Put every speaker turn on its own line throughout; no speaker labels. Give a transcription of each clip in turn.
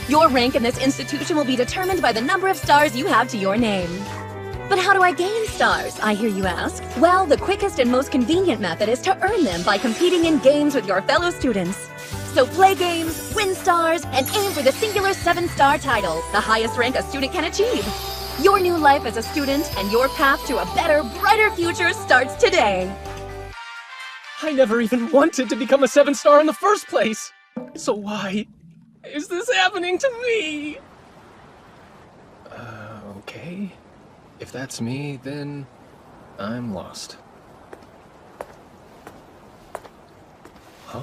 Your rank in this institution will be determined by the number of stars you have to your name. But how do I gain stars, I hear you ask? Well, the quickest and most convenient method is to earn them by competing in games with your fellow students. So play games, win stars, and aim for the singular 7-star title, the highest rank a student can achieve. Your new life as a student and your path to a better, brighter future starts today.
I never even wanted to become a 7-star in the first place! So why is this happening to me? Okay. If that's me, then I'm lost. Huh?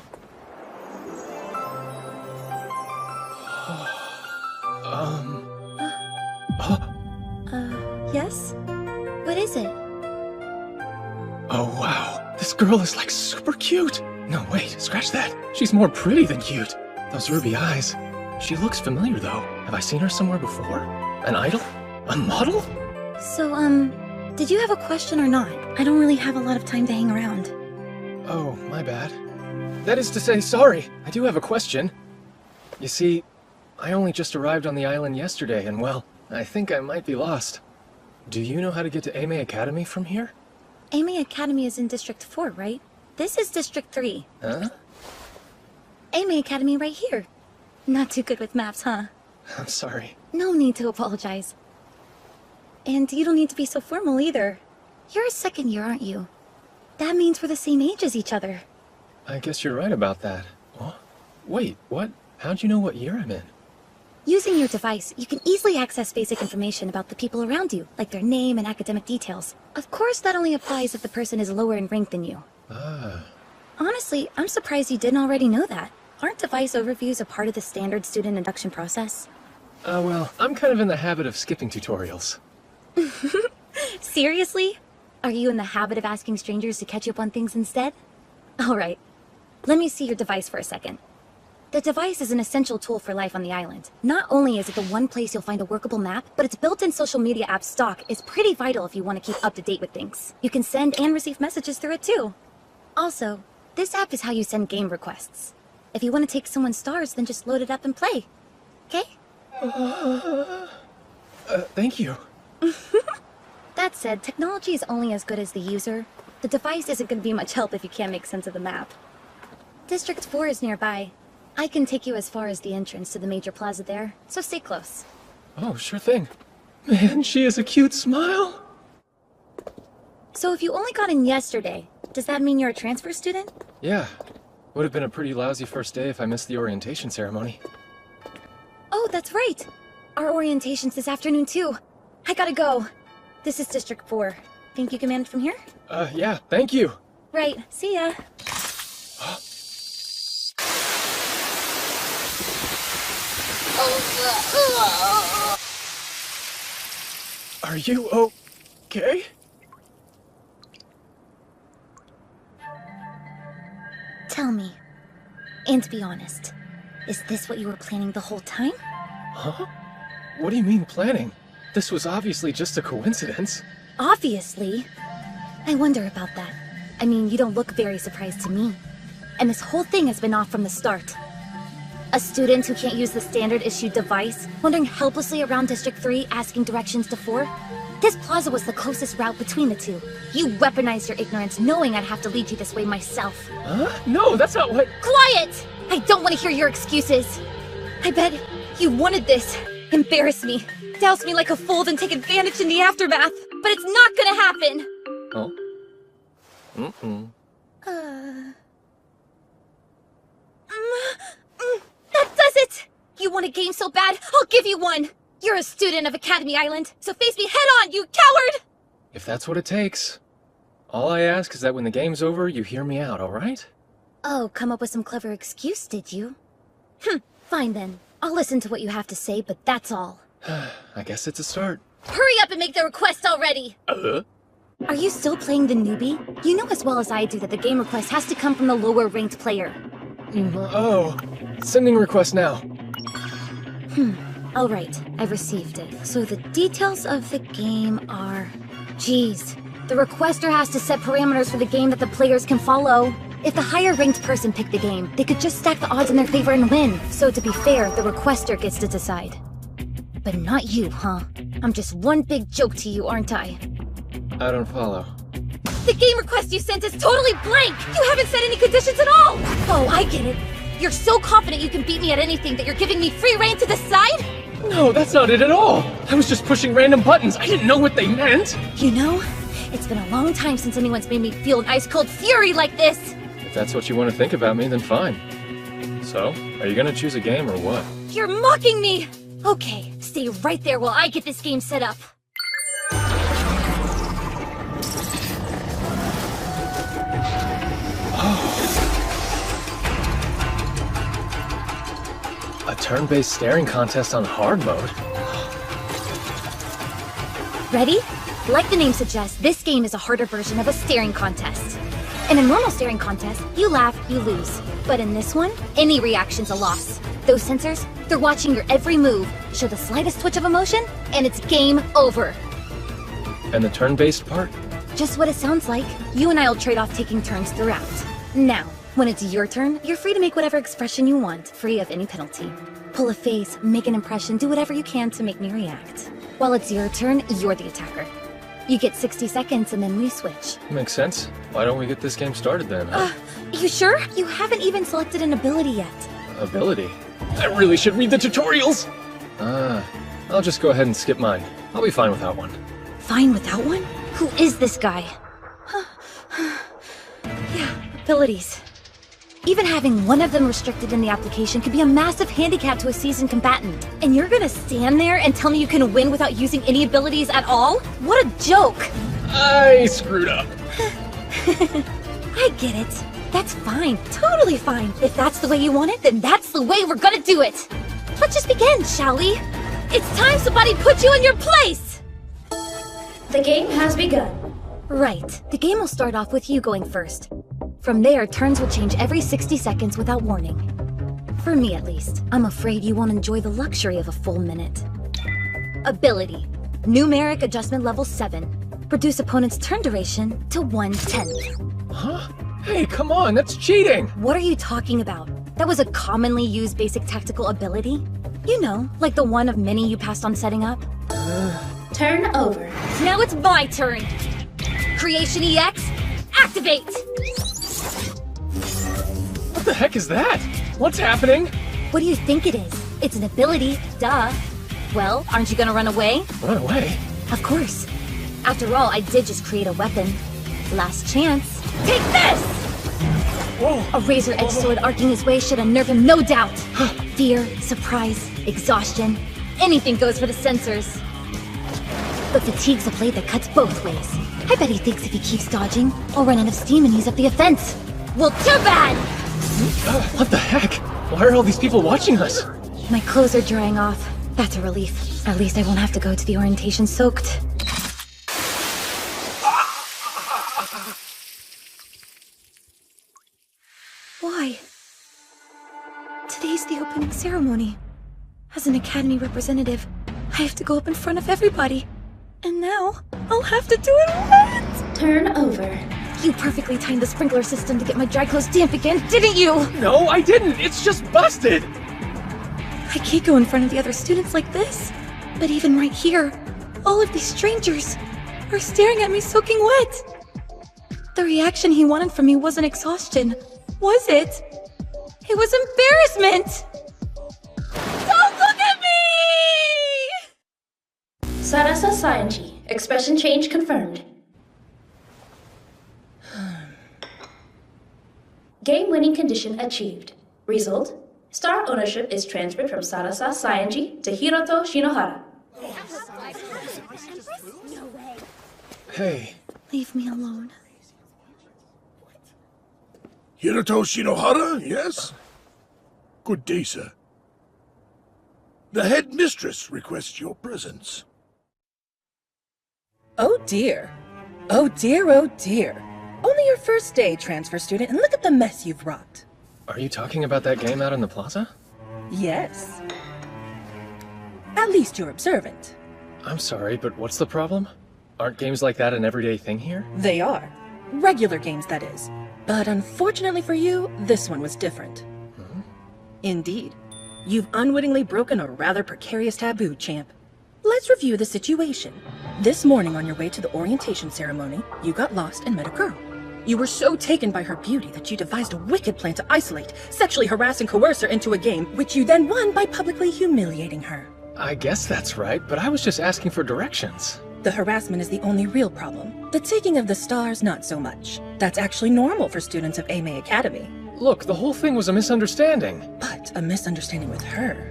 Yes? What is it?
Oh wow, this girl is like super cute! No, wait, scratch that. She's more pretty than cute. Those ruby eyes. She looks familiar though. Have I seen her somewhere before? An idol? A model?
So, did you have a question or not? I don't really have a lot of time to hang around.
Oh, my bad. That is to say, sorry. I do have a question. You see, I only just arrived on the island yesterday, and well, I think I might be lost. Do you know how to get to Ame Academy from here?
Ame Academy is in District 4, right? This is District 3.
Huh?
Ame Academy right here. Not too good with maps, huh?
I'm sorry.
No need to apologize. And you don't need to be so formal either. You're a second year, aren't you? That means we're the same age as each other.
I guess you're right about that. What? Wait, what? How'd you know what year I'm in?
Using your device, you can easily access basic information about the people around you, like their name and academic details. Of course, that only applies if the person is lower in rank than you.
Ah.
Honestly, I'm surprised you didn't already know that. Aren't device overviews a part of the standard student induction process?
Well, I'm kind of in the habit of skipping tutorials.
Seriously? Are you in the habit of asking strangers to catch you up on things instead? Alright, let me see your device for a second. The device is an essential tool for life on the island. Not only is it the one place you'll find a workable map, but its built-in social media app stock is pretty vital if you want to keep up to date with things. You can send and receive messages through it too. Also, this app is how you send game requests. If you want to take someone's stars, then just load it up and play. Okay?
Thank you.
That said, technology is only as good as the user. The device isn't going to be much help if you can't make sense of the map. District 4 is nearby. I can take you as far as the entrance to the major plaza there, so stay close.
Oh, sure thing. Man, she has a cute smile.
So if you only got in yesterday, does that mean you're a transfer student?
Yeah. Would have been a pretty lousy first day if I missed the orientation ceremony.
Oh, that's right. Our orientation's this afternoon too. I gotta go. This is District 4. Think you can manage from here?
Yeah, thank you.
Right, see ya.
Are you okay?
Tell me, and be honest, is this what you were planning the whole time?
Huh? What do you mean planning? This was obviously just a coincidence.
Obviously. I wonder about that. I mean, you don't look very surprised to me. And this whole thing has been off from the start. A student who can't use the standard-issued device, wandering helplessly around District 3 asking directions to 4? This plaza was the closest route between the two. You weaponized your ignorance knowing I'd have to lead you this way myself.
Huh? No, that's not what—
Quiet! I don't want to hear your excuses. I bet you wanted this. Embarrass me. Douse me like a fool, then take advantage in the aftermath. But it's not gonna happen!
Oh? Mm-mm.
That does it! You want a game so bad, I'll give you one! You're a student of Academy Island, so face me head on, you coward!
If that's what it takes. All I ask is that when the game's over, you hear me out, alright?
Oh, come up with some clever excuse, did you? Fine then. I'll listen to what you have to say, but that's all.
I guess it's a start.
Hurry up and make the request already! Are you still playing the newbie? You know as well as I do that the game request has to come from the lower-ranked player.
Oh, sending request now.
Alright, I've received it. So the details of the game are... Geez, the requester has to set parameters for the game that the players can follow. If the higher ranked person picked the game, they could just stack the odds in their favor and win. So to be fair, the requester gets to decide. But not you, huh? I'm just one big joke to you, aren't I?
I don't follow.
The game request you sent is totally blank! You haven't set any conditions at all! Oh, I get it. You're so confident you can beat me at anything that you're giving me free reign to decide?
No, that's not it at all! I was just pushing random buttons. I didn't know what they meant!
You know, it's been a long time since anyone's made me feel an ice-cold fury like this!
If that's what you want to think about me, then fine. So, are you gonna choose a game or what?
You're mocking me! Okay, stay right there while I get this game set up.
A turn-based staring contest on hard mode?
Ready? Like the name suggests, this game is a harder version of a staring contest. In a normal staring contest, you laugh, you lose. But in this one, any reaction's a loss. Those sensors, they're watching your every move, show the slightest twitch of emotion, and it's game over.
And the turn-based part?
Just what it sounds like. You and I'll trade off taking turns throughout. Now, when it's your turn, you're free to make whatever expression you want, free of any penalty. Pull a face, make an impression, do whatever you can to make me react. While it's your turn, you're the attacker. You get 60 seconds and then we switch.
Makes sense. Why don't we get this game started then, huh?
You sure? You haven't even selected an ability yet.
Ability? I really should read the tutorials! I'll just go ahead and skip mine. I'll be fine without one.
Fine without one? Who is this guy? Yeah, abilities. Even having one of them restricted in the application could be a massive handicap to a seasoned combatant. And you're gonna stand there and tell me you can win without using any abilities at all? What a joke!
I screwed up.
I get it. That's fine. Totally fine. If that's the way you want it, then that's the way we're gonna do it. Let's just begin, shall we? It's time somebody put you in your place!
The game has begun.
Right. The game will start off with you going first. From there, turns will change every 60 seconds without warning. For me, at least. I'm afraid you won't enjoy the luxury of a full minute. Ability. Numeric adjustment level 7. Reduce opponent's turn duration to 1/10.
Huh? Hey, come on, that's cheating!
What are you talking about? That was a commonly used basic tactical ability? You know, like the one of many you passed on setting up?
Turn over.
Now it's my turn! Creation EX, activate!
What the heck is that? What's happening?
What do you think it is? It's an ability, duh. Well, aren't you gonna run away?
Run away?
Of course. After all, I did just create a weapon. Last chance. Take this!
Whoa!
A razor-edged sword arcing his way should unnerve him, no doubt. Fear, surprise, exhaustion. Anything goes for the sensors. But fatigue's a blade that cuts both ways. I bet he thinks if he keeps dodging, I'll run out of steam and ease up the offense. Well, too bad!
What the heck? Why are all these people watching us?
My clothes are drying off. That's a relief. At least I won't have to go to the orientation soaked. Why? Today's the opening ceremony. As an Academy representative, I have to go up in front of everybody. And now, I'll have to do it wet!
Turn over.
You perfectly timed the sprinkler system to get my dry clothes damp again, didn't you?
No, I didn't! It's just busted!
I can't go in front of the other students like this. But even right here, all of these strangers are staring at me soaking wet. The reaction he wanted from me wasn't exhaustion, was it? It was embarrassment! Don't look at me!
Sarasa Sayanji. Expression change confirmed. Game winning condition achieved. Result: star ownership is transferred from Sarasa Sayanji to Hiroto Shinohara.
Hey.
Leave me alone.
Hiroto Shinohara, yes? Good day, sir. The headmistress requests your presence.
Oh dear. Oh dear, oh dear. Only your first day, transfer student, and look at the mess you've wrought.
Are you talking about that game out in the plaza?
Yes. At least you're observant.
I'm sorry, but what's the problem? Aren't games like that an everyday thing here?
They are. Regular games, that is. But unfortunately for you, this one was different. Indeed. You've unwittingly broken a rather precarious taboo, champ. Let's review the situation. This morning on your way to the orientation ceremony, you got lost and met a girl. You were so taken by her beauty that you devised a wicked plan to isolate, sexually harass and coerce her into a game, which you then won by publicly humiliating her.
I guess that's right, but I was just asking for directions.
The harassment is the only real problem. The taking of the stars, not so much. That's actually normal for students of Ame Academy.
Look, the whole thing was a misunderstanding.
But a misunderstanding with her.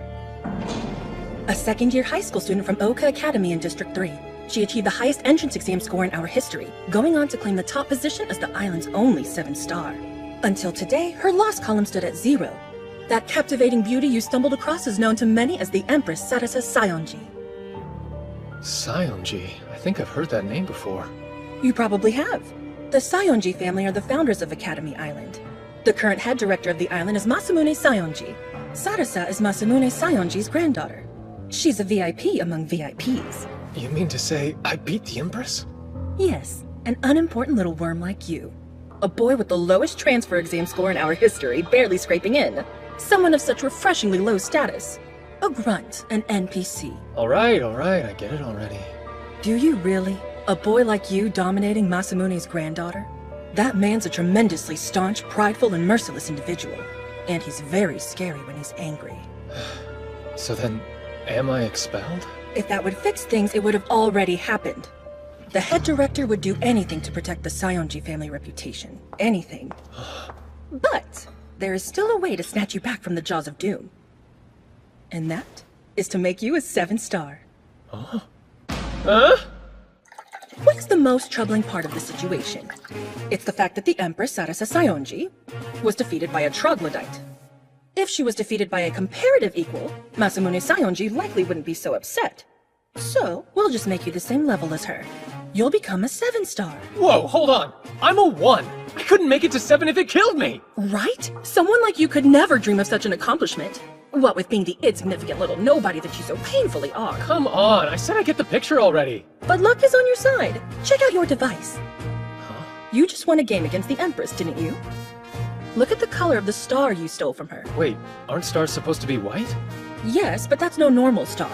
A second-year high school student from Oka Academy in District 3. She achieved the highest entrance exam score in our history, going on to claim the top position as the island's only 7-star. Until today, her loss column stood at 0. That captivating beauty you stumbled across is known to many as the Empress Sarasa Sayonji.
Sayonji. I think I've heard that name before.
You probably have. The Sayonji family are the founders of Academy Island. The current head director of the island is Masamune Sayonji. Sarasa is Masamune Sayonji's granddaughter. She's a VIP among VIPs.
You mean to say I beat the Empress?
Yes, an unimportant little worm like you. A boy with the lowest transfer exam score in our history, barely scraping in. Someone of such refreshingly low status. A grunt, an NPC.
Alright, I get it already.
Do you really? A boy like you dominating Masamune's granddaughter? That man's a tremendously staunch, prideful, and merciless individual. And he's very scary when he's angry.
So then, am I expelled?
If that would fix things, it would have already happened. The head director would do anything to protect the Sayonji family reputation. Anything. But there is still a way to snatch you back from the jaws of doom. And that is to make you a 7-star.
Huh?
What's the most troubling part of the situation? It's the fact that the Empress Sarasa Sayonji was defeated by a troglodyte. If she was defeated by a comparative equal, Masamune Sayonji likely wouldn't be so upset. So, we'll just make you the same level as her. You'll become a 7-star.
Whoa, hold on! I'm a 1! I couldn't make it to 7 if it killed me!
Right? Someone like you could never dream of such an accomplishment. What with being the insignificant little nobody that you so painfully are.
Come on, I said I get the picture already!
But luck is on your side. Check out your device.
Huh?
You just won a game against the Empress, didn't you? Look at the color of the star you stole from her.
Wait, aren't stars supposed to be white?
Yes, but that's no normal star.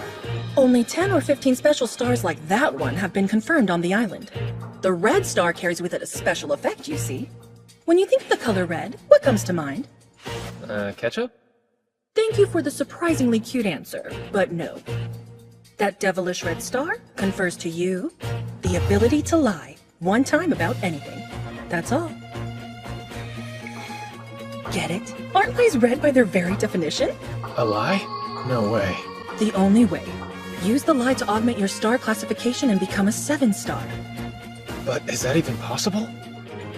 Only 10 or 15 special stars like that one have been confirmed on the island. The red star carries with it a special effect, you see. When you think of the color red, what comes to mind?
Ketchup?
Thank you for the surprisingly cute answer, but no. That devilish red star confers to you the ability to lie one time about anything. That's all. Get it? Aren't lies red by their very definition?
A lie? No way.
The only way. Use the lie to augment your star classification and become a 7-star.
But is that even possible?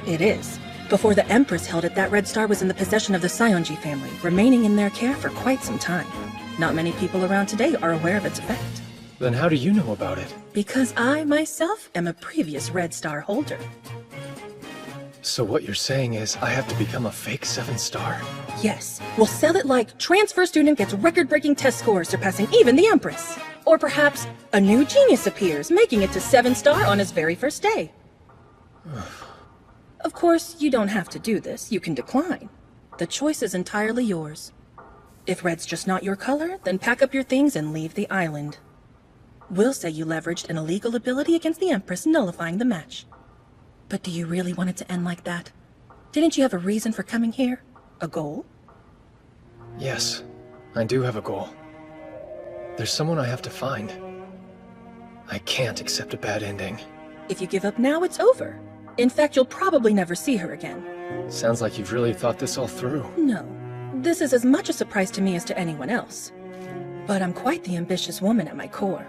It is. Before the Empress held it, that red star was in the possession of the Sayonji family, remaining in their care for quite some time. Not many people around today are aware of its effect.
Then how do you know about it?
Because I, myself, am a previous red star holder.
So what you're saying is I have to become a fake 7-star?
Yes, we'll sell it like transfer student gets record-breaking test scores surpassing even the Empress. Or perhaps a new genius appears, making it to 7-star on his very first day. Of course, you don't have to do this. You can decline. The choice is entirely yours. If red's just not your color, then pack up your things and leave the island. We'll say you leveraged an illegal ability against the Empress, nullifying the match. But do you really want it to end like that? Didn't you have a reason for coming here? A goal?
Yes, I do have a goal. There's someone I have to find. I can't accept a bad ending.
If you give up now, it's over. In fact, you'll probably never see her again.
Sounds like you've really thought this all through.
No. This is as much a surprise to me as to anyone else. But I'm quite the ambitious woman at my core.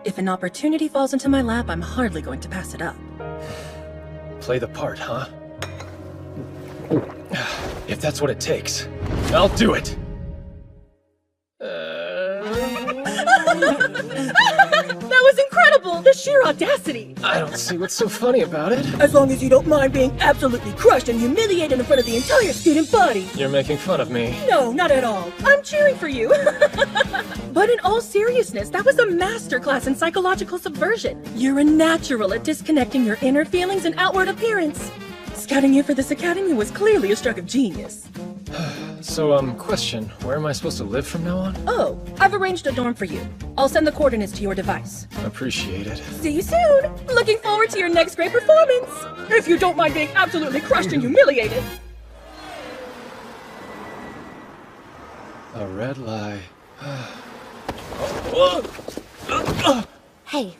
If an opportunity falls into my lap, I'm hardly going to pass it up.
Play the part, huh? If that's what it takes, I'll do it!
That was incredible! The sheer audacity!
I don't see what's so funny about it.
As long as you don't mind being absolutely crushed and humiliated in front of the entire student body.
You're making fun of me.
No, not at all. I'm cheering for you. But in all seriousness, that was a masterclass in psychological subversion. You're a natural at disconnecting your inner feelings and outward appearance. Scouting you for this academy was clearly a stroke of genius.
So, question, where am I supposed to live from now on?
Oh, I've arranged a dorm for you. I'll send the coordinates to your device.
Appreciate it.
See you soon! Looking forward to your next great performance! If you don't mind being absolutely crushed and humiliated!
A red lie.
Hey,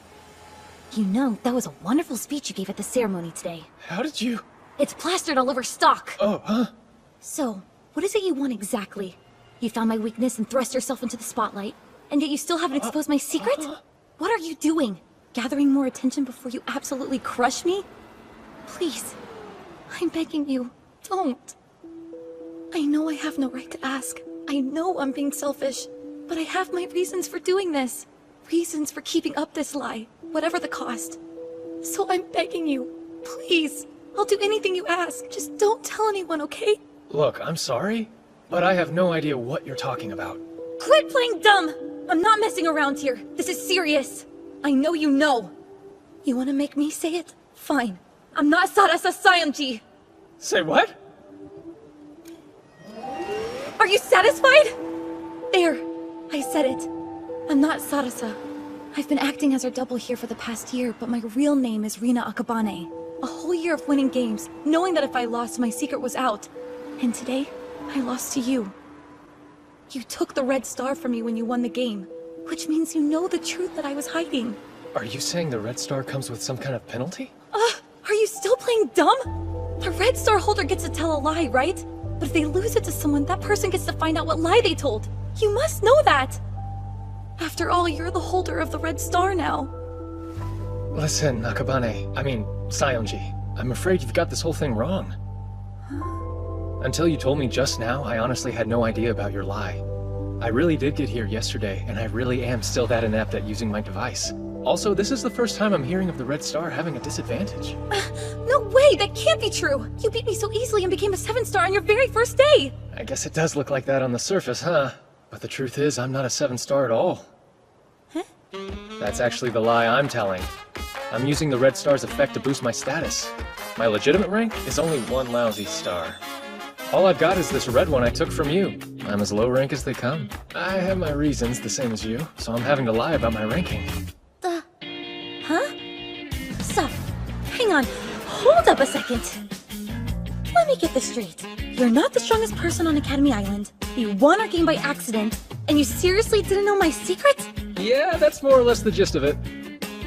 you know, that was a wonderful speech you gave at the ceremony today.
How did you...
It's plastered all over stock.
Oh, huh?
So, what is it you want exactly? You found my weakness and thrust yourself into the spotlight, and yet you still haven't exposed my secret? What are you doing? Gathering more attention before you absolutely crush me? Please, I'm begging you, don't. I know I have no right to ask. I know I'm being selfish, but I have my reasons for doing this. Reasons for keeping up this lie, whatever the cost. So I'm begging you, please. I'll do anything you ask. Just don't tell anyone, okay?
Look, I'm sorry, but I have no idea what you're talking about.
Quit playing dumb! I'm not messing around here. This is serious. I know you know. You want to make me say it? Fine. I'm not Sarasa Sayonji.
Say what?
Are you satisfied? There. I said it. I'm not Sarasa. I've been acting as her double here for the past year, but my real name is Rina Akabane. A whole year of winning games, knowing that if I lost, my secret was out. And today, I lost to you. You took the red star from me when you won the game, which means you know the truth that I was hiding.
Are you saying the red star comes with some kind of penalty?
Are you still playing dumb? The red star holder gets to tell a lie, right? But if they lose it to someone, that person gets to find out what lie they told. You must know that! After all, you're the holder of the red star now.
Listen, Sayonji, I'm afraid you've got this whole thing wrong. Until you told me just now, I honestly had no idea about your lie. I really did get here yesterday, and I really am still that inept at using my device. Also, this is the first time I'm hearing of the red star having a disadvantage.
No way, that can't be true! You beat me so easily and became a 7-star on your very first day!
I guess it does look like that on the surface, huh? But the truth is, I'm not a 7-star at all.
Huh?
That's actually the lie I'm telling. I'm using the red star's effect to boost my status. My legitimate rank is only 1 lousy star. All I've got is this red one I took from you. I'm as low rank as they come. I have my reasons, the same as you, so I'm having to lie about my ranking.
Huh? Stop. Hang on. Hold up a second. Let me get this straight. You're not the strongest person on Academy Island. You won our game by accident, and you seriously didn't know my secret?
Yeah, that's more or less the gist of it.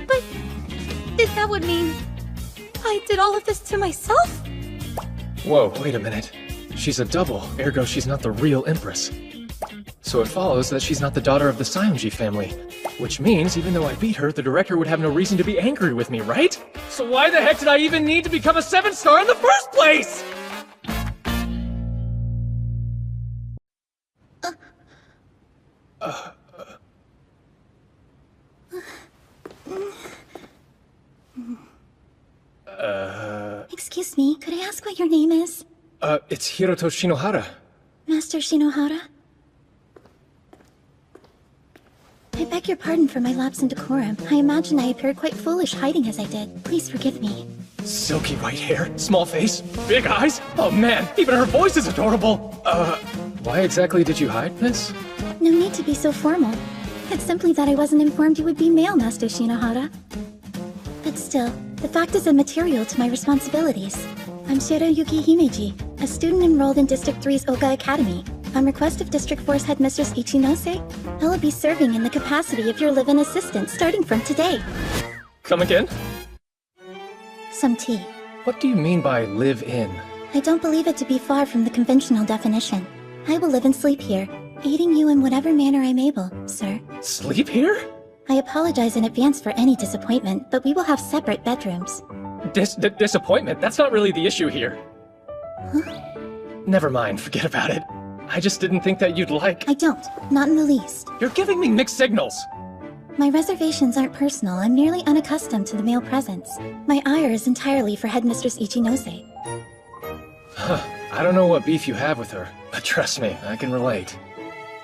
But that would mean I did all of this to myself?
Whoa, wait a minute. She's a double, ergo she's not the real Empress. So it follows that she's not the daughter of the Sayonji family. Which means, even though I beat her, the director would have no reason to be angry with me, right? So why the heck did I even need to become a 7-star in the first place?!
Excuse me, could I ask what your name is?
It's Hiroto Shinohara.
Master Shinohara? I beg your pardon for my lapse in decorum. I imagine I appeared quite foolish hiding as I did. Please forgive me.
Silky white hair, small face, big eyes. Oh man, even her voice is adorable. Why exactly did you hide, miss?
No need to be so formal. It's simply that I wasn't informed you would be male, Master Shinohara. But still, the fact is immaterial to my responsibilities. I'm Shiroyuki Himeji, a student enrolled in District 3's Oka Academy. On request of District 4's Headmistress Ichinose, I will be serving in the capacity of your live-in assistant starting from today.
Come again?
Some tea.
What do you mean by live in?
I don't believe it to be far from the conventional definition. I will live and sleep here, aiding you in whatever manner I'm able, sir.
Sleep here?
I apologize in advance for any disappointment, but we will have separate bedrooms.
Disappointment? That's not really the issue here.
Huh?
Never mind, forget about it. I just didn't think that you'd like...
I don't. Not in the least.
You're giving me mixed signals.
My reservations aren't personal. I'm merely unaccustomed to the male presence. My ire is entirely for Headmistress Ichinose.
Huh. I don't know what beef you have with her, but trust me, I can relate.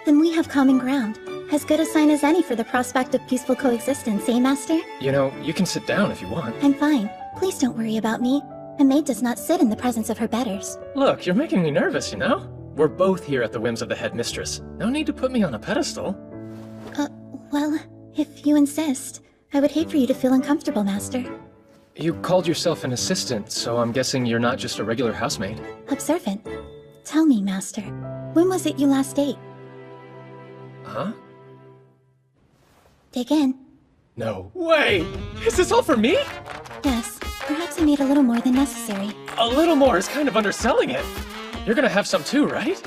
Then we have common ground. As good a sign as any for the prospect of peaceful coexistence, eh, Master?
You know, you can sit down if you want.
I'm fine. Please don't worry about me. A maid does not sit in the presence of her betters.
Look, you're making me nervous, you know? We're both here at the whims of the headmistress. No need to put me on a pedestal.
Well, if you insist, I would hate for you to feel uncomfortable, Master.
You called yourself an assistant, so I'm guessing you're not just a regular housemaid.
Observant. Tell me, Master, when was it you last ate?
Huh?
Dig in.
No way! Is this all for me?
Yes, perhaps I made a little more than necessary.
A little more is kind of underselling it. You're gonna have some too, right?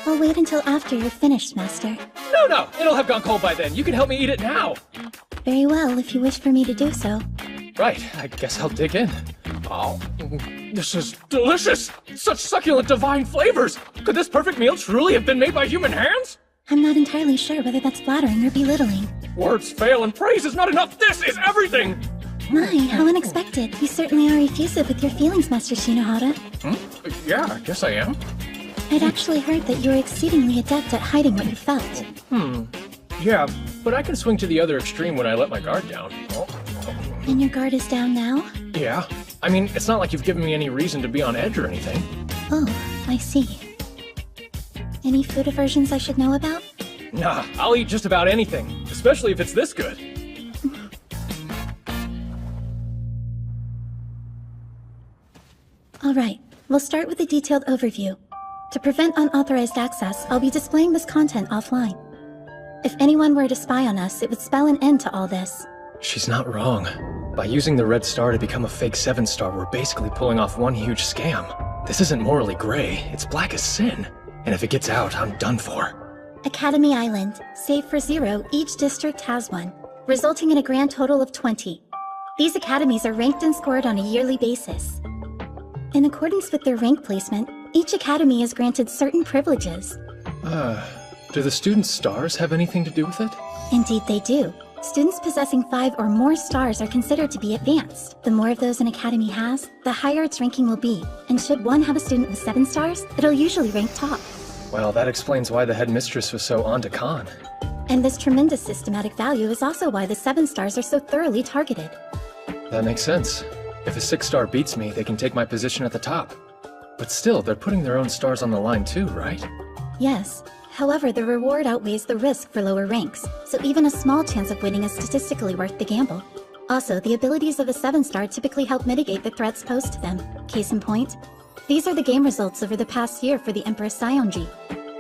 I'll wait until after you're finished, Master.
No, it'll have gone cold by then. You can help me eat it now.
Very well, if you wish for me to do so.
Right, I guess I'll dig in. Oh, this is delicious! Such succulent divine flavors! Could this perfect meal truly have been made by human hands?
I'm not entirely sure whether that's flattering or belittling.
Words fail and praise is not enough! This is everything!
My, how unexpected. You certainly are effusive with your feelings, Master Shinohara.
Yeah, I guess I am.
I'd actually heard that you were exceedingly adept at hiding what you felt.
Yeah, but I can swing to the other extreme when I let my guard down.
And your guard is down now?
Yeah. I mean, it's not like you've given me any reason to be on edge or anything.
Oh, I see. Any food aversions I should know about?
Nah, I'll eat just about anything, especially if it's this good.
Alright, we'll start with a detailed overview. To prevent unauthorized access, I'll be displaying this content offline. If anyone were to spy on us, it would spell an end to all this.
She's not wrong. By using the red star to become a fake 7-star, we're basically pulling off one huge scam. This isn't morally gray, it's black as sin. And if it gets out, I'm done for.
Academy Island. Save for 0, each district has one, resulting in a grand total of 20. These academies are ranked and scored on a yearly basis. In accordance with their rank placement, each academy is granted certain privileges.
Do the students' stars have anything to do with it?
Indeed they do. Students possessing 5 or more stars are considered to be advanced. The more of those an academy has, the higher its ranking will be. And should one have a student with 7 stars, it'll usually rank top.
Well, that explains why the headmistress was so on to Khan.
And this tremendous systematic value is also why the 7 stars are so thoroughly targeted.
That makes sense. If a 6-star beats me, they can take my position at the top. But still, they're putting their own stars on the line too, right?
Yes. However, the reward outweighs the risk for lower ranks, so even a small chance of winning is statistically worth the gamble. Also, the abilities of a 7-star typically help mitigate the threats posed to them. Case in point, these are the game results over the past year for the Empress Saionji.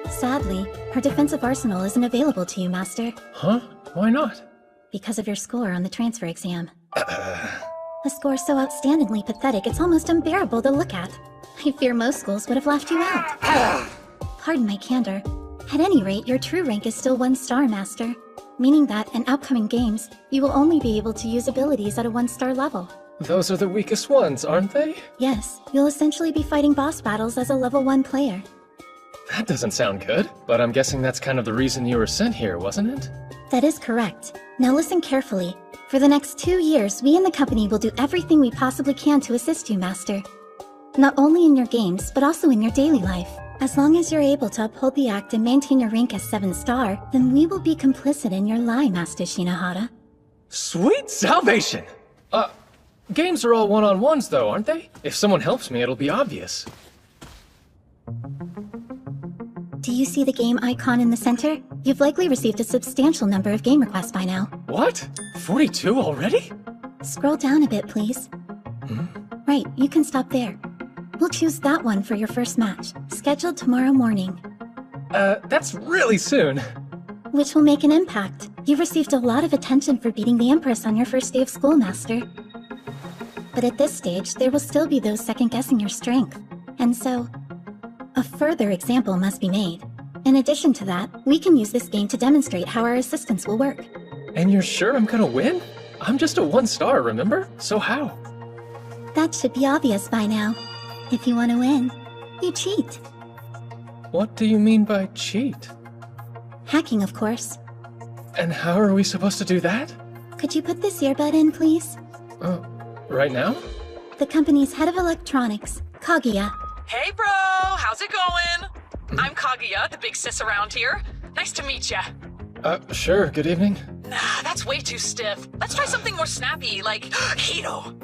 Sadly, her defensive arsenal isn't available to you, Master.
Huh? Why not?
Because of your score on the transfer exam. A score so outstandingly pathetic it's almost unbearable to look at. I fear most schools would have laughed you out. Pardon my candor. At any rate, your true rank is still 1 star, Master. Meaning that, in upcoming games, you will only be able to use abilities at a 1-star level.
Those are the weakest ones, aren't they?
Yes, you'll essentially be fighting boss battles as a level 1 player.
That doesn't sound good, but I'm guessing that's kind of the reason you were sent here, wasn't it?
That is correct. Now listen carefully. For the next 2 years, we in the company will do everything we possibly can to assist you, Master. Not only in your games, but also in your daily life. As long as you're able to uphold the act and maintain your rank as 7-star, then we will be complicit in your lie, Master Shinohara.
Sweet salvation! Games are all one-on-ones though, aren't they? If someone helps me, it'll be obvious.
Do you see the game icon in the center? You've likely received a substantial number of game requests by now.
What? 42 already?
Scroll down a bit, please. Right, you can stop there. We'll choose that one for your first match, scheduled tomorrow morning.
That's really soon.
Which will make an impact. You've received a lot of attention for beating the Empress on your first day of school, Master. But at this stage, there will still be those second-guessing your strength. And so, a further example must be made. In addition to that, we can use this game to demonstrate how our assistance will work.
And you're sure I'm gonna win? I'm just a 1-star, remember? So how?
That should be obvious by now. If you want to win, you cheat.
What do you mean by cheat?
Hacking, of course.
And how are we supposed to do that?
Could you put this earbud in, please?
Right now?
The company's head of electronics, Kaguya.
Hey bro, how's it going? I'm Kaguya, the big sis around here. Nice to meet ya.
Sure, good evening.
Nah, that's way too stiff. Let's try something more snappy, like Hito.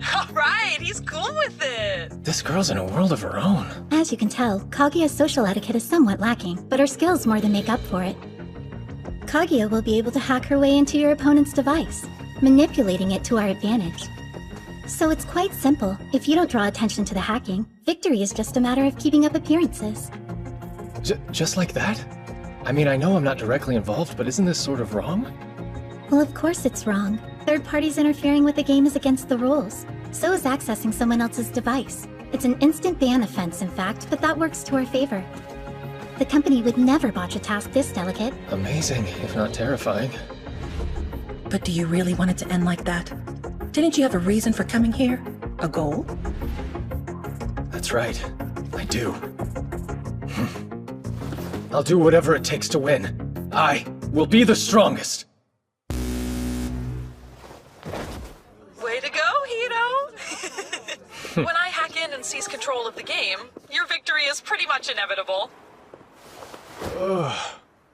Alright, he's cool with it.
This girl's in a world of her own.
As you can tell, Kaguya's social etiquette is somewhat lacking, but her skills more than make up for it. Kaguya will be able to hack her way into your opponent's device, manipulating it to our advantage. So it's quite simple. If you don't draw attention to the hacking, victory is just a matter of keeping up appearances.
Just like that? I mean, I know I'm not directly involved, but isn't this sort of wrong?
Well, of course it's wrong. Third parties interfering with the game is against the rules. So is accessing someone else's device. It's an instant ban offense, in fact, but that works to our favor. The company would never botch a task this delicate.
Amazing, if not terrifying.
But do you really want it to end like that? Didn't you have a reason for coming here? A goal?
That's right. I do. I'll do whatever it takes to win. I will be the strongest.
Way to go, Hiro! When I hack in and seize control of the game, your victory is pretty much inevitable.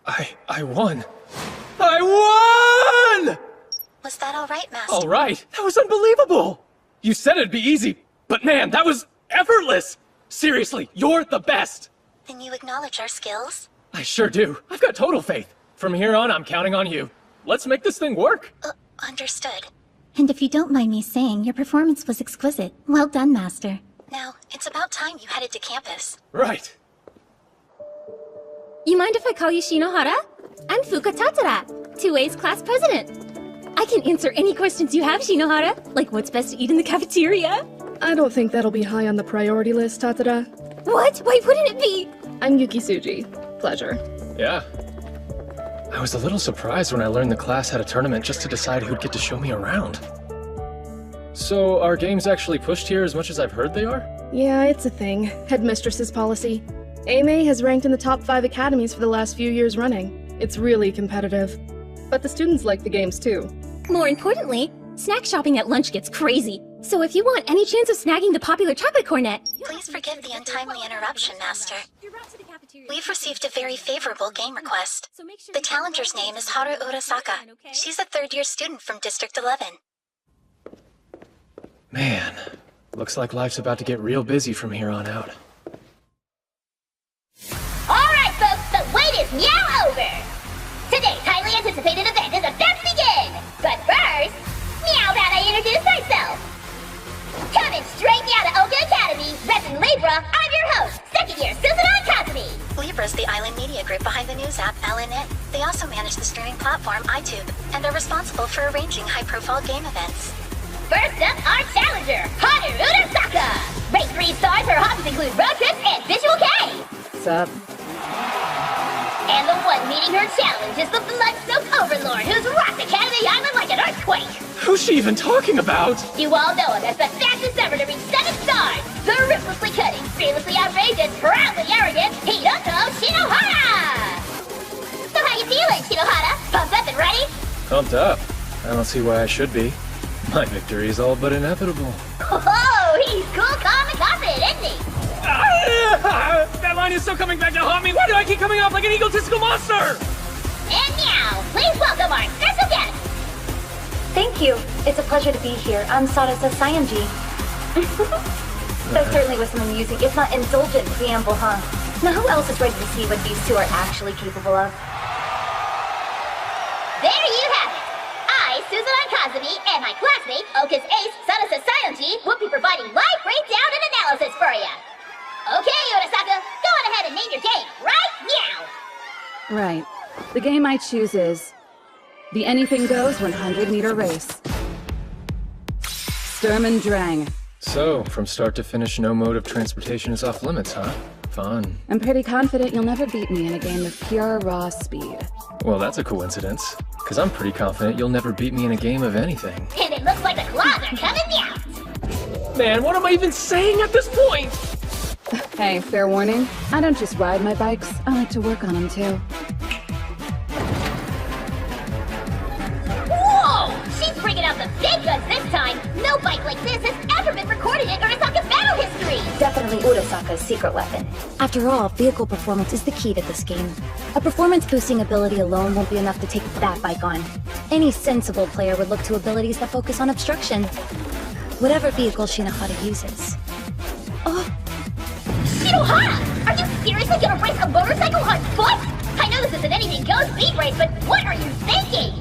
I won. I won!
Was that all right, Master?
All right, that was unbelievable! You said it'd be easy, but man, that was effortless! Seriously, you're the best!
Then you acknowledge our skills?
I sure do. I've got total faith. From here on, I'm counting on you. Let's make this thing work.
Understood. And if you don't mind me saying, your performance was exquisite. Well done, Master. Now, it's about time you headed to campus.
Right.
You mind if I call you Shinohara? I'm Fuka Tatsura, 2A's class president. I can answer any questions you have, Shinohara, like what's best to eat in the cafeteria.
I don't think that'll be high on the priority list, Tatsura.
What? Why wouldn't it be?
I'm Yuki Tsuji. Pleasure.
Yeah. I was a little surprised when I learned the class had a tournament just to decide who'd get to show me around. So, are games actually pushed here as much as I've heard they are?
Yeah, it's a thing. Headmistress's policy. AMA has ranked in the top 5 academies for the last few years running. It's really competitive. But the students like the games too.
More importantly, snack shopping at lunch gets crazy. So if you want any chance of snagging the popular chocolate cornet...
Please forgive the untimely interruption, Master. We've received a very favorable game request. The challenger's name is Haru Urasaka. She's a third-year student from District 11.
Man, looks like life's about to get real busy from here on out.
Alright folks, the wait is now over! Today's highly anticipated event is about to begin! But first, meow about I introduce myself! Coming straight out of Oka Academy, repping Libra, I'm your host, second year Susanoo Kazumi!
Libra's the island media group behind the news app LNN. They also manage the streaming platform iTube, and are responsible for arranging high-profile game events.
First up, our challenger, Haru Urasaka! Rate 3 stars, her hobbies include road trips and Visual K!
Sup?
And the one meeting her challenge is the blood-soaked overlord who's rocked Academy Island like an earthquake!
Who's she even talking about?
You all know him as the fastest ever to reach 7 stars! The ruthlessly cutting, fearlessly outrageous, proudly arrogant, Hiroto Shinohara! So how you feeling, Shinohara? Pumped up and ready?
Pumped up. I don't see why I should be. My victory is all but inevitable.
Oh, he's cool, calm, and confident, isn't he?
That line is still coming back to haunt me! Why do I keep coming off like an egotistical monster?
And now, please welcome our special guest!
Thank you. It's a pleasure to be here. I'm Sarasa Sayanji. That certainly was some amusing, if not indulgent, preamble, huh? Now who else is ready to see what these two are actually capable of?
There you have it! I, Susanoo Kazumi, and my classmate, Oka's ace, Sarasa Sayanji, will be providing live breakdown and analysis for you! Okay, Urasaka, go on ahead and name your game, right now!
Right. The game I choose is the Anything Goes 100-meter race. Sturm und Drang.
So, from start to finish, no mode of transportation is off limits, huh? Fun.
I'm pretty confident you'll never beat me in a game of pure raw speed.
Well, that's a coincidence. Because I'm pretty confident you'll never beat me in a game of anything.
And it looks like the claws are coming out!
Man, what am I even saying at this point?
Hey, fair warning. I don't just ride my bikes, I like to work on them too.
Whoa! She's bringing out the big guns this time! No bike like this has ever been recorded in Urasaka's battle history!
Definitely Urasaka's secret weapon. After all, vehicle performance is the key to this game. A performance-boosting ability alone won't be enough to take that bike on. Any sensible player would look to abilities that focus on obstruction. Whatever vehicle Shinohara uses.
Shinohara! Are you seriously gonna race a motorcycle on foot? I know this isn't anything goes speed race, but what are you thinking?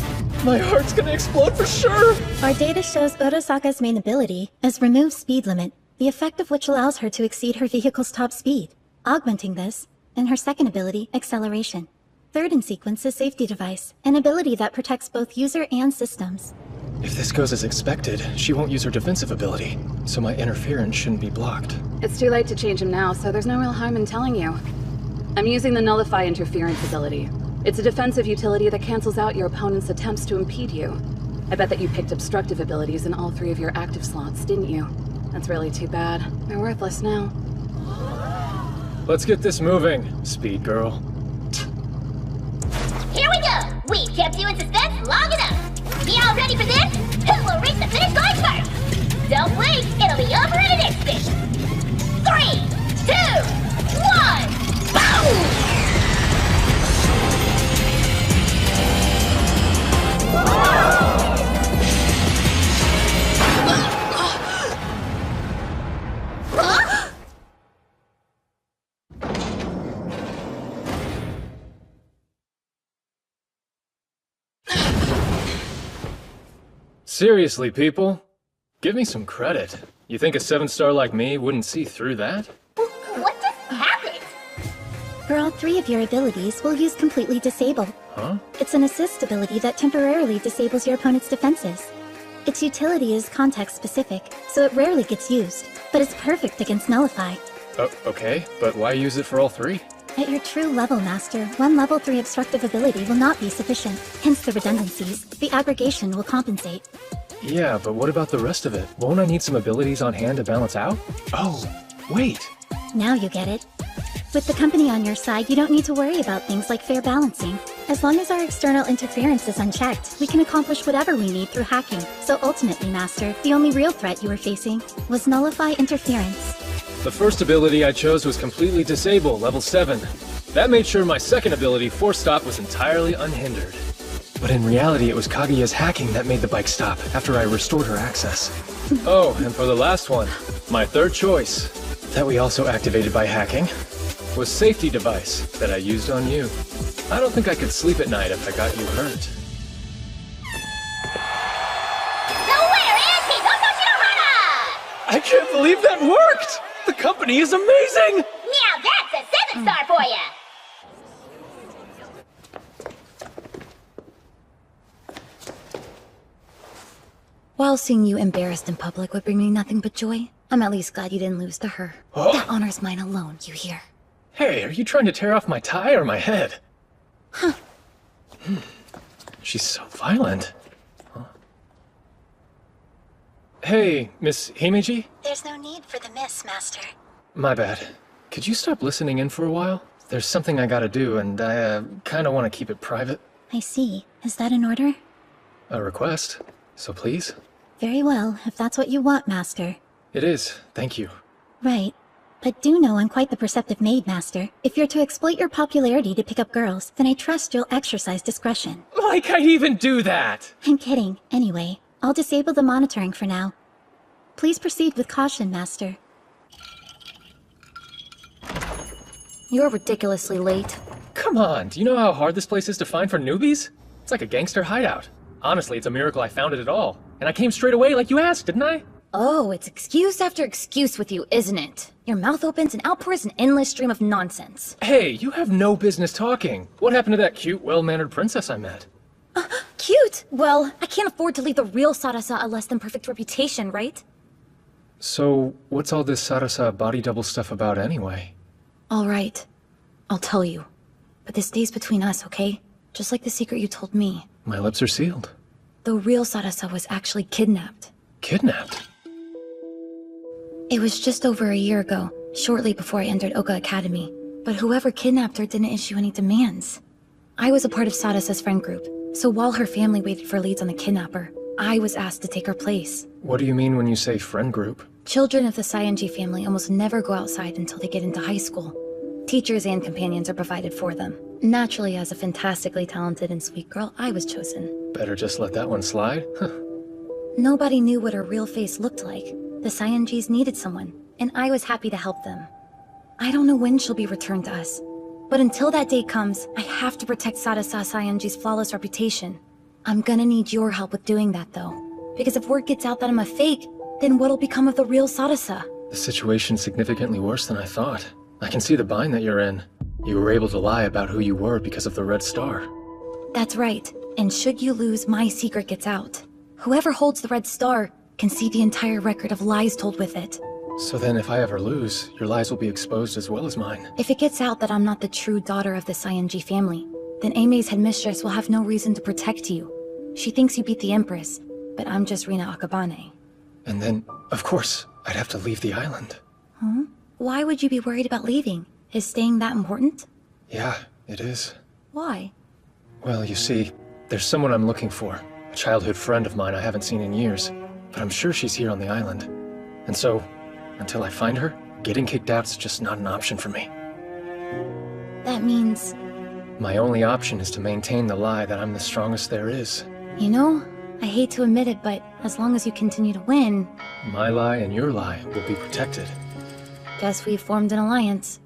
My heart's gonna explode for sure!
Our data shows Urasaka's main ability is Remove Speed Limit, the effect of which allows her to exceed her vehicle's top speed. Augmenting this, in her second ability, Acceleration. Third in sequence is Safety Device, an ability that protects both user and systems.
If this goes as expected, she won't use her defensive ability, so my interference shouldn't be blocked.
It's too late to change him now, so there's no real harm in telling you. I'm using the Nullify Interference ability. It's a defensive utility that cancels out your opponent's attempts to impede you. I bet that you picked Obstructive abilities in all 3 of your active slots, didn't you? That's really too bad. They're worthless now.
Let's get this moving, Speed Girl.
Here we go! We've kept you in suspense long enough! Y'all ready for this? Who will reach the finish line first? Don't blink, it'll be over in an instant! 3, 2, 1, boom!
Seriously, people? Give me some credit. You think a 7-star like me wouldn't see through that?
What just happened?
For all 3 of your abilities, we'll use Completely Disable.
Huh?
It's an assist ability that temporarily disables your opponent's defenses. Its utility is context-specific, so it rarely gets used, but it's perfect against Nullify.
Oh, okay, but why use it for all 3?
At your true level, Master, one level 3 obstructive ability will not be sufficient, hence the redundancies. The aggregation will compensate.
Yeah, but what about the rest of it? Won't I need some abilities on hand to balance out? Oh, wait!
Now you get it. With the company on your side, you don't need to worry about things like fair balancing. As long as our external interference is unchecked, we can accomplish whatever we need through hacking. So ultimately, Master, the only real threat you were facing was Nullify Interference.
The first ability I chose was Completely Disable, level 7. That made sure my second ability, Force Stop, was entirely unhindered. But in reality, it was Kaguya's hacking that made the bike stop, after I restored her access. Oh, and for the last one, my third choice, that we also activated by hacking, was Safety Device, that I used on you. I don't think I could sleep at night if I got you hurt.
The winner is Hiroto Shinohara!
I can't believe that worked! The company is amazing!
Now that's a 7-star for ya!
While seeing you embarrassed in public would bring me nothing but joy, I'm at least glad you didn't lose to her.
Oh.
That honor's mine alone, you hear?
Hey, are you trying to tear off my tie or my head? Huh. She's so violent. Huh. Hey, Miss Himeji?
There's no need for the miss, Master.
My bad. Could you stop listening in for a while? There's something I gotta do, and I, kinda wanna keep it private.
I see. Is that an order?
A request, so please?
Very well, if that's what you want, Master.
It is, thank you.
Right. But do know I'm quite the perceptive maid, Master. If you're to exploit your popularity to pick up girls, then I trust you'll exercise discretion.
Like I'd even do that!
I'm kidding. Anyway, I'll disable the monitoring for now. Please proceed with caution, Master.
You're ridiculously late.
Come on, do you know how hard this place is to find for newbies? It's like a gangster hideout. Honestly, it's a miracle I found it at all. And I came straight away like you asked, didn't I?
Oh, it's excuse after excuse with you, isn't it? Your mouth opens and out pours an endless stream of nonsense.
Hey, you have no business talking. What happened to that cute, well-mannered princess I met?
Cute? Well, I can't afford to leave the real Sarasa a less than perfect reputation, right?
So, what's all this Sarasa body double stuff about anyway?
All right. I'll tell you. But this stays between us, okay? Just like the secret you told me.
My lips are sealed.
The real Sarasa was actually kidnapped.
Kidnapped?
It was just over a year ago, shortly before I entered Oka Academy. But whoever kidnapped her didn't issue any demands. I was a part of Sarasa's friend group, so while her family waited for leads on the kidnapper, I was asked to take her place.
What do you mean when you say friend group?
Children of the Saionji family almost never go outside until they get into high school. Teachers and companions are provided for them. Naturally, as a fantastically talented and sweet girl, I was chosen.
Better just let that one slide?
Nobody knew what her real face looked like. The Cyangees needed someone, and I was happy to help them. I don't know when she'll be returned to us, but until that day comes, I have to protect Sadasa Cyangee's flawless reputation. I'm gonna need your help with doing that, though. Because if word gets out that I'm a fake, then what'll become of the real Sadasa?
The situation's significantly worse than I thought. I can see the bind that you're in. You were able to lie about who you were because of the Red Star.
That's right, and should you lose, my secret gets out. Whoever holds the Red Star can see the entire record of lies told with it.
So then if I ever lose, your lies will be exposed as well as mine.
If it gets out that I'm not the true daughter of the Cyangee family, then Aime's headmistress will have no reason to protect you. She thinks you beat the Empress, but I'm just Rina Akabane.
And then, of course, I'd have to leave the island.
Huh? Why would you be worried about leaving? Is staying that important?
Yeah, it is.
Why?
Well, you see, there's someone I'm looking for. A childhood friend of mine I haven't seen in years. But I'm sure she's here on the island. And so, until I find her, getting kicked out's just not an option for me.
That means...
My only option is to maintain the lie that I'm the strongest there is.
You know, I hate to admit it, but as long as you continue to win...
My lie and your lie will be protected.
Guess we've formed an alliance.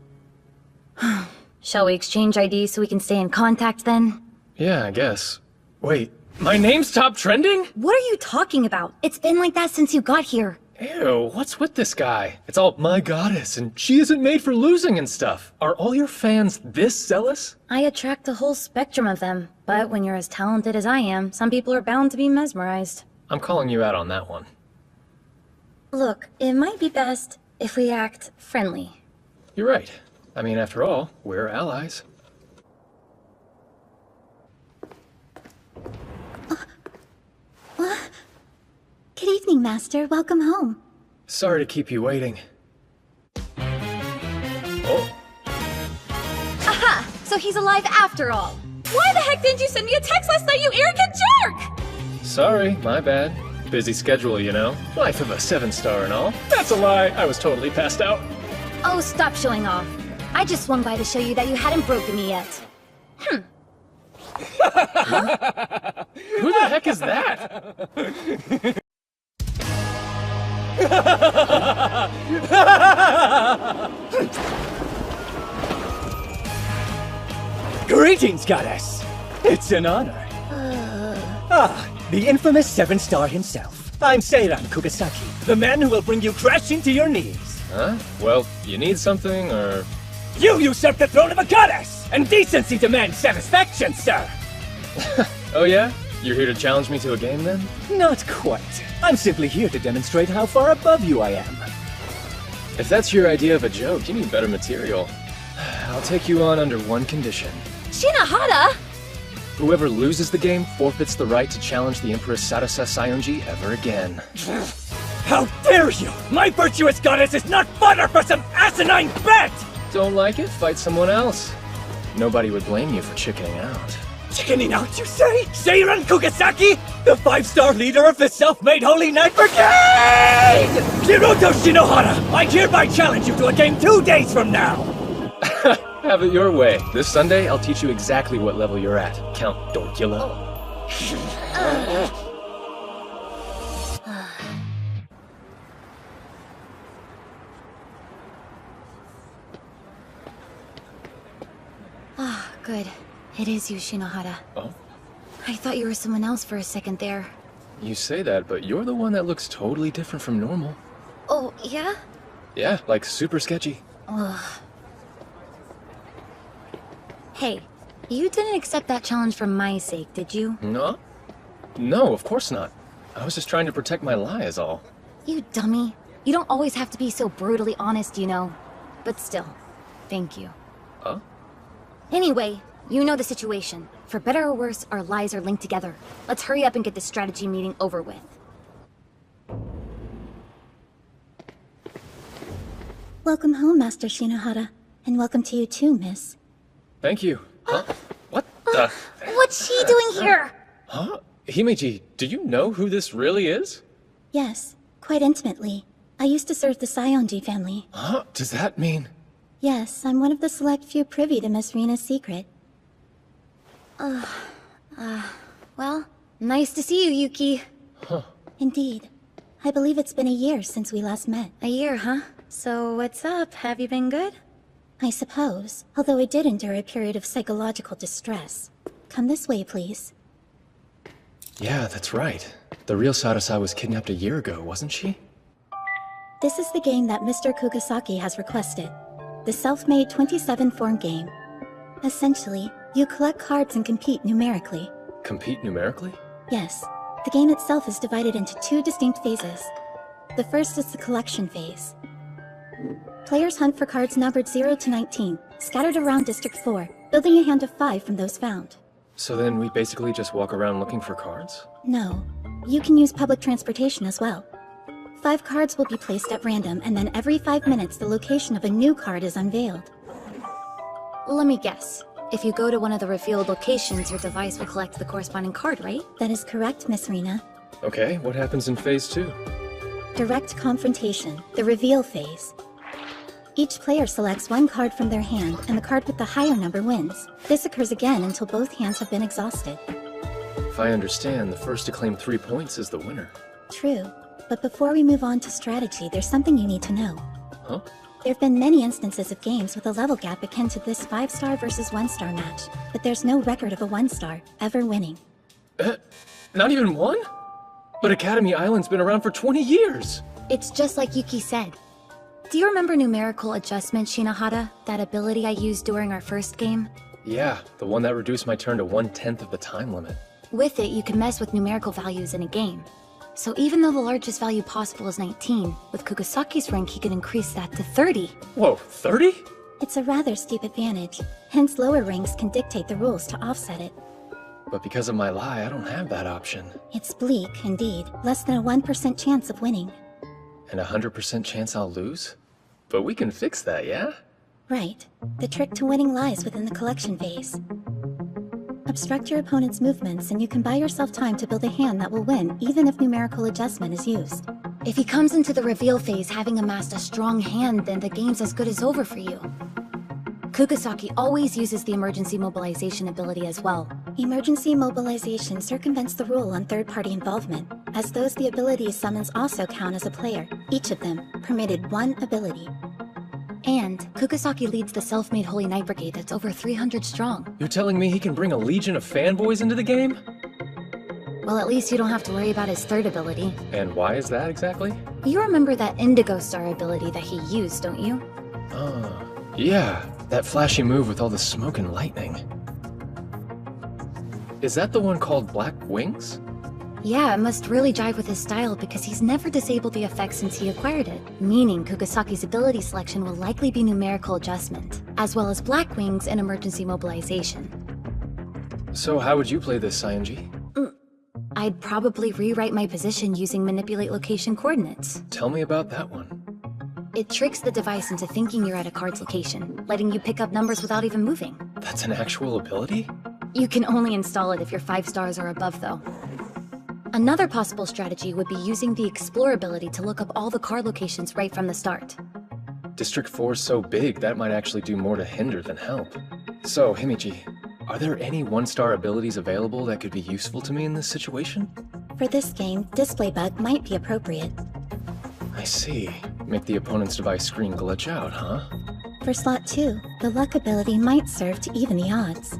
Shall we exchange IDs so we can stay in contact then?
Yeah, I guess. Wait, my name's top trending?
What are you talking about? It's been like that since you got here.
Ew, what's with this guy? It's all my goddess, and she isn't made for losing and stuff. Are all your fans this zealous?
I attract a whole spectrum of them, but when you're as talented as I am, some people are bound to be mesmerized.
I'm calling you out on that one.
Look, it might be best if we act friendly.
You're right. I mean, after all, we're allies.
Good evening, Master. Welcome home.
Sorry to keep you waiting. Oh.
Aha! So he's alive after all. Why the heck didn't you send me a text last night, you arrogant jerk?
Sorry, my bad. Busy schedule, you know. Life of a 7-star and all. That's a lie. I was totally passed out.
Oh, stop showing off. I just swung by to show you that you hadn't broken me yet. Huh?
Who the heck is that?
Greetings, goddess. It's an honor. The infamous 7-star himself. I'm Seiran Kugasaki, the man who will bring you crashing to your knees.
Huh? Well, you need something, or...
You usurp the throne of a goddess, and decency demands satisfaction, sir.
Oh yeah? You're here to challenge me to a game, then?
Not quite. I'm simply here to demonstrate how far above you I am.
If that's your idea of a joke, you need better material. I'll take you on under one condition.
Shinohara!
Whoever loses the game forfeits the right to challenge the Empress Sadasa Sayonji ever again.
How dare you! My virtuous goddess is not fodder for some asinine bet!
Don't like it? Fight someone else. Nobody would blame you for chickening out.
Chickening out, you say? Seiran Kugasaki? The 5-star leader of the self-made Holy Knight Brigade! Hiroto Shinohara, I hereby challenge you to a game 2 days from now!
Have it your way. This Sunday, I'll teach you exactly what level you're at, Count Dorkula.
Ah, good. It is you, Shinohara.
Oh?
I thought you were someone else for a second there.
You say that, but you're the one that looks totally different from normal.
Oh, yeah?
Yeah, like super sketchy.
Ugh. Hey, you didn't accept that challenge for my sake, did you?
No? No, of course not. I was just trying to protect my lie is all.
You dummy. You don't always have to be so brutally honest, you know. But still, thank you.
Huh?
Anyway, you know the situation. For better or worse, our lies are linked together. Let's hurry up and get this strategy meeting over with.
Welcome home, Master Shinohara. And welcome to you too, miss.
Thank you. Huh? What the?
What's she doing here?
Huh? Himeji, do you know who this really is?
Yes, quite intimately. I used to serve the Sayonji family.
Huh? Does that mean...
Yes, I'm one of the select few privy to Miss Rina's secret.
Well, nice to see you, Yuki.
Huh.
Indeed. I believe it's been a year since we last met.
A year, huh? So what's up? Have you been good?
I suppose, although I did endure a period of psychological distress. Come this way, please.
Yeah, that's right. The real Sarasa was kidnapped a year ago, wasn't she?
This is the game that Mr. Kugasaki has requested. The self-made 27-form game. Essentially, you collect cards and compete numerically.
Compete numerically?
Yes. The game itself is divided into 2 distinct phases. The first is the collection phase. Players hunt for cards numbered 0 to 19, scattered around District 4, building a hand of 5 from those found.
So then we basically just walk around looking for cards?
No. You can use public transportation as well. 5 cards will be placed at random, and then every 5 minutes the location of a new card is unveiled.
Let me guess. If you go to one of the revealed locations, your device will collect the corresponding card, right?
That is correct, Miss Rena.
Okay, what happens in Phase 2?
Direct confrontation, the reveal phase. Each player selects 1 card from their hand, and the card with the higher number wins. This occurs again until both hands have been exhausted.
If I understand, the first to claim 3 points is the winner.
True. But before we move on to strategy, there's something you need to know.
Huh?
There have been many instances of games with a level gap akin to this 5-star versus 1-star match, but there's no record of a 1-star ever winning.
Not even one? But Academy Island's been around for 20 years!
It's just like Yuki said. Do you remember numerical adjustment, Shinohara? That ability I used during our first game?
Yeah, the one that reduced my turn to 1/10 of the time limit.
With it, you can mess with numerical values in a game. So even though the largest value possible is 19, with Kugasaki's rank he could increase that to 30.
Whoa, 30?
It's a rather steep advantage, hence lower ranks can dictate the rules to offset it.
But because of my lie, I don't have that option.
It's bleak, indeed. Less than a 1% chance of winning.
And a 100% chance I'll lose? But we can fix that, yeah?
Right. The trick to winning lies within the collection phase. Obstruct your opponent's movements, and you can buy yourself time to build a hand that will win, even if numerical adjustment is used.
If he comes into the reveal phase having amassed a strong hand, then the game's as good as over for you. Kugasaki always uses the emergency mobilization ability as well.
Emergency mobilization circumvents the rule on third-party involvement, as those the ability summons also count as a player, each of them permitted 1 ability.
And Kugasaki leads the self-made Holy Knight Brigade that's over 300 strong.
You're telling me he can bring a legion of fanboys into the game?
Well, at least you don't have to worry about his third ability.
And why is that exactly?
You remember that Indigo Star ability that he used, don't you?
Yeah, that flashy move with all the smoke and lightning. Is that the one called Black Wings?
Yeah, it must really jive with his style because he's never disabled the effect since he acquired it, meaning Kugasaki's ability selection will likely be numerical adjustment, as well as Black Wings and emergency mobilization.
So how would you play this, Saionji?
I'd probably rewrite my position using manipulate location coordinates.
Tell me about that one.
It tricks the device into thinking you're at a card's location, letting you pick up numbers without even moving.
That's an actual ability?
You can only install it if your 5 stars are above, though. Another possible strategy would be using the Explore ability to look up all the card locations right from the start.
District 4 is so big, that might actually do more to hinder than help. So, Himichi, are there any 1-star abilities available that could be useful to me in this situation?
For this game, Display Bug might be appropriate.
I see. Make the opponent's device screen glitch out, huh?
For slot 2, the Luck ability might serve to even the odds.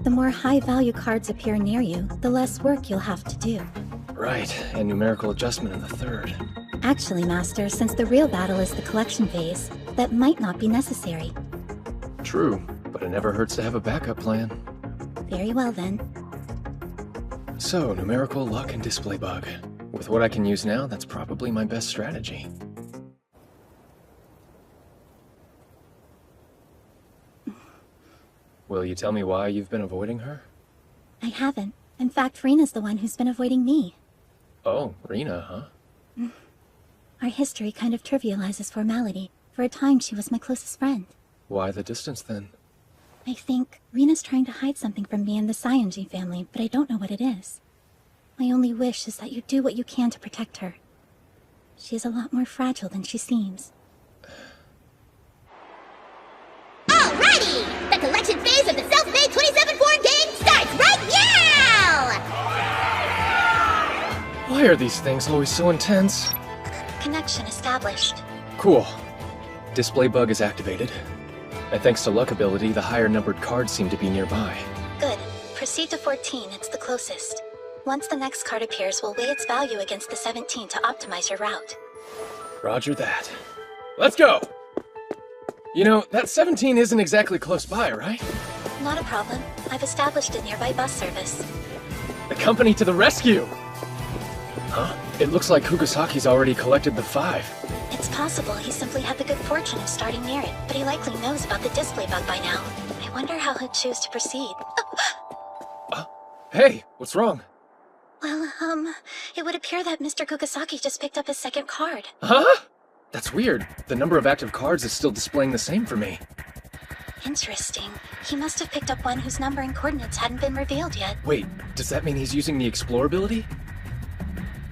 The more high-value cards appear near you, the less work you'll have to do.
Right, and numerical adjustment in the third.
Actually, Master, since the real battle is the collection phase, that might not be necessary.
True, but it never hurts to have a backup plan.
Very well then.
So, numerical, luck, and display bug. With what I can use now, that's probably my best strategy. Will you tell me why you've been avoiding her?
I haven't. In fact, Rena's the one who's been avoiding me.
Oh, Rena, huh?
Our history kind of trivializes formality. For a time, she was my closest friend.
Why the distance, then?
I think Rena's trying to hide something from me and the Saionji family, but I don't know what it is. My only wish is that you do what you can to protect her. She is a lot more fragile than she seems.
Alrighty! The collection phase of the self-made 27-form game starts right now!
Why Why are these things always so intense?
Connection established.
Cool. Display bug is activated. And thanks to luck ability, the higher numbered cards seem to be nearby.
Good. Proceed to 14, it's the closest. Once the next card appears, we'll weigh its value against the 17 to optimize your route.
Roger that. Let's go! You know, that 17 isn't exactly close by, right?
Not a problem. I've established a nearby bus service.
The company to the rescue! Huh? It looks like Kukasaki's already collected the 5.
It's possible he simply had the good fortune of starting near it, but he likely knows about the display bug by now. I wonder how he'd choose to proceed.
Hey, what's wrong?
Well, it would appear that Mr. Kukasaki just picked up his second card.
Huh? That's weird. The number of active cards is still displaying the same for me.
Interesting. He must have picked up one whose number and coordinates hadn't been revealed yet.
Wait, does that mean he's using the Explore ability?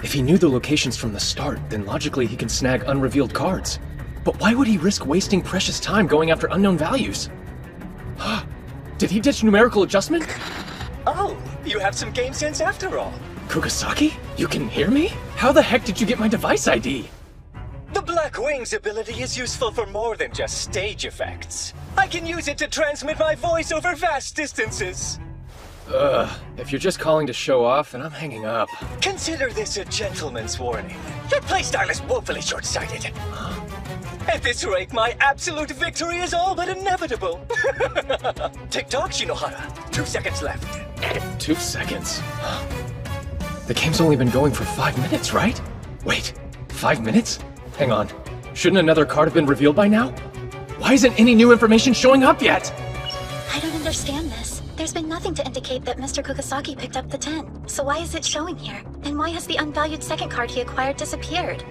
If he knew the locations from the start, then logically he can snag unrevealed cards. But why would he risk wasting precious time going after unknown values? Did he ditch numerical adjustment?
Oh, you have some game sense after all.
Kukasaki? You can hear me? How the heck did you get my device ID?
The Black Wings ability is useful for more than just stage effects. I can use it to transmit my voice over vast distances.
If you're just calling to show off, then I'm hanging up.
Consider this a gentleman's warning. Your playstyle is woefully short-sighted. At this rate, my absolute victory is all but inevitable. Tick-tock, Shinohara. 2 seconds left.
2 seconds? The game's only been going for 5 minutes, right? Wait, 5 minutes? Hang on. Shouldn't another card have been revealed by now? Why isn't any new information showing up yet?
I don't understand this. There's been nothing to indicate that Mr. Kukasaki picked up the 10. So why is it showing here? And why has the unvalued second card he acquired disappeared?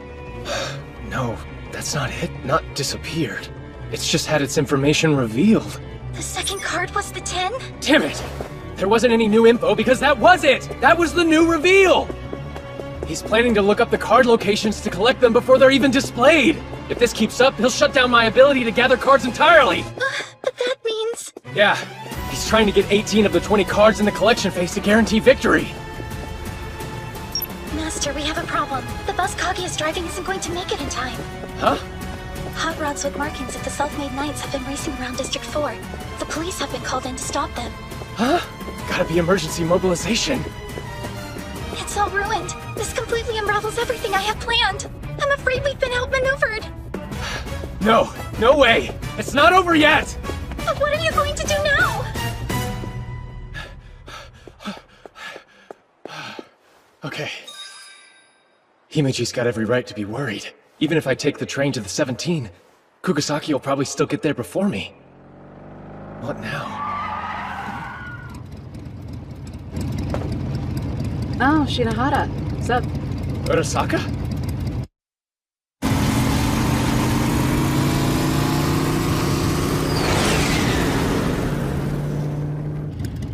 No, that's not it. Not disappeared. It's just had its information revealed.
The second card was the 10?
Damn it! There wasn't any new info because that was it! That was the new reveal! He's planning to look up the card locations to collect them before they're even displayed! If this keeps up, he'll shut down my ability to gather cards entirely!
But that means...
Yeah, he's trying to get 18 of the 20 cards in the collection phase to guarantee victory!
Master, we have a problem. The bus Kagi is driving isn't going to make it in time.
Huh?
Hot rods with markings of the self-made knights have been racing around District 4. The police have been called in to stop them.
Huh? Gotta be emergency mobilization.
It's all ruined. This completely unravels everything I have planned. I'm afraid we've been outmaneuvered.
No, no way! It's not over yet!
But what are you going to do now?
Okay. Himeji's got every right to be worried. Even if I take the train to the 17, Kukasaki will probably still get there before me. What now?
Oh, Shinohara. What's up?
Urasaka?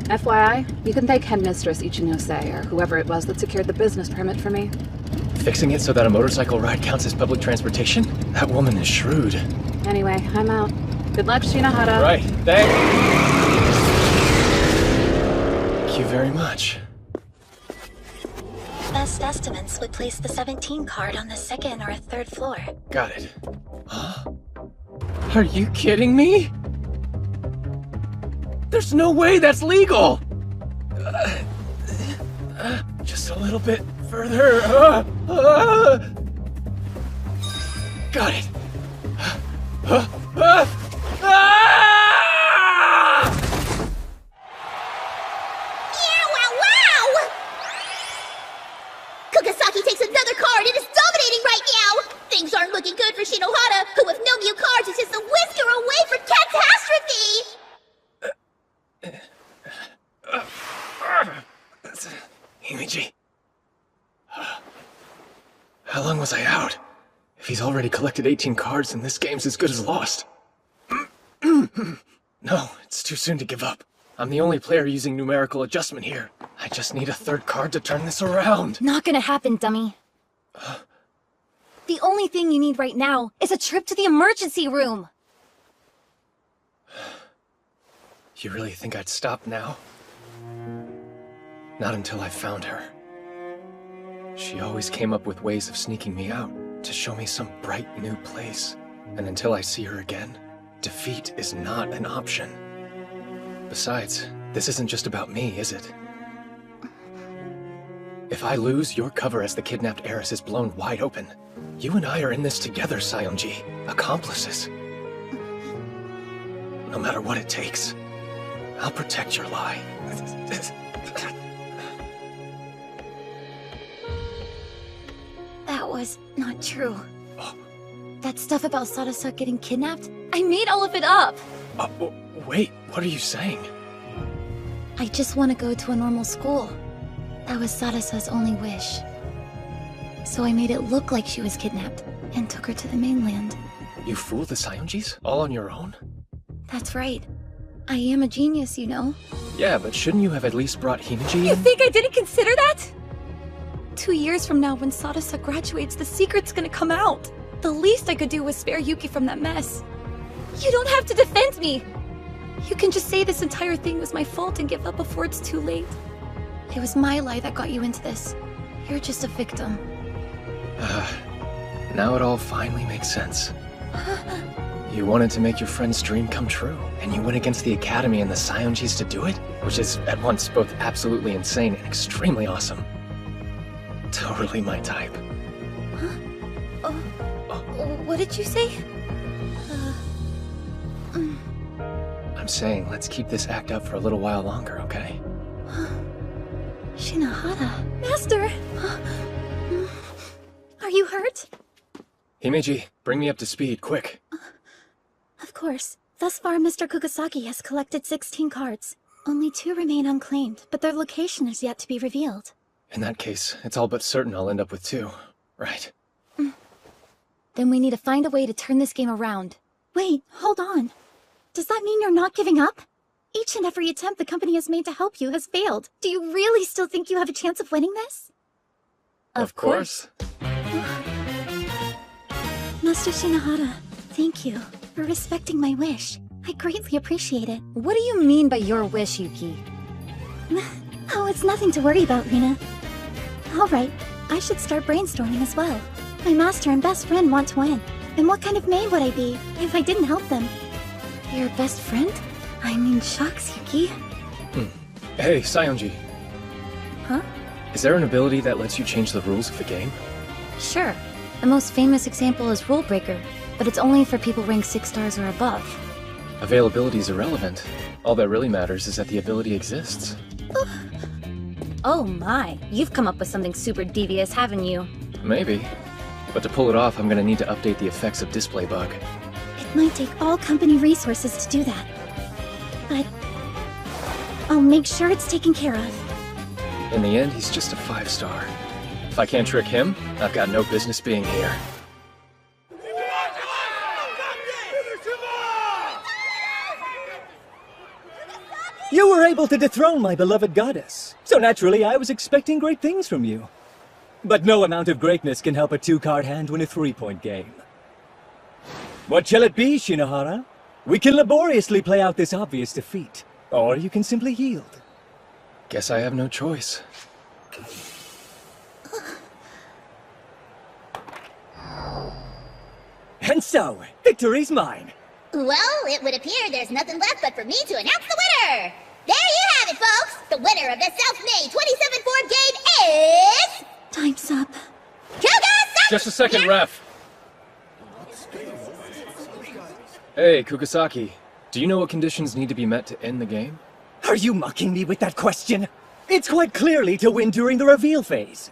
FYI, you can thank Headmistress Ichinose, or whoever it was that secured the business permit for me.
Fixing it so that a motorcycle ride counts as public transportation? That woman is shrewd.
Anyway, I'm out. Good luck, Shinohara.
Right, thank you very much.
Best estimates would place the 17 card on the second or third floor.
Got it. Huh? Are you kidding me? There's no way that's legal! Just a little bit further. Got it.
Kukasaki takes another card and is dominating right now! Things aren't looking good for Shinohara, who with no new cards is just a whisker away from catastrophe!
Himiji. How long was I out? If he's already collected 18 cards, then this game's as good as lost. No, it's too soon to give up. I'm the only player using numerical adjustment here. I just need a third card to turn this around.
Not gonna happen, dummy. The only thing you need right now is a trip to the emergency room.
You really think I'd stop now? Not until I found her. She always came up with ways of sneaking me out, to show me some bright new place. And until I see her again, defeat is not an option. Besides, this isn't just about me, is it? If I lose, your cover as the kidnapped heiress is blown wide open. You and I are in this together, Saionji. Accomplices. No matter what it takes, I'll protect your lie.
That was not true. That stuff about Sadasa getting kidnapped? I made all of it up!
Wait, what are you saying?
I just want to go to a normal school. That was Sadasa's only wish. So I made it look like she was kidnapped, and took her to the mainland.
You fooled the Saionjis? All on your own?
That's right. I am a genius, you know.
Yeah, but shouldn't you have at least brought Hinaji
You
in?
think I didn't consider that? 2 years from now, when Sadasa graduates, the secret's gonna come out. The least I could do was spare Yuki from that mess. You don't have to defend me! You can just say this entire thing was my fault and give up before it's too late. It was my lie that got you into this. You're just a victim.
Now it all finally makes sense. You wanted to make your friend's dream come true, and you went against the Academy and the Saionjis to do it? Which is at once both absolutely insane and extremely awesome. Totally my type.
What did you say?
I'm saying let's keep this act up for a little while longer, okay?
Shinohara. Master! Are you hurt?
Himeji, bring me up to speed, quick.
Of course. Thus far, Mr. Kugasaki has collected 16 cards. Only 2 remain unclaimed, but their location is yet to be revealed.
In that case, it's all but certain I'll end up with 2. Right.
Then we need to find a way to turn this game around.
Wait, hold on. Does that mean you're not giving up? Each and every attempt the company has made to help you has failed. Do you really still think you have a chance of winning this?
Of course.
Master Shinohara, thank you for respecting my wish. I greatly appreciate it.
What do you mean by your wish, Yuki?
Oh, it's nothing to worry about, Rina. Alright, I should start brainstorming as well. My master and best friend want to win. And what kind of maid would I be if I didn't help them?
Your best friend?
I mean, shucks, Yuki.
Hey, Saionji.
Huh?
Is there an ability that lets you change the rules of the game?
Sure. The most famous example is Rule Breaker, but it's only for people ranked 6 stars or above.
Availability is irrelevant. All that really matters is that the ability exists.
Oh my, you've come up with something super devious, haven't you?
Maybe. But to pull it off, I'm gonna need to update the effects of Display Bug.
It might take all company resources to do that. But I'll make sure it's taken care of.
In the end, he's just a 5-star. If I can't trick him, I've got no business being here.
You were able to dethrone my beloved goddess, so naturally I was expecting great things from you. But no amount of greatness can help a 2-card hand win a 3-point game. What shall it be, Shinohara? We can laboriously play out this obvious defeat, or you can simply yield.
Guess I have no choice.
And so, victory's mine.
Well, it would appear there's nothing left but for me to announce the winner! There you have it, folks! The winner of the self-made 27-4 game is...
Time's up.
Kugasaki!
Just a second, ref! Hey, Kugasaki. Do you know what conditions need to be met to end the game?
Are you mocking me with that question? It's quite clearly to win during the reveal phase.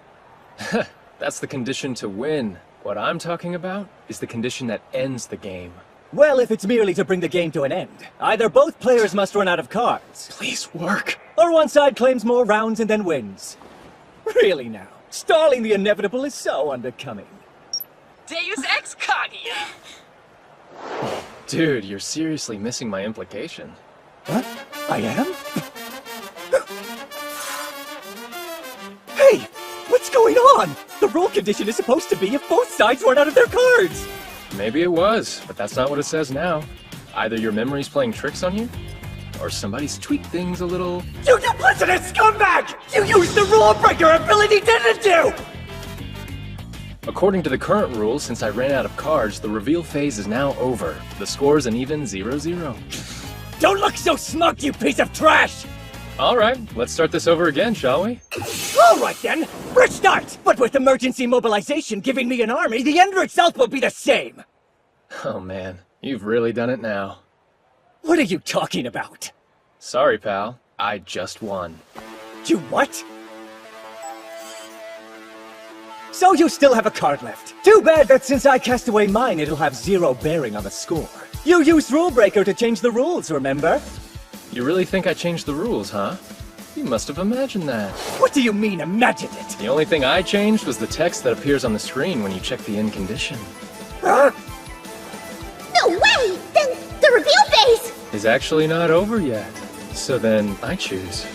That's the condition to win. What I'm talking about is the condition that ends the game.
Well, if it's merely to bring the game to an end, either both players must run out of cards.
Please work.
Or one side claims more rounds and then wins. Really now, stalling the inevitable is so unbecoming.
Deus Ex Kaguya!
Dude, you're seriously missing my implication.
What? I am? Hey! What's going on? The rule condition is supposed to be if both sides run out of their cards!
Maybe it was, but that's not what it says now. Either your memory's playing tricks on you, or somebody's tweaked things a little...
You duplicitous scumbag! You used the rule breaker ability, didn't you?
According to the current rules, since I ran out of cards, the reveal phase is now over. The score's an even 0-0.
Don't look so smug, you piece of trash!
Alright, let's start this over again, shall we?
Alright then, fresh start! But with emergency mobilization giving me an army, the end result will be the same!
Oh man, you've really done it now.
What are you talking about?
Sorry, pal. I just won.
You what? So you still have a card left. Too bad that since I cast away mine, it'll have zero bearing on the score. You used Rule Breaker to change the rules, remember?
You really think I changed the rules, huh? You must have imagined that.
What do you mean, imagined it?
The only thing I changed was the text that appears on the screen when you check the end condition.
Huh?
No way! Then the reveal phase!
Is actually not over yet. So then, I choose.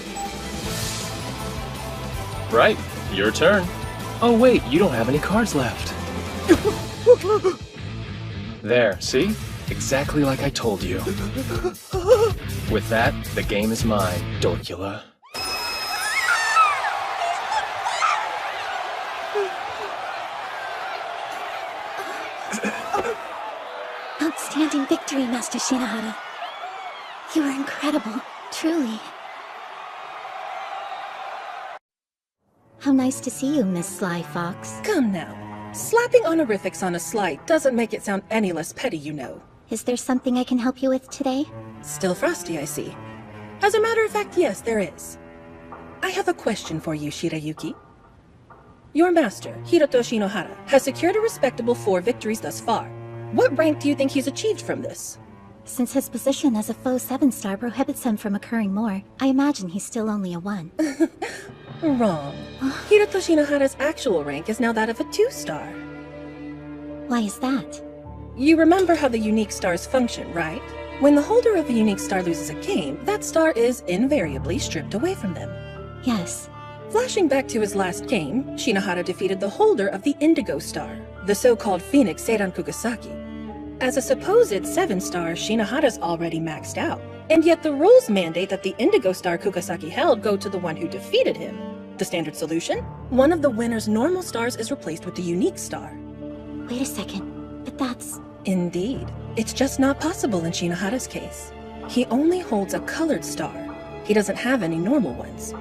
Right, your turn. Oh wait, you don't have any cards left. There, see? Exactly like I told you. With that, the game is mine, Dorkula.
Outstanding victory, Master Shinohara. You were incredible, truly. How nice to see you, Miss Sly Fox.
Come now. Slapping honorifics on a slide doesn't make it sound any less petty, you know.
Is there something I can help you with today?
Still frosty, I see. As a matter of fact, yes, there is. I have a question for you, Shirayuki. Your master, Hiroto Shinohara, has secured a respectable 4 victories thus far. What rank do you think he's achieved from this?
Since his position as a faux 7-star prohibits him from occurring more, I imagine he's still only a 1.
Wrong. Hiroto Shinohara's actual rank is now that of a 2-star.
Why is that?
You remember how the unique stars function, right? When the holder of a unique star loses a game, that star is invariably stripped away from them.
Yes.
Flashing back to his last game, Shinohara defeated the holder of the Indigo Star, the so-called Phoenix Seiran Kugasaki. As a supposed 7-star, Shinohara's already maxed out, and yet the rules mandate that the Indigo Star Kugasaki held go to the one who defeated him. The standard solution? One of the winner's normal stars is replaced with the unique star.
Wait a second, but that's...
Indeed. It's just not possible in Shinohara's case. He only holds a colored star. He doesn't have any normal ones.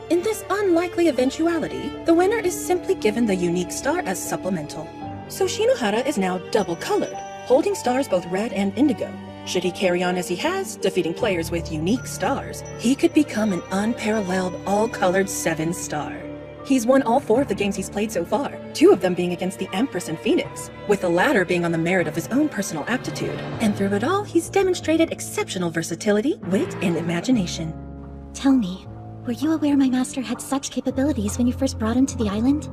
In this unlikely eventuality, the winner is simply given the unique star as supplemental. So Shinohara is now double-colored, holding stars both red and indigo. Should he carry on as he has, defeating players with unique stars, he could become an unparalleled all-colored 7-star. He's won all 4 of the games he's played so far, 2 of them being against the Empress and Phoenix, with the latter being on the merit of his own personal aptitude. And through it all, he's demonstrated exceptional versatility, wit, and imagination.
Tell me, were you aware my master had such capabilities when you first brought him to the island?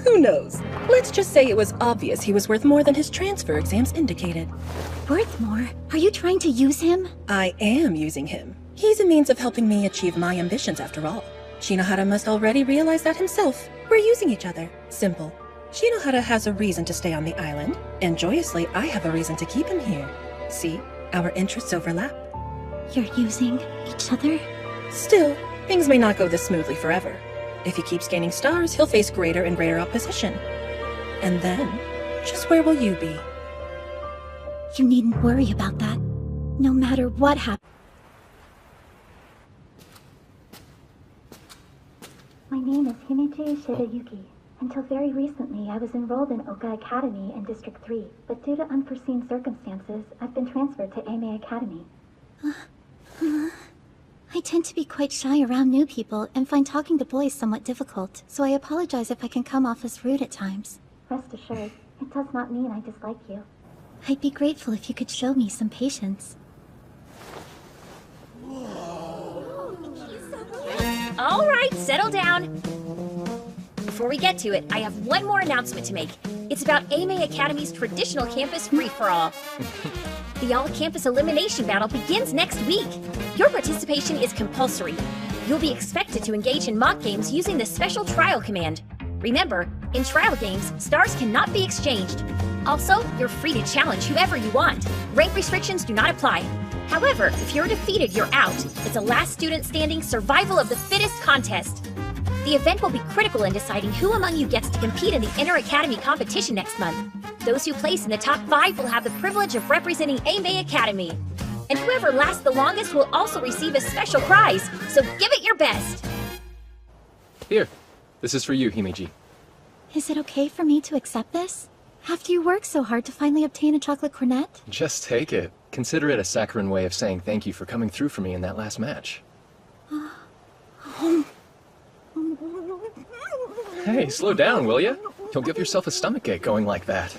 Who knows? Let's just say it was obvious he was worth more than his transfer exams indicated.
Worth more? Are you trying to use him?
I am using him. He's a means of helping me achieve my ambitions after all. Shinohara must already realize that himself. We're using each other. Simple. Shinohara has a reason to stay on the island, and joyously I have a reason to keep him here. See, our interests overlap.
You're using each other?
Still, things may not go this smoothly forever. If he keeps gaining stars, he'll face greater and greater opposition. And then, just where will you be?
You needn't worry about that. No matter what happens. My name is Himichi Shirayuki. Until very recently, I was enrolled in Oka Academy in District 3, but due to unforeseen circumstances, I've been transferred to Eimei Academy. I tend to be quite shy around new people and find talking to boys somewhat difficult, so I apologize if I can come off as rude at times. Rest assured, it does not mean I dislike you. I'd be grateful if you could show me some patience.
All right, settle down. Before we get to it, I have one more announcement to make. It's about Eimei Academy's traditional campus free-for-all. The all-campus elimination battle begins next week. Your participation is compulsory. You'll be expected to engage in mock games using the special trial command. Remember, in trial games, stars cannot be exchanged. Also, you're free to challenge whoever you want. Rank restrictions do not apply. However, if you're defeated, you're out. It's a last student standing survival of the fittest contest. The event will be critical in deciding who among you gets to compete in the Inter-Academy competition next month. Those who place in the top 5 will have the privilege of representing A-May Academy. And whoever lasts the longest will also receive a special prize, so give it your best!
Here, this is for you, Himeji.
Is it okay for me to accept this? After you worked so hard to finally obtain a chocolate cornet?
Just take it. Consider it a saccharine way of saying thank you for coming through for me in that last match. Hey, slow down, will ya? You'll give yourself a stomachache going like that.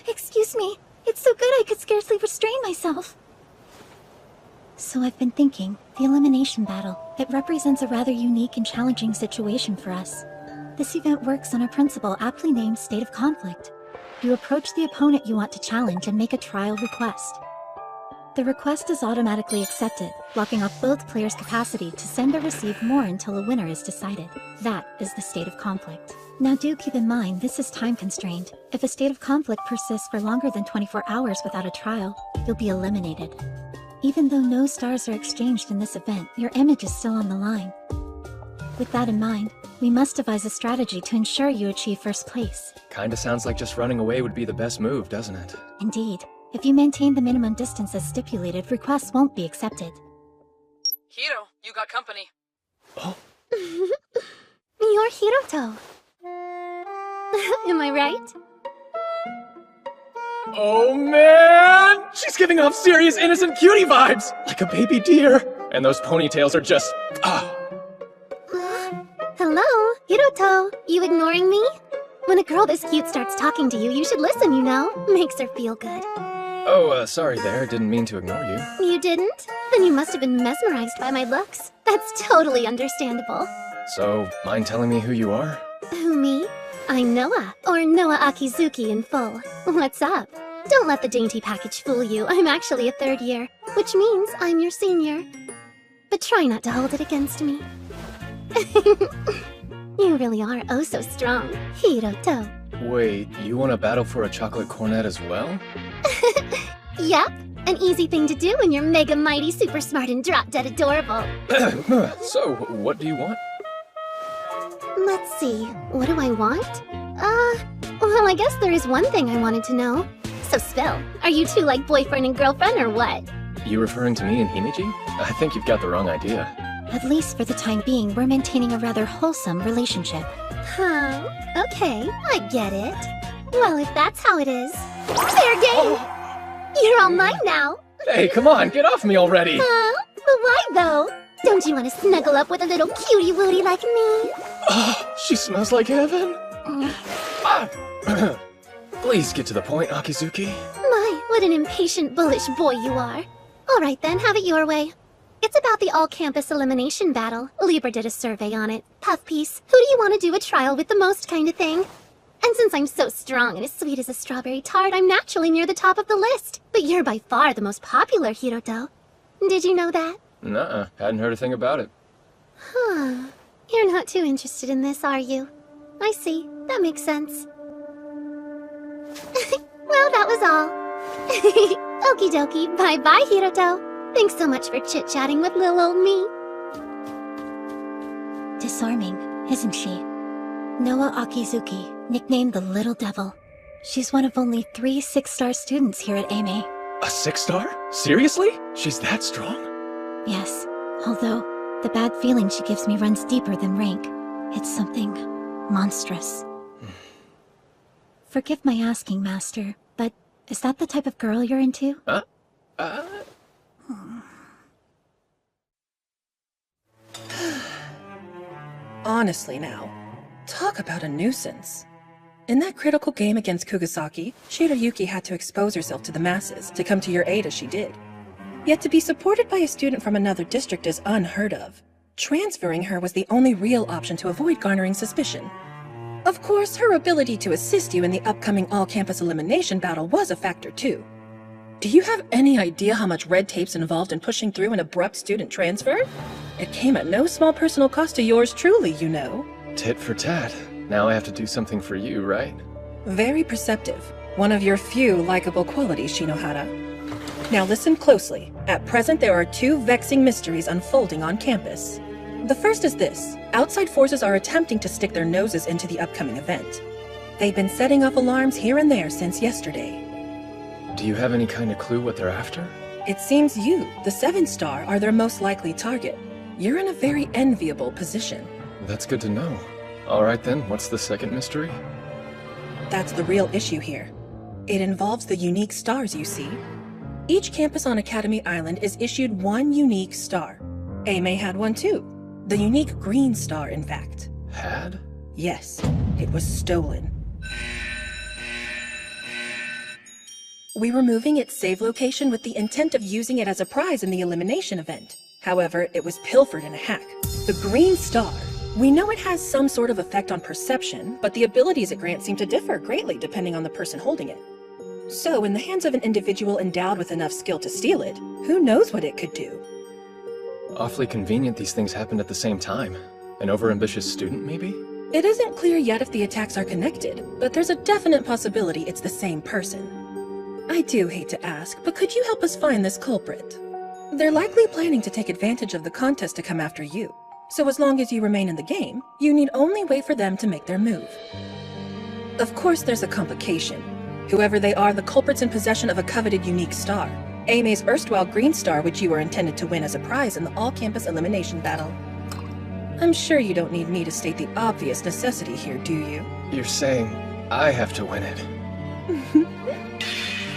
Excuse me. It's so good I could scarcely restrain myself. So I've been thinking, the elimination battle, it represents a rather unique and challenging situation for us. This event works on a principle aptly named State of Conflict. You approach the opponent you want to challenge and make a trial request. The request is automatically accepted, blocking off both players' capacity to send or receive more until a winner is decided. That is the State of Conflict. Now do keep in mind this is time constrained. If a state of conflict persists for longer than 24 hours without a trial, you'll be eliminated. Even though no stars are exchanged in this event, your image is still on the line. With that in mind, we must devise a strategy to ensure you achieve first place.
Kinda sounds like just running away would be the best move, doesn't it?
Indeed. If you maintain the minimum distance as stipulated, requests won't be accepted.
Hiro, you got company.
You're Hiroto. Am I right?
Oh man! She's giving off serious innocent cutie vibes! Like a baby deer! And those ponytails are just...
Hello, Hiroto. You ignoring me? When a girl this cute starts talking to you, you should listen, you know? Makes her feel good.
Oh, sorry there. Didn't mean to ignore you.
You didn't? Then you must have been mesmerized by my looks. That's totally understandable.
So, mind telling me who you are?
Who, me? I'm Noah, or Noah Akizuki in full. What's up? Don't let the dainty package fool you. I'm actually a 3rd year, which means I'm your senior. But try not to hold it against me. You really are oh so strong, Hiroto.
Wait, you want to battle for a chocolate cornet as well?
Yep, an easy thing to do when you're mega mighty, super smart, and drop-dead adorable.
So, what do you want?
Let's see, what do I want? Well, I guess there is one thing I wanted to know. So spill, are you two like boyfriend and girlfriend or what?
You referring to me and Himeji? I think you've got the wrong idea.
At least for the time being, we're maintaining a rather wholesome relationship. Huh, okay, I get it. Well, if that's how it is, fair game! You're all mine now!
Hey, come on, get off me already!
Huh? But why though? Don't you want to snuggle up with a little cutie-wootie like me?
Oh, she smells like heaven! Please get to the point, Akizuki.
My, what an impatient, bullish boy you are. Alright then, have it your way. It's about the all-campus elimination battle. Libra did a survey on it. Puff piece, who do you want to do a trial with the most kind of thing? And since I'm so strong and as sweet as a strawberry tart, I'm naturally near the top of the list. But you're by far the most popular, Hiroto. Did you know that?
Nuh-uh, hadn't heard a thing about it.
Huh. You're not too interested in this, are you? I see. That makes sense. Well, that was all. Okie dokie. Bye-bye, Hiroto. Thanks so much for chit-chatting with little old me. Disarming, isn't she? Noah Akizuki, nicknamed the Little Devil. She's one of only 3 6-star students here at A-May.
A 6-star? Seriously? She's that strong?
Yes, although the bad feeling she gives me runs deeper than rank. It's something monstrous. Forgive my asking, Master, but is that the type of girl you're into?
Honestly now, talk about a nuisance. In that critical game against Kugasaki, Shirayuki had to expose herself to the masses to come to your aid as she did. Yet to be supported by a student from another district is unheard of. Transferring her was the only real option to avoid garnering suspicion. Of course, her ability to assist you in the upcoming all-campus elimination battle was a factor too. Do you have any idea how much red tape's involved in pushing through an abrupt student transfer? It came at no small personal cost to yours truly, you know.
Tit for tat. Now I have to do something for you, right?
Very perceptive. One of your few likable qualities, Shinohara. Now listen closely. At present, there are 2 vexing mysteries unfolding on campus. The first is this. Outside forces are attempting to stick their noses into the upcoming event. They've been setting off alarms here and there since yesterday.
Do you have any kind of clue what they're after?
It seems you, the 7-star, are their most likely target. You're in a very enviable position.
That's good to know. Alright then, what's the second mystery?
That's the real issue here. It involves the unique stars you see. Each campus on Academy Island is issued one unique star. AME had one too. The unique green star, in fact.
Had?
Yes, it was stolen. We were moving its save location with the intent of using it as a prize in the elimination event. However, it was pilfered in a hack. The green star. We know it has some sort of effect on perception, but the abilities it grants seem to differ greatly depending on the person holding it. So, in the hands of an individual endowed with enough skill to steal it, who knows what it could do?
Awfully convenient these things happened at the same time. An overambitious student, maybe?
It isn't clear yet if the attacks are connected, but there's a definite possibility it's the same person. I do hate to ask, but could you help us find this culprit? They're likely planning to take advantage of the contest to come after you. So as long as you remain in the game, you need only wait for them to make their move. Of course there's a complication. Whoever they are, the culprit's in possession of a coveted unique star. AME's erstwhile green star, which you were intended to win as a prize in the all-campus elimination battle. I'm sure you don't need me to state the obvious necessity here, do you?
You're saying I have to win it.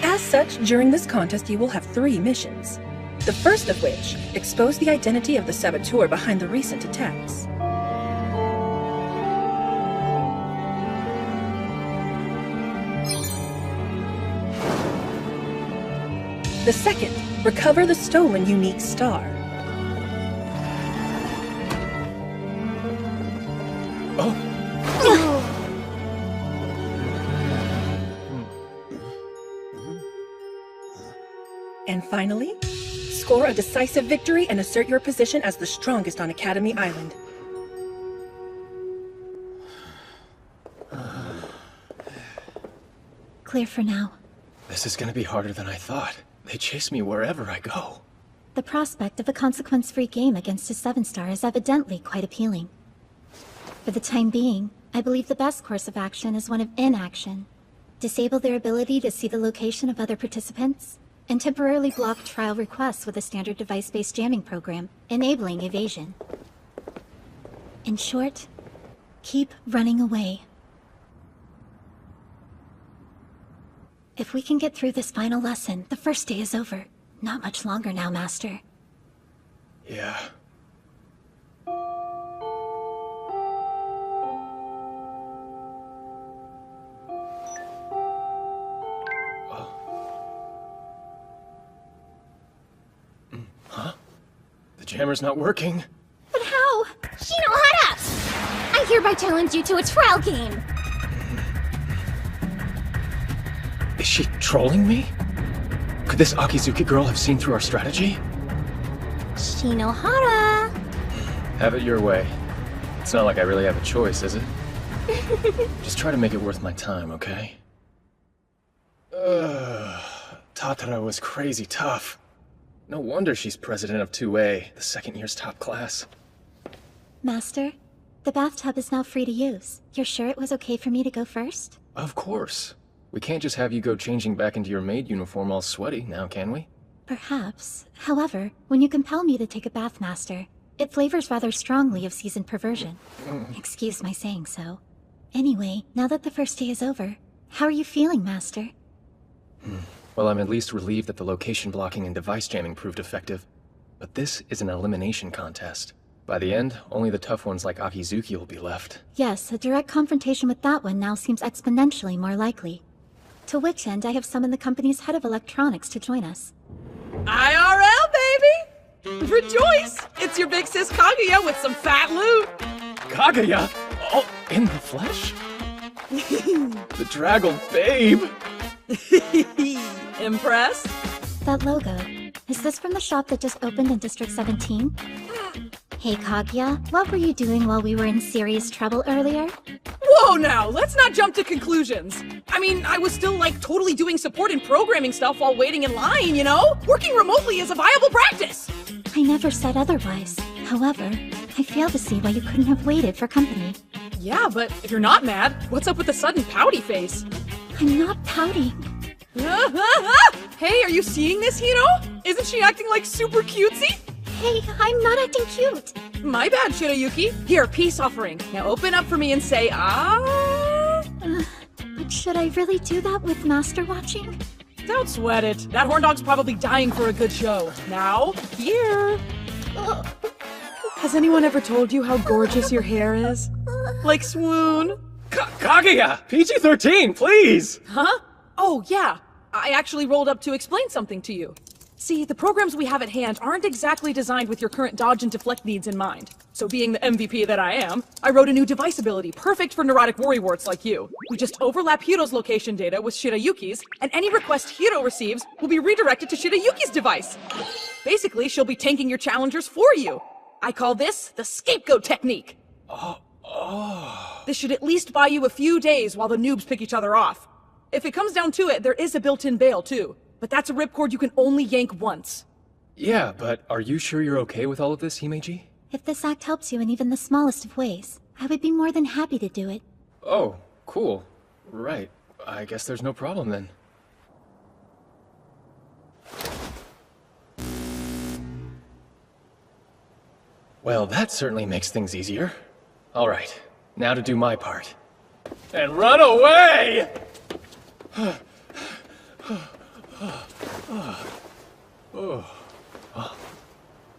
As such, during this contest you will have 3 missions. The first of which, expose the identity of the saboteur behind the recent attacks. The second, recover the stolen unique star. And finally, score a decisive victory and assert your position as the strongest on Academy Island.
Clear for now.
This is gonna be harder than I thought. They chase me wherever I go.
The prospect of a consequence-free game against a 7-star is evidently quite appealing. For the time being, I believe the best course of action is one of inaction. Disable their ability to see the location of other participants, and temporarily block trial requests with a standard device-based jamming program, enabling evasion. In short, keep running away. If we can get through this final lesson, the first day is over. Not much longer now, Master.
Yeah. Huh? The jammer's not working.
But how? Shinohara! I hereby challenge you to a trial game!
Is she trolling me? Could this Akizuki girl have seen through our strategy?
Shinohara!
Have it your way. It's not like I really have a choice, is it? Just try to make it worth my time, okay? Tatara was crazy tough. No wonder she's president of 2A, the second year's top class.
Master, the bathtub is now free to use. You're sure it was okay for me to go first?
Of course. We can't just have you go changing back into your maid uniform all sweaty now, can we?
Perhaps. However, when you compel me to take a bath, Master, it flavors rather strongly of seasoned perversion. Excuse my saying so. Anyway, now that the first day is over, how are you feeling, Master?
Well, I'm at least relieved that the location blocking and device jamming proved effective. But this is an elimination contest. By the end, only the tough ones like Akizuki will be left.
Yes, a direct confrontation with that one now seems exponentially more likely. To which end, I have summoned the company's head of electronics to join us.
IRL, baby! Rejoice! It's your big sis Kaguya with some fat loot!
Kaguya? Oh, in the flesh? The draggled babe!
Impressed?
That logo, is this from the shop that just opened in District 17? Hey Kaguya, what were you doing while we were in serious trouble earlier?
Whoa now, let's not jump to conclusions. I mean, I was still like totally doing support and programming stuff while waiting in line, you know? Working remotely is a viable practice!
I never said otherwise. However, I fail to see why you couldn't have waited for company.
Yeah, but if you're not mad, what's up with the sudden pouty face?
I'm not pouting.
Hey, are you seeing this, Hiro? Isn't she acting like super cutesy?
Hey, I'm not acting cute.
My bad, Shirayuki. Here, peace offering. Now open up for me and say, ah.
But should I really do that with Master watching?
Don't sweat it. That horn dog's probably dying for a good show. Now, here. Has anyone ever told you how gorgeous your hair is? Like swoon?
Kaguya! PG-13, please!
Huh? Oh, yeah. I actually rolled up to explain something to you. See, the programs we have at hand aren't exactly designed with your current dodge and deflect needs in mind. So being the MVP that I am, I wrote a new device ability perfect for neurotic worrywarts like you. We just overlap Hiro's location data with Shirayuki's, and any request Hiro receives will be redirected to Shirayuki's device. Basically, she'll be tanking your challengers for you. I call this the scapegoat technique. This should at least buy you a few days while the noobs pick each other off. If it comes down to it, there is a built-in bail too. But that's a ripcord you can only yank once.
Yeah, but are you sure you're okay with all of this, Himeji?
If this act helps you in even the smallest of ways, I would be more than happy to do it.
Oh, cool. Right. I guess there's no problem then. Well, that certainly makes things easier. All right, now to do my part. And run away!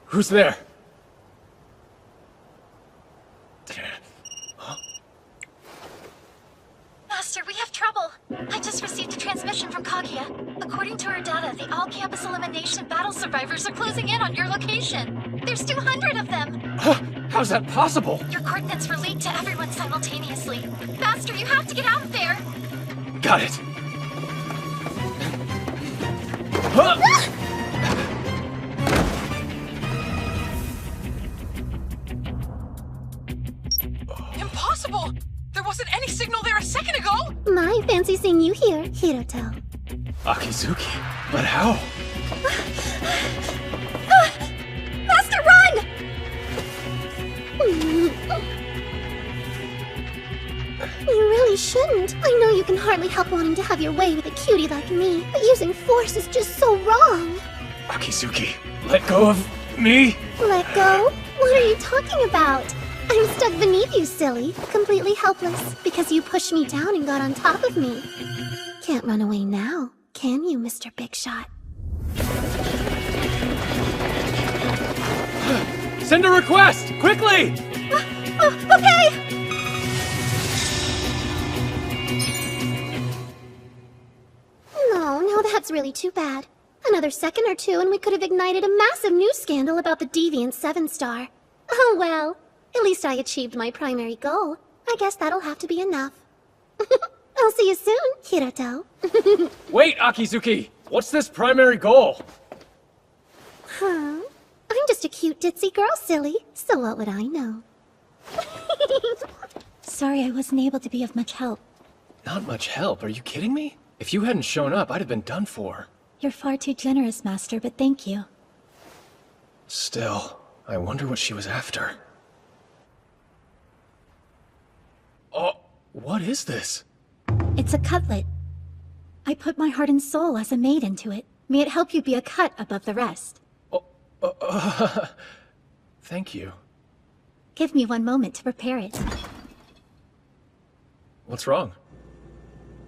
Who's there?
Master, we have trouble. I just received a transmission from Kaguya. According to her data, the all-campus elimination battle survivors are closing in on your location. There's 200 of them.
How's that possible?
Your coordinates were leaked to everyone simultaneously. Master, you have to get out there.
Got it.
Impossible! There wasn't any signal there a second ago!
My fancy seeing you here, Hiroto.
Akizuki, but how?
Master, run! You really shouldn't. I know you can hardly help wanting to have your way with a cutie like me, but using force is just so wrong.
Akizuki, let go of me!
Let go? What are you talking about? I'm stuck beneath you, silly. Completely helpless, because you pushed me down and got on top of me. Can't run away now, can you, Mr. Big Shot?
Send a request! Quickly!
Okay! No, that's really too bad. Another second or two and we could have ignited a massive news scandal about the deviant 7-star. Oh well, at least I achieved my primary goal. I guess that'll have to be enough. I'll see you soon, Hiroto.
Wait, Akizuki! What's this primary goal?
Huh? I'm just a cute ditzy girl, silly. So what would I know? Sorry I wasn't able to be of much help.
Not much help, are you kidding me? If you hadn't shown up, I'd have been done for.
You're far too generous, Master, but thank you.
Still, I wonder what she was after. Oh, what is this?
It's a cutlet. I put my heart and soul as a maid into it. May it help you be a cut above the rest.
Thank you.
Give me one moment to prepare it.
What's wrong?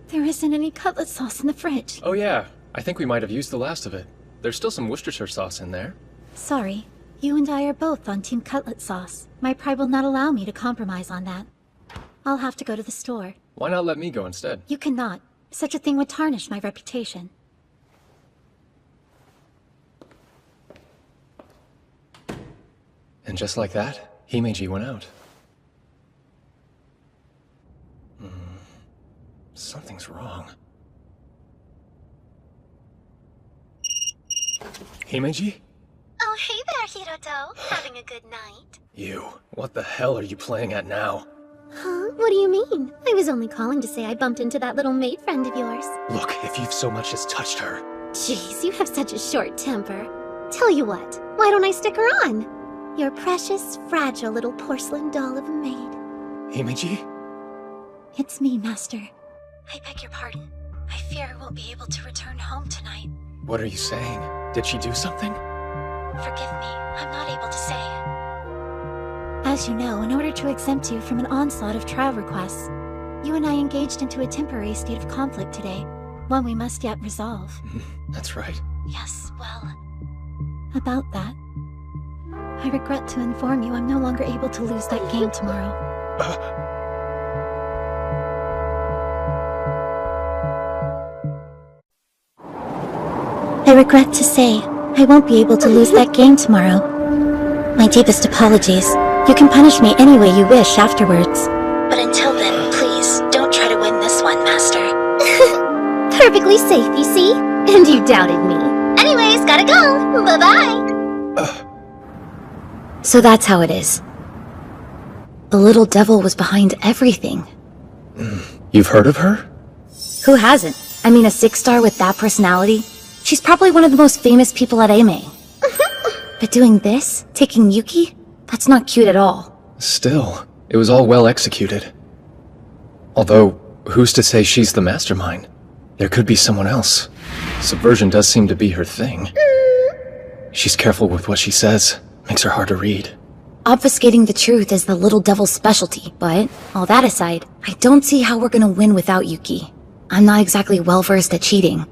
There isn't any cutlet sauce in the fridge.
Oh yeah, I think we might have used the last of it. There's still some Worcestershire sauce in there.
Sorry. You and I are both on Team Cutlet Sauce. My pride will not allow me to compromise on that. I'll have to go to the store.
Why not let me go instead?
You cannot. Such a thing would tarnish my reputation.
And just like that, Himeji went out. Something's wrong. Himeji?
Oh, hey there, Hiroto. Having a good night?
You. What the hell are you playing at now?
Huh? What do you mean? I was only calling to say I bumped into that little maid friend of yours.
Look, if you've so much as touched her...
Jeez, you have such a short temper. Tell you what, why don't I stick her on? Your precious, fragile little porcelain doll of a maid.
Himeji?
It's me, Master. I beg your pardon. I fear I won't be able to return home tonight.
What are you saying? Did she do something?
Forgive me, I'm not able to say. As you know, in order to exempt you from an onslaught of trial requests, you and I engaged into a temporary state of conflict today, one we must yet resolve.
That's right.
Yes, well, about that. I regret to inform you I'm no longer able to lose that game tomorrow. I regret to say, I won't be able to lose that game tomorrow. My deepest apologies. You can punish me any way you wish afterwards. But until then, please, don't try to win this one, Master.
Perfectly safe, you see? And you doubted me. Anyways, gotta go. Bye-bye.
So that's how it is. The little devil was behind everything.
You've heard of her?
Who hasn't? I mean, a 6-star with that personality? She's probably one of the most famous people at AME. But doing this? Taking Yuki? That's not cute at all.
Still, it was all well executed. Although, who's to say she's the mastermind? There could be someone else. Subversion does seem to be her thing. She's careful with what she says. Makes her hard to read.
Obfuscating the truth is the little devil's specialty, but, all that aside, I don't see how we're gonna win without Yuki. I'm not exactly well-versed at cheating.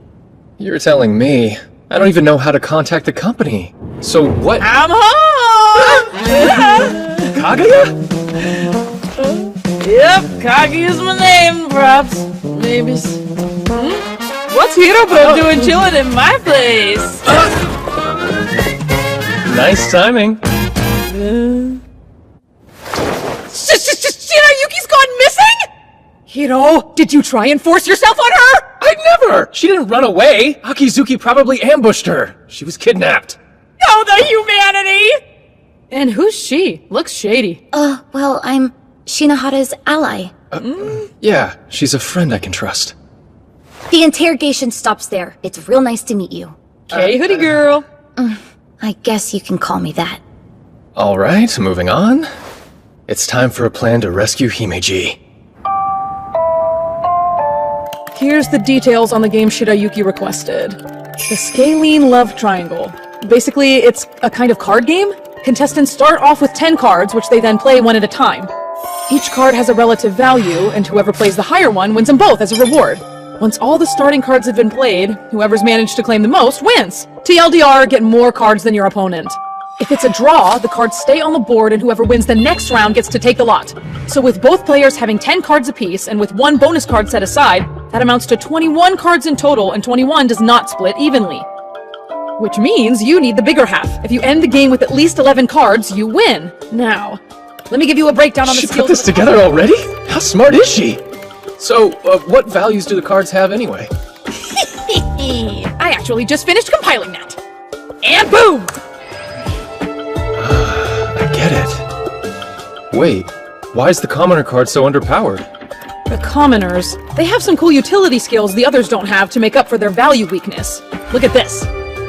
You're telling me. I don't even know how to contact the company. So what—
I'm home!
Kaguya?
Yep, Kaguya's my name, props. Maybe. What's Hirobro doing chilling in my place?
Nice timing.
Yuki's gone missing? Hiro, did you try and force yourself on her?
I'd never! She didn't run away. Akizuki probably ambushed her. She was kidnapped.
Oh, the humanity! And who's she? Looks shady.
Well, I'm Shinohara's ally.
Yeah, she's a friend I can trust.
The interrogation stops there. It's real nice to meet you.
Okay, hoodie girl.
I guess you can call me that.
Alright, moving on. It's time for a plan to rescue Himeji.
Here's the details on the game Shirayuki requested. The Scalene Love Triangle. Basically, it's a kind of card game. Contestants start off with 10 cards, which they then play one at a time. Each card has a relative value, and whoever plays the higher one wins them both as a reward. Once all the starting cards have been played, whoever's managed to claim the most wins. TLDR, get more cards than your opponent. If it's a draw, the cards stay on the board and whoever wins the next round gets to take the lot. So with both players having 10 cards apiece and with one bonus card set aside, that amounts to 21 cards in total, and 21 does not split evenly. Which means you need the bigger half. If you end the game with at least 11 cards, you win. Now, let me give you a breakdown on the skills—
She put this together already? How smart is she? So, what values do the cards have anyway?
I actually just finished compiling that. And boom!
I get it. Wait, why is the commoner card so underpowered?
The commoners, they have some cool utility skills the others don't have to make up for their value weakness. Look at this.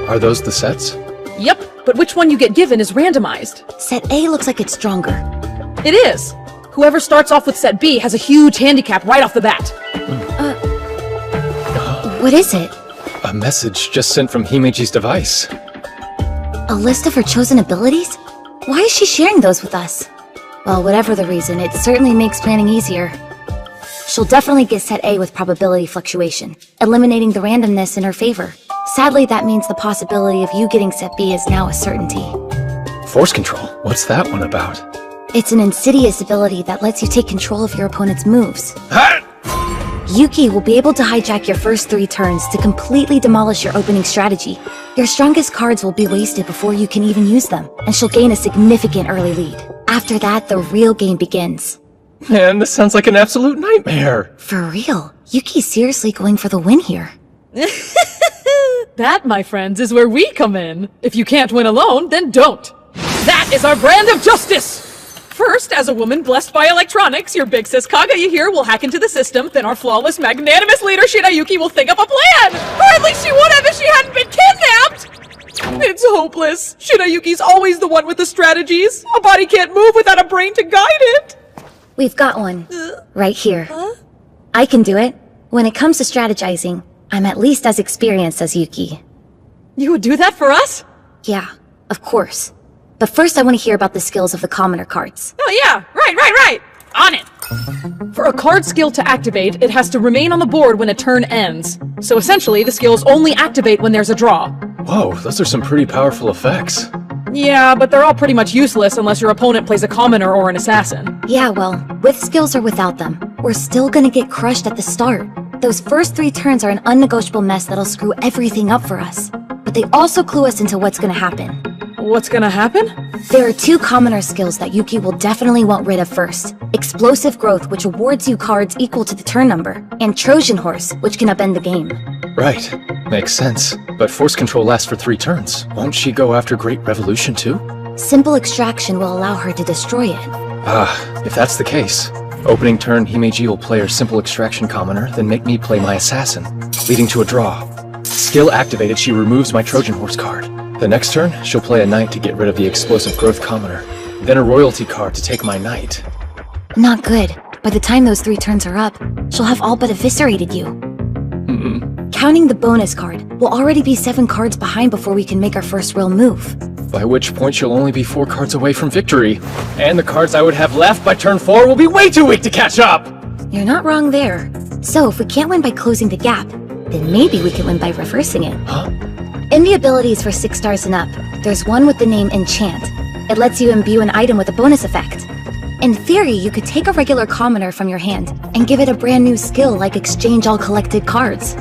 Are those the sets?
Yep, but which one you get given is randomized.
Set A looks like it's stronger.
It is. Whoever starts off with set B has a huge handicap right off the bat.
What is it?
A message just sent from Himeji's device.
A list of her chosen abilities? Why is she sharing those with us? Well, whatever the reason, it certainly makes planning easier. She'll definitely get set A with probability fluctuation, eliminating the randomness in her favor. Sadly, that means the possibility of you getting set B is now a certainty.
Force control? What's that one about?
It's an insidious ability that lets you take control of your opponent's moves. Yuki will be able to hijack your first 3 turns to completely demolish your opening strategy. Your strongest cards will be wasted before you can even use them, and she'll gain a significant early lead. After that, the real game begins.
Man, this sounds like an absolute nightmare.
For real, Yuki's seriously going for the win here.
That, my friends, is where we come in. If you can't win alone, then don't. That is our brand of justice! First, as a woman blessed by electronics, your big sis Kaguya here will hack into the system, then our flawless, magnanimous leader Shirayuki will think up a plan! Or at least she would have if she hadn't been kidnapped! It's hopeless. Shinayuki's always the one with the strategies. A body can't move without a brain to guide it.
We've got one. Right here. I can do it. When it comes to strategizing, I'm at least as experienced as Yuki.
You would do that for us?
Yeah, of course. But first I want to hear about the skills of the commoner cards.
Oh yeah, right. On it. For a card skill to activate, it has to remain on the board when a turn ends. So essentially, the skills only activate when there's a draw.
Whoa, those are some pretty powerful effects.
Yeah, but they're all pretty much useless unless your opponent plays a commoner or an assassin.
Yeah, well, with skills or without them, we're still gonna get crushed at the start. Those first 3 turns are an unnegotiable mess that'll screw everything up for us. But they also clue us into what's gonna happen.
What's gonna happen?
There are 2 commoner skills that Yuki will definitely want rid of first. Explosive Growth, which awards you cards equal to the turn number, and Trojan Horse, which can upend the game.
Right. Makes sense. But Force Control lasts for 3 turns. Won't she go after Great Revolution too?
Simple Extraction will allow her to destroy it.
If that's the case. Opening turn, Himeji will play her Simple Extraction commoner, then make me play my assassin, leading to a draw. Skill activated, she removes my Trojan Horse card. The next turn, she'll play a knight to get rid of the Explosive Growth commoner, then a royalty card to take my knight.
Not good. By the time those 3 turns are up, she'll have all but eviscerated you. Counting the bonus card, we'll already be 7 cards behind before we can make our first real move.
By which point she'll only be 4 cards away from victory. And the cards I would have left by turn 4 will be way too weak to catch up!
You're not wrong there. So if we can't win by closing the gap, then maybe we can win by reversing it.
Huh?
In the abilities for 6 stars and up, there's one with the name Enchant. It lets you imbue an item with a bonus effect. In theory, you could take a regular commoner from your hand and give it a brand new skill like exchange all collected cards.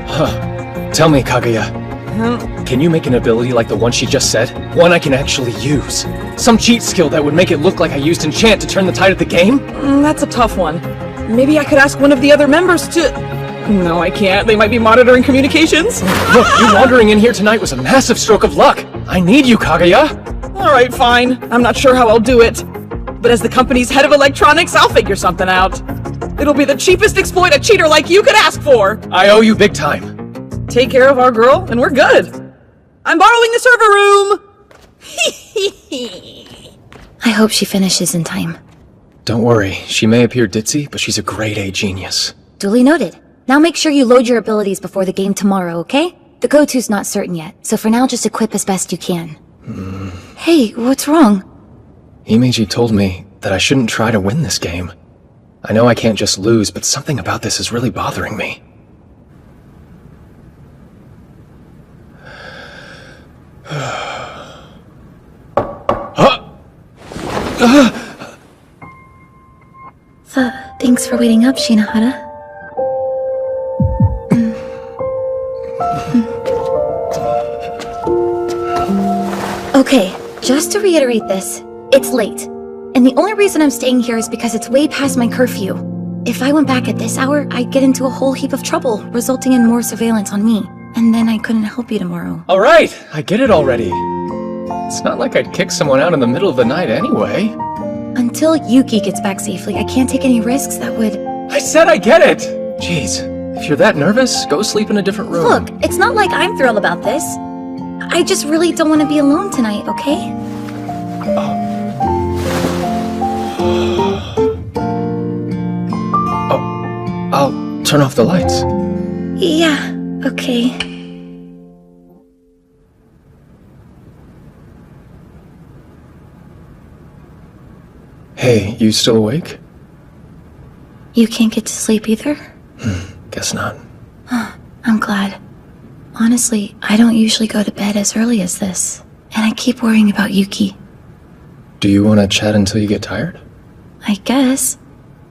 Huh. Tell me, Kaguya. Can you make an ability like the one she just said? One I can actually use? Some cheat skill that would make it look like I used Enchant to turn the tide of the game?
That's a tough one. Maybe I could ask one of the other members to... No, I can't. They might be monitoring communications.
Look, you wandering in here tonight was a massive stroke of luck. I need you, Kaguya.
Alright, fine. I'm not sure how I'll do it. But as the company's head of electronics, I'll figure something out. It'll be the cheapest exploit a cheater like you could ask for.
I owe you big time.
Take care of our girl, and we're good. I'm borrowing the server room!
I hope she finishes in time.
Don't worry, she may appear ditzy, but she's a grade A genius.
Duly noted. Now make sure you load your abilities before the game tomorrow, okay? The go-to's not certain yet, so for now just equip as best you can. Hey, what's wrong?
Himeji told me that I shouldn't try to win this game. I know I can't just lose, but something about this is really bothering me.
Thanks for waiting up, Shinohara.
Okay, just to reiterate this, it's late. And the only reason I'm staying here is because it's way past my curfew. If I went back at this hour, I'd get into a whole heap of trouble, resulting in more surveillance on me. And then I couldn't help you tomorrow.
Alright, I get it already. It's not like I'd kick someone out in the middle of the night anyway.
Until Yuki gets back safely, I can't take any risks that would...
I said I get it! Jeez, if you're that nervous, go sleep in a different room.
Look, it's not like I'm thrilled about this. I just really don't want to be alone tonight, okay?
I'll turn off the lights.
Yeah, okay.
Hey, you still awake?
You can't get to sleep either?
Guess not.
I'm glad. Honestly, I don't usually go to bed as early as this, and I keep worrying about Yuki.
Do you want to chat until you get tired?
I guess.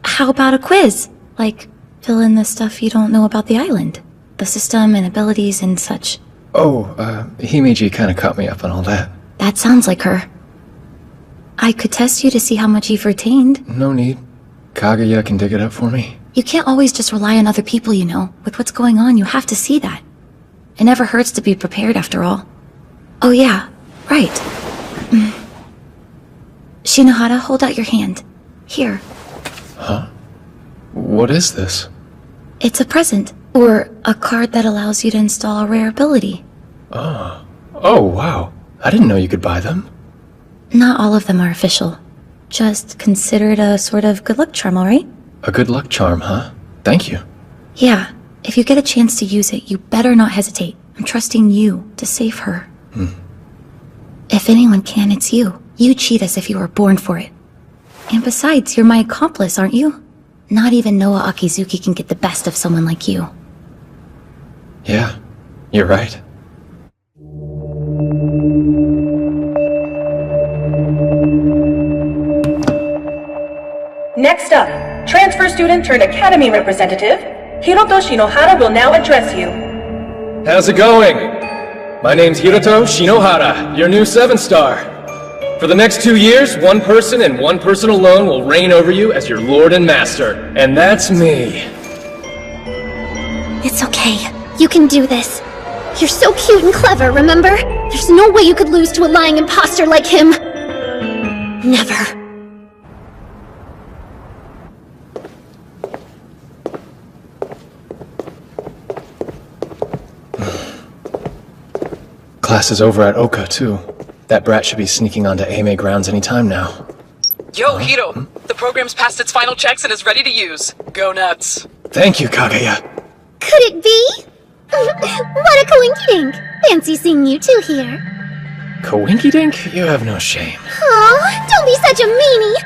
How about a quiz? Like, fill in the stuff you don't know about the island. The system and abilities and such.
Oh, Himeji kinda caught me up on all that.
That sounds like her. I could test you to see how much you've retained.
No need. Kaguya can dig it up for me.
You can't always just rely on other people, you know. With what's going on, you have to see that. It never hurts to be prepared, after all. Oh yeah, right. Shinohara, hold out your hand. Here.
Huh? What is this?
It's a present, or a card that allows you to install a rare ability.
Oh, Oh, wow. I didn't know you could buy them.
Not all of them are official. Just consider it a sort of good luck charm, alright?
A good luck charm, huh? Thank you.
Yeah, if you get a chance to use it, you better not hesitate. I'm trusting you to save her. If anyone can, it's you. You cheat as if you were born for it. And besides, you're my accomplice, aren't you? Not even Noah Akizuki can get the best of someone like you.
Yeah, you're right.
Next up, transfer student turned academy representative, Hiroto Shinohara will now address you.
How's it going? My name's Hiroto Shinohara, your new 7-star. For the next 2 years, one person and one person alone will reign over you as your lord and master. And that's me.
It's okay. You can do this. You're so cute and clever, remember? There's no way you could lose to a lying imposter like him. Never.
Class is over at Oka, too. That brat should be sneaking onto Ame grounds any time now.
Yo, Hiro! The program's passed its final checks and is ready to use. Go nuts.
Thank you, Kaguya.
Could it be? What a coinkydink! Fancy seeing you two here.
Coinkydink? You have no shame.
Aw, don't be such a meanie!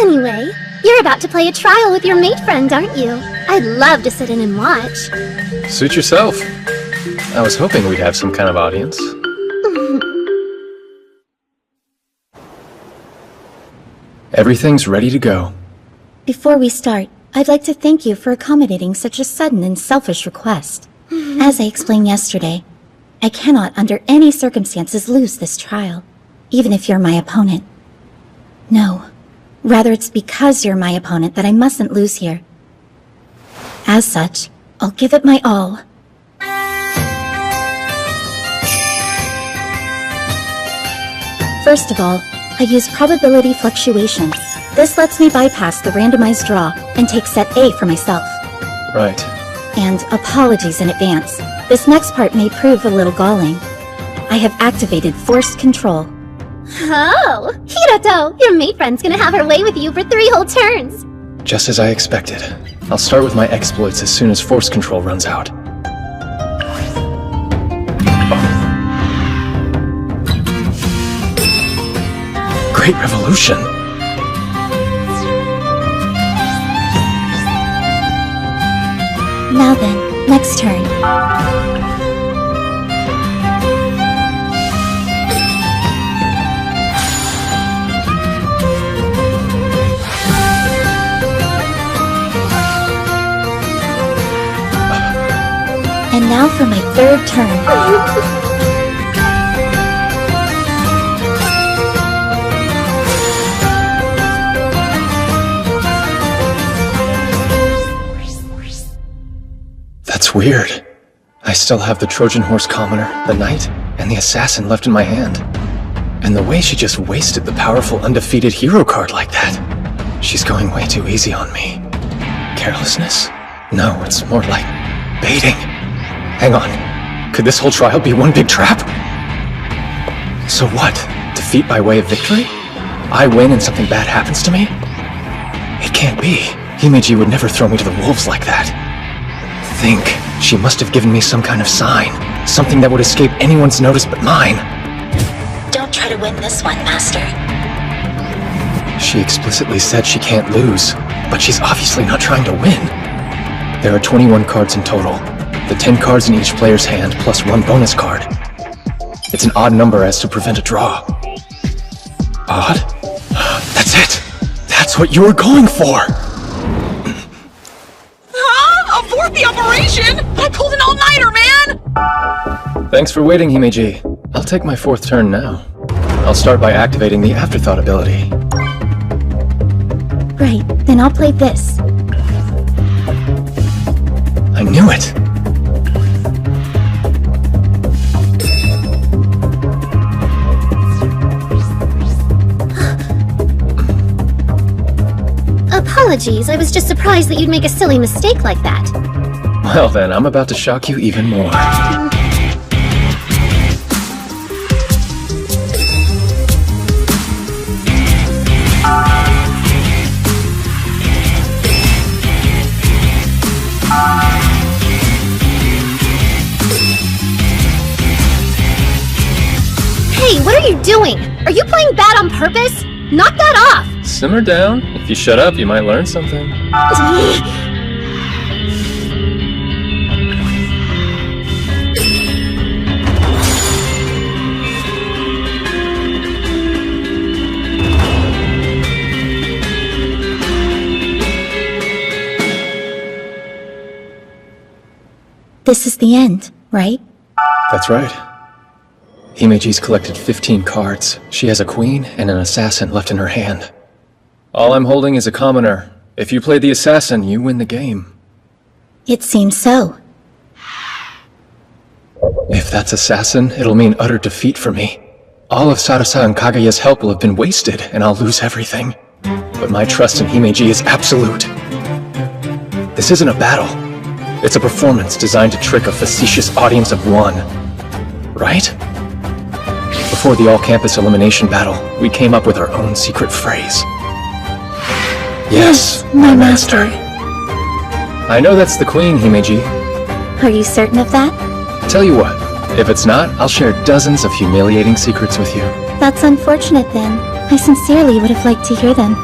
Anyway, you're about to play a trial with your mate friend, aren't you? I'd love to sit in and watch.
Suit yourself. I was hoping we'd have some kind of audience. Everything's ready to go.
Before we start, I'd like to thank you for accommodating such a sudden and selfish request. As I explained yesterday, I cannot under any circumstances lose this trial, even if you're my opponent. No, rather it's because you're my opponent that I mustn't lose here. As such, I'll give it my all. First of all, I use probability fluctuation. This lets me bypass the randomized draw and take set A for myself.
Right.
And apologies in advance. This next part may prove a little galling. I have activated forced control.
Oh, Hiroto, your mate friend's gonna have her way with you for 3 whole turns.
Just as I expected. I'll start with my exploits as soon as force control runs out. Great revolution!
Now then, next turn. And now for my 3rd turn.
That's weird. I still have the Trojan Horse Commoner, the Knight, and the Assassin left in my hand. And the way she just wasted the powerful undefeated hero card like that. She's going way too easy on me. Carelessness? No, it's more like baiting. Hang on. Could this whole trial be one big trap? So what? Defeat by way of victory? I win and something bad happens to me? It can't be. Himeji would never throw me to the wolves like that. Think. She must have given me some kind of sign. Something that would escape anyone's notice but mine.
Don't try to win this one, Master.
She explicitly said she can't lose, but she's obviously not trying to win. There are 21 cards in total. The 10 cards in each player's hand plus 1 bonus card. It's an odd number as to prevent a draw. Odd? That's it! That's what you were going for!
Abort the operation! I pulled an all-nighter, man!
Thanks for waiting, Himeji. I'll take my 4th turn now. I'll start by activating the Afterthought ability.
Right, then I'll play this.
I knew it!
Apologies, I was just surprised that you'd make a silly mistake like that.
Well then, I'm about to shock you even more.
are you doing? Are you playing bad on purpose? Knock that off!
Simmer down. If you shut up, you might learn something.
This is the end, right?
That's right. Himeji's collected 15 cards. She has a queen and an assassin left in her hand. All I'm holding is a commoner. If you play the assassin, you win the game.
It seems so.
If that's assassin, it'll mean utter defeat for me. All of Sarasa and Kaguya's help will have been wasted, and I'll lose everything. But my trust in Himeji is absolute. This isn't a battle. It's a performance designed to trick a facetious audience of one. Right? Before the all-campus elimination battle, we came up with our own secret phrase. Yes, my master. I know that's the queen, Himeji.
Are you certain of that?
Tell you what, if it's not, I'll share dozens of humiliating secrets with you.
That's unfortunate then. I sincerely would have liked to hear them.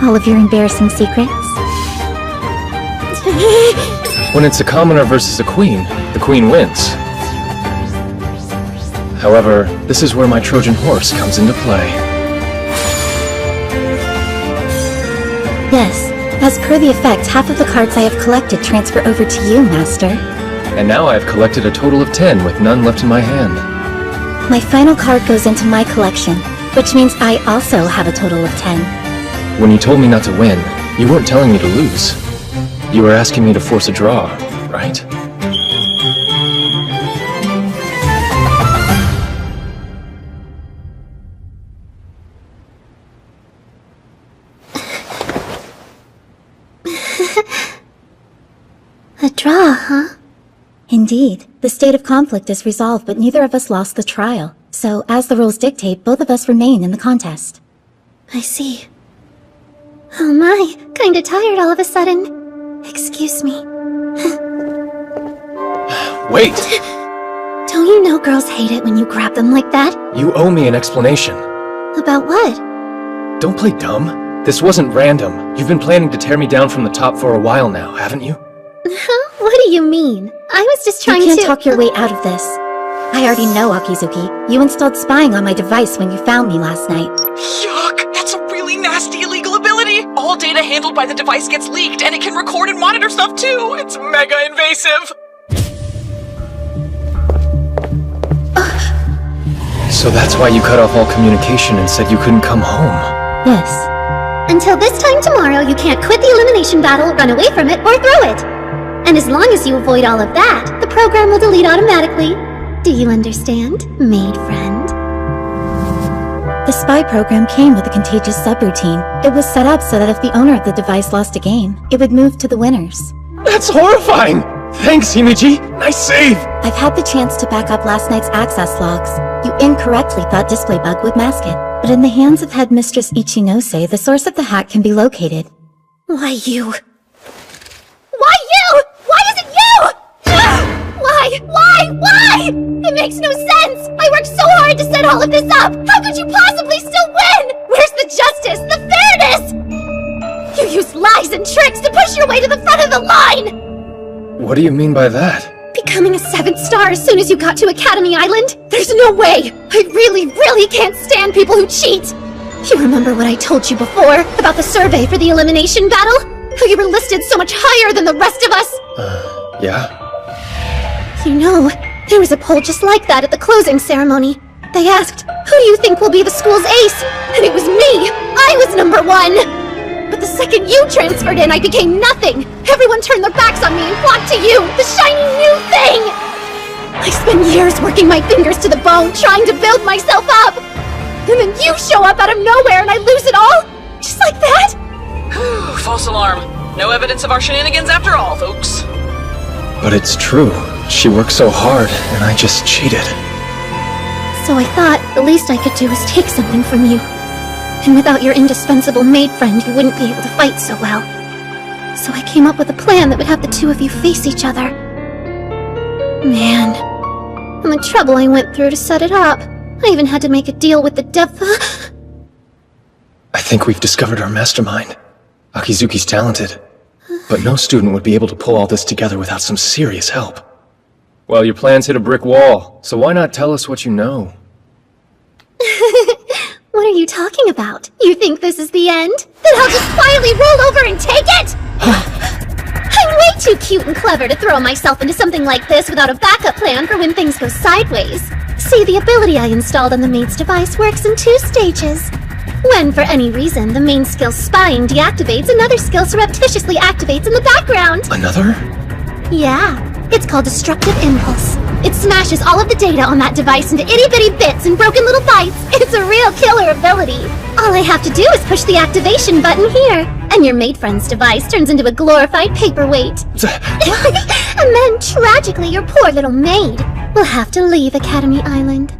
All of your embarrassing secrets.
When it's a commoner versus a queen, the queen wins. However, this is where my Trojan horse comes into play.
Yes. As per the effect, half of the cards I have collected transfer over to you, Master.
And now I have collected a total of 10 with none left in my hand.
My final card goes into my collection, which means I also have a total of 10.
When you told me not to win, you weren't telling me to lose. You were asking me to force a draw, right?
A draw, huh? Indeed. The state of conflict is resolved, but neither of us lost the trial. So, as the rules dictate, both of us remain in the contest. I see. Oh my, kinda tired all of a sudden. Excuse me.
Wait!
Don't you know girls hate it when you grab them like that?
You owe me an explanation.
About what?
Don't play dumb. This wasn't random. You've been planning to tear me down from the top for a while now, haven't you?
What do you mean? I was just trying to— You can't talk your way out of this. I already know, Akizuki. You installed spying on my device when you found me last night.
Yuck! That's a really nasty illegal ability! All data handled by the device gets leaked, and it can record and monitor stuff too! It's mega invasive!
So that's why you cut off all communication and said you couldn't come home.
Yes. Until this time tomorrow, you can't quit the elimination battle, run away from it, or throw it. And as long as you avoid all of that, the program will delete automatically. Do you understand, maid friend? The spy program came with a contagious subroutine. It was set up so that if the owner of the device lost a game, it would move to the winners.
That's horrifying! Thanks, Himeji! Nice save!
I've had the chance to back up last night's access logs. You incorrectly thought display bug would mask it. But in the hands of Headmistress Ichinose, the source of the hack can be located. Why you? Why you? Why is it you? Why? It makes no sense! I worked so hard to set all of this up! How could you possibly still win? Where's the justice, the fairness? You used lies and tricks to push your way to the front of the line!
What do you mean by that?
Becoming a 7th star as soon as you got to Academy Island? There's no way! I really can't stand people who cheat! You remember what I told you before about the survey for the elimination battle? How you were listed so much higher than the rest of us?
Yeah?
You know, there was a poll just like that at the closing ceremony. They asked, who do you think will be the school's ace? And it was me! I was number 1! But the second you transferred in, I became nothing! Everyone turned their backs on me and flocked to you, the shiny new thing! I spent years working my fingers to the bone, trying to build myself up! And then you show up out of nowhere and I lose it all? Just like that?
False alarm. No evidence of our shenanigans after all, folks.
But it's true. She worked so hard, and I just cheated.
So I thought the least I could do was take something from you. And without your indispensable maid friend, you wouldn't be able to fight so well. So I came up with a plan that would have the two of you face each other. Man, and the trouble I went through to set it up. I even had to make a deal with the devil.
I think we've discovered our mastermind. Akizuki's talented, but no student would be able to pull all this together without some serious help. Well, your plans hit a brick wall, so why not tell us what you know?
What are you talking about? You think this is the end? Then I'll just quietly roll over and take it! I'm way too cute and clever to throw myself into something like this without a backup plan for when things go sideways. See, the ability I installed on the mate's device works in 2 stages. When, for any reason, the main skill spying deactivates, another skill surreptitiously activates in the background.
Another?
Yeah, it's called Destructive Impulse. It smashes all of the data on that device into itty-bitty bits and broken little bites. It's a real killer ability. All I have to do is push the activation button here, and your mate friend's device turns into a glorified paperweight. And then, tragically, your poor little maid will have to leave Academy Island.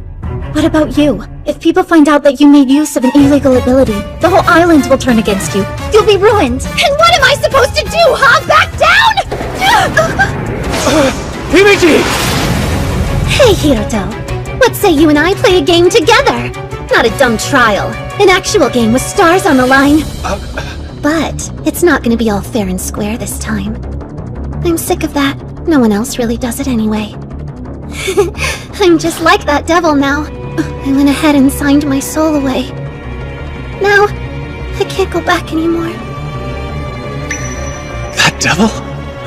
What about you? If people find out that you made use of an illegal ability, the whole island will turn against you. You'll be ruined. And what am I supposed to do, huh? Back down?
Himeki!
Hey, Hiroto. What say you and I play a game together? Not a dumb trial. An actual game with stars on the line. But it's not gonna be all fair and square this time. I'm sick of that. No one else really does it anyway. I'm just like that devil now. I went ahead and signed my soul away. Now, I can't go back anymore.
That devil?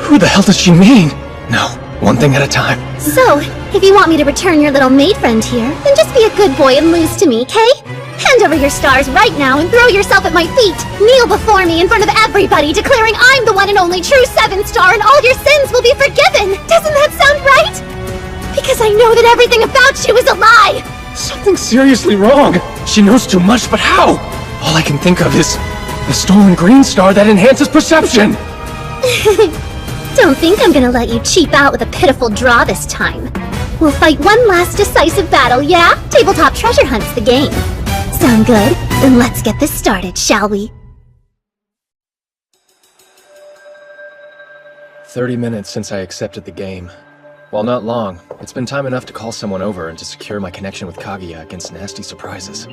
Who the hell does she mean? No, one thing at a time.
So, if you want me to return your little maid friend here, then just be a good boy and lose to me, Kay? Hand over your stars right now and throw yourself at my feet. Kneel before me in front of everybody, declaring I'm the one and only true 7-star and all your sins will be forgiven. Doesn't that sound right? Because I know that everything about you is a lie!
Something's seriously wrong. She knows too much, but how? All I can think of is the stolen green star that enhances perception.
Don't think I'm gonna let you cheap out with a pitiful draw this time. We'll fight one last decisive battle, yeah? Tabletop Treasure Hunt's the game. Sound good? Then let's get this started, shall we?
30 minutes since I accepted the game. While not long, it's been time enough to call someone over and to secure my connection with Kaguya against nasty surprises.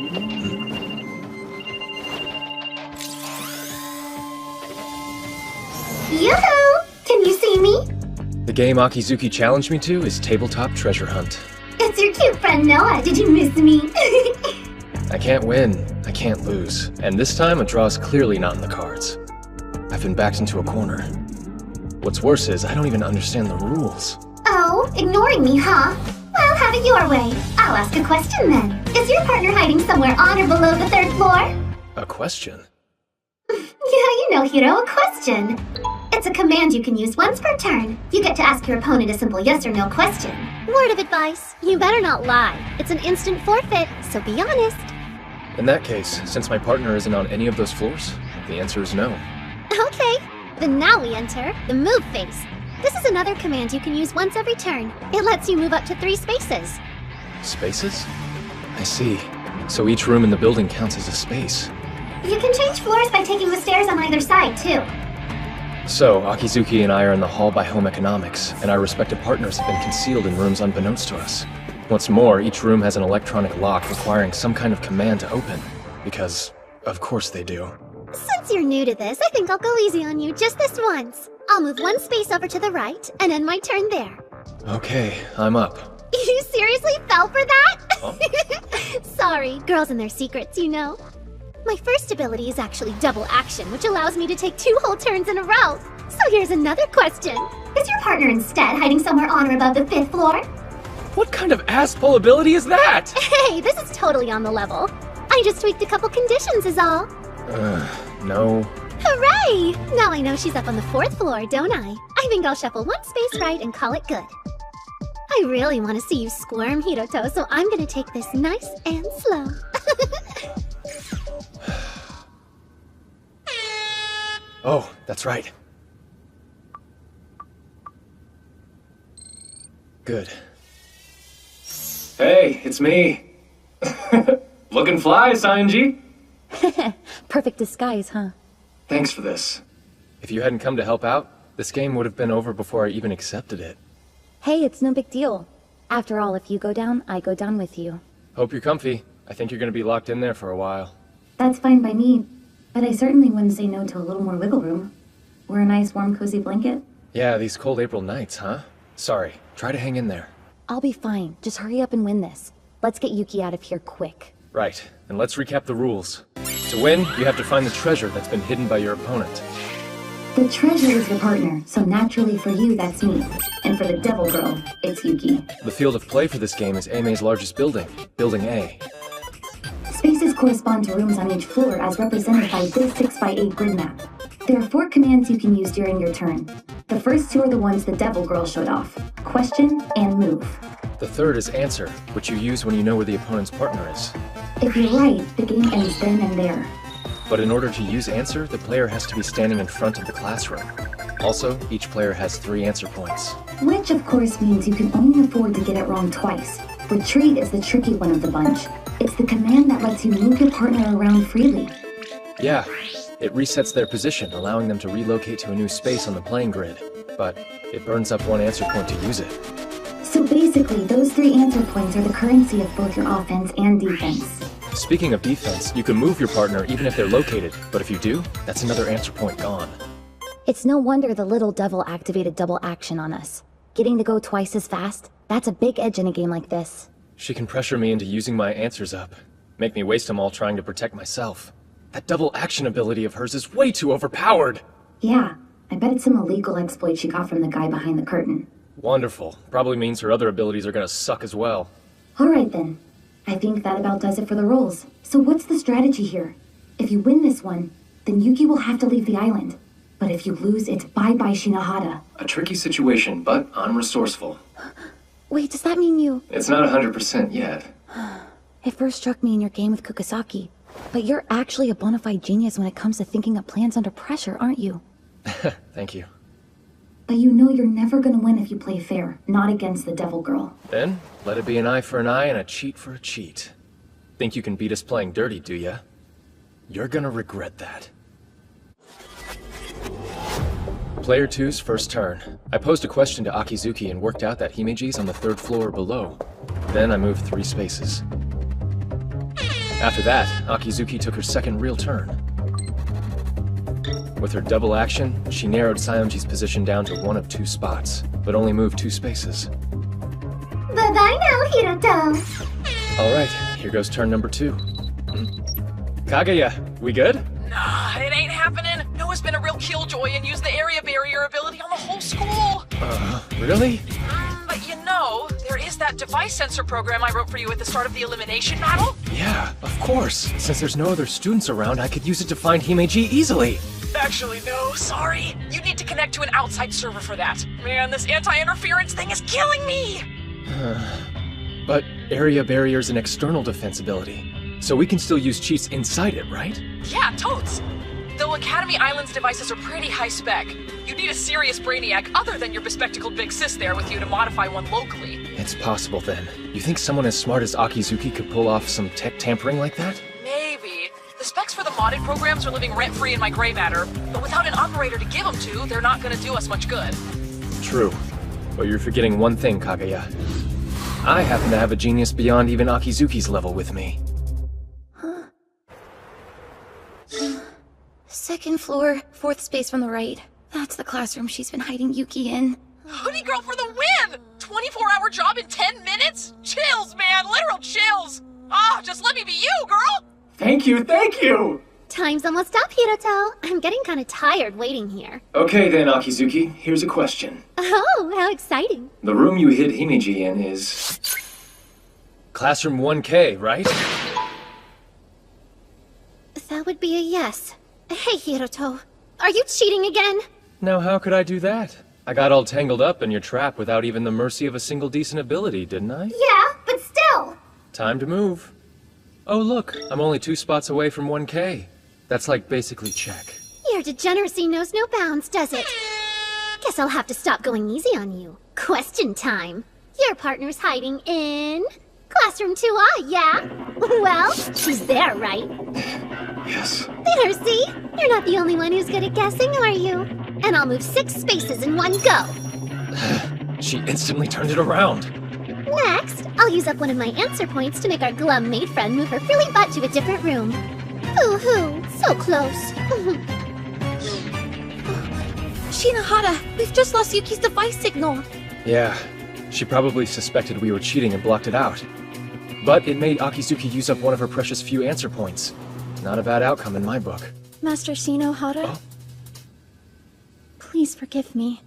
Yoo-hoo! Can you see me?
The game Akizuki challenged me to is Tabletop Treasure Hunt.
It's your cute friend Noah. Did you miss me?
I can't win, I can't lose, and this time a draw is clearly not in the cards. I've been backed into a corner. What's worse is I don't even understand the rules.
Oh, ignoring me, huh? Well, have it your way. I'll ask a question then. Is your partner hiding somewhere on or below the 3rd floor?
A question?
Yeah, you know, Hiro, a question. It's a command you can use once per turn. You get to ask your opponent a simple yes or no question. Word of advice, you better not lie. It's an instant forfeit, so be honest.
In that case, since my partner isn't on any of those floors, the answer is no.
Okay, then now we enter the move phase. This is another command you can use once every turn. It lets you move up to 3 spaces.
Spaces? I see. So each room in the building counts as a space.
You can change floors by taking the stairs on either side, too.
So, Akizuki and I are in the hall by Home Economics, and our respective partners have been concealed in rooms unbeknownst to us. What's more, each room has an electronic lock requiring some kind of command to open. Because, of course they do.
Since you're new to this, I think I'll go easy on you just this once. I'll move 1 space over to the right, and end my turn there.
Okay, I'm up.
You seriously fell for that? Oh. Sorry, girls and their secrets, you know. My first ability is actually double action, which allows me to take 2 whole turns in a row. So here's another question. Is your partner instead hiding somewhere on or above the 5th floor?
What kind of ass-pull ability is that?
Hey, this is totally on the level. I just tweaked a couple conditions is all.
No.
Hooray! Now I know she's up on the 4th floor, don't I? I think I'll shuffle 1 space right and call it good. I really want to see you squirm, Hiroto, so I'm gonna take this nice and slow.
Oh, that's right. Good. Hey, it's me. Looking fly, Sanji.
Perfect disguise, huh?
Thanks for this. If you hadn't come to help out, this game would have been over before I even accepted it.
Hey, it's no big deal. After all, if you go down, I go down with you.
Hope you're comfy. I think you're gonna be locked in there for a while.
That's fine by me, but I certainly wouldn't say no to a little more wiggle room. Or a nice warm cozy blanket.
Yeah, these cold April nights, huh? Sorry. Try to hang in there.
I'll be fine. Just hurry up and win this. Let's get Yuki out of here quick.
Right. And let's recap the rules. To win, you have to find the treasure that's been hidden by your opponent.
The treasure is your partner, so naturally for you, that's me. And for the devil girl, it's Yuki.
The field of play for this game is Amei's largest building, Building A.
Spaces correspond to rooms on each floor as represented by this 6x8 grid map. There are 4 commands you can use during your turn. The first 2 are the ones the devil girl showed off. Question and move.
The third is answer, which you use when you know where the opponent's partner is.
If you're right, the game ends then and there.
But in order to use answer, the player has to be standing in front of the classroom. Also, each player has 3 answer points.
Which of course means you can only afford to get it wrong twice. Retreat is the tricky one of the bunch. It's the command that lets you move your partner around freely.
Yeah, it resets their position, allowing them to relocate to a new space on the playing grid. But it burns up 1 answer point to use it.
So basically, those 3 answer points are the currency of both your offense and defense.
Speaking of defense, you can move your partner even if they're located, but if you do, that's another answer point gone.
It's no wonder the little devil activated double action on us. Getting to go twice as fast, that's a big edge in a game like this.
She can pressure me into using my answers up, make me waste them all trying to protect myself. That double action ability of hers is way too overpowered!
Yeah, I bet it's some illegal exploit she got from the guy behind the curtain.
Wonderful. Probably means her other abilities are gonna suck as well.
Alright then. I think that about does it for the rolls. So what's the strategy here? If you win this one, then Yuki will have to leave the island. But if you lose, it's bye-bye Shinohara.
A tricky situation, but I'm resourceful.
Wait, does that mean you...
It's not 100% yet.
It first struck me in your game with Kukusaki. But you're actually a bona fide genius when it comes to thinking up plans under pressure, aren't you?
Thank you.
But you know you're never gonna win if you play fair, not against the devil girl.
Then, let it be an eye for an eye and a cheat for a cheat. Think you can beat us playing dirty, do ya? You're gonna regret that. Player 2's first turn. I posed a question to Akizuki and worked out that Himeji's on the 3rd floor or below. Then I moved 3 spaces. After that, Akizuki took her second real turn. With her double action, she narrowed Sayonji's position down to 1 of 2 spots, but only moved 2 spaces.
Bye-bye now, Hiroto.
Alright, here goes turn number 2. Kaguya, we good?
Nah, it ain't happening. Noah's been a real killjoy and used the area barrier ability on the whole school.
Really?
But you know, there is that device sensor program I wrote for you at the start of the elimination battle.
Yeah, of course. Since there's no other students around, I could use it to find Himeji easily.
Actually, no, sorry. You need to connect to an outside server for that. Man, this anti-interference thing is killing me!
But area barrier's an external defense ability, so we can still use cheats inside it, right?
Yeah, totes! Though Academy Island's devices are pretty high spec, you need a serious brainiac other than your bespectacled big sis there with you to modify one locally.
It's possible then. You think someone as smart as Akizuki could pull off some tech tampering like that?
Maybe. The specs for the modded programs are living rent-free in my gray matter, but without an operator to give them to, they're not gonna do us much good.
True. But you're forgetting one thing, Kaguya. I happen to have a genius beyond even Akizuki's level with me.
Second floor, 4th space from the right. That's the classroom she's been hiding Yuki in.
Hoodie girl for the win! 24-hour job in 10 minutes? Chills, man, literal chills! Just let me be you, girl!
Thank you, thank you!
Time's almost up, Hiroto. I'm getting kind of tired waiting here.
Okay then, Akizuki, here's a question.
Oh, how exciting.
The room you hid Himeji in is... Classroom 1K, right?
That would be a yes. Hey, Hiroto. Are you cheating again?
Now how could I do that? I got all tangled up in your trap without even the mercy of a single decent ability, didn't I?
Yeah, but still.
Time to move. Oh look, I'm only 2 spots away from 1K. That's like basically check.
Your degeneracy knows no bounds, does it? Guess I'll have to stop going easy on you. Question time. Your partner's hiding in... Classroom 2I, yeah? Well, she's there, right?
Yes.
There, see? You're not the only one who's good at guessing, are you? And I'll move 6 spaces in one go.
She instantly turned it around.
Next, I'll use up one of my answer points to make our glum maid friend move her frilly butt to a different room. Boo-hoo, so close.
Shinohara, we've just lost Yuki's device signal.
Yeah, she probably suspected we were cheating and blocked it out. But it made Akizuki use up one of her precious few answer points. Not a bad outcome in my book.
Master Shinohara? Please forgive me.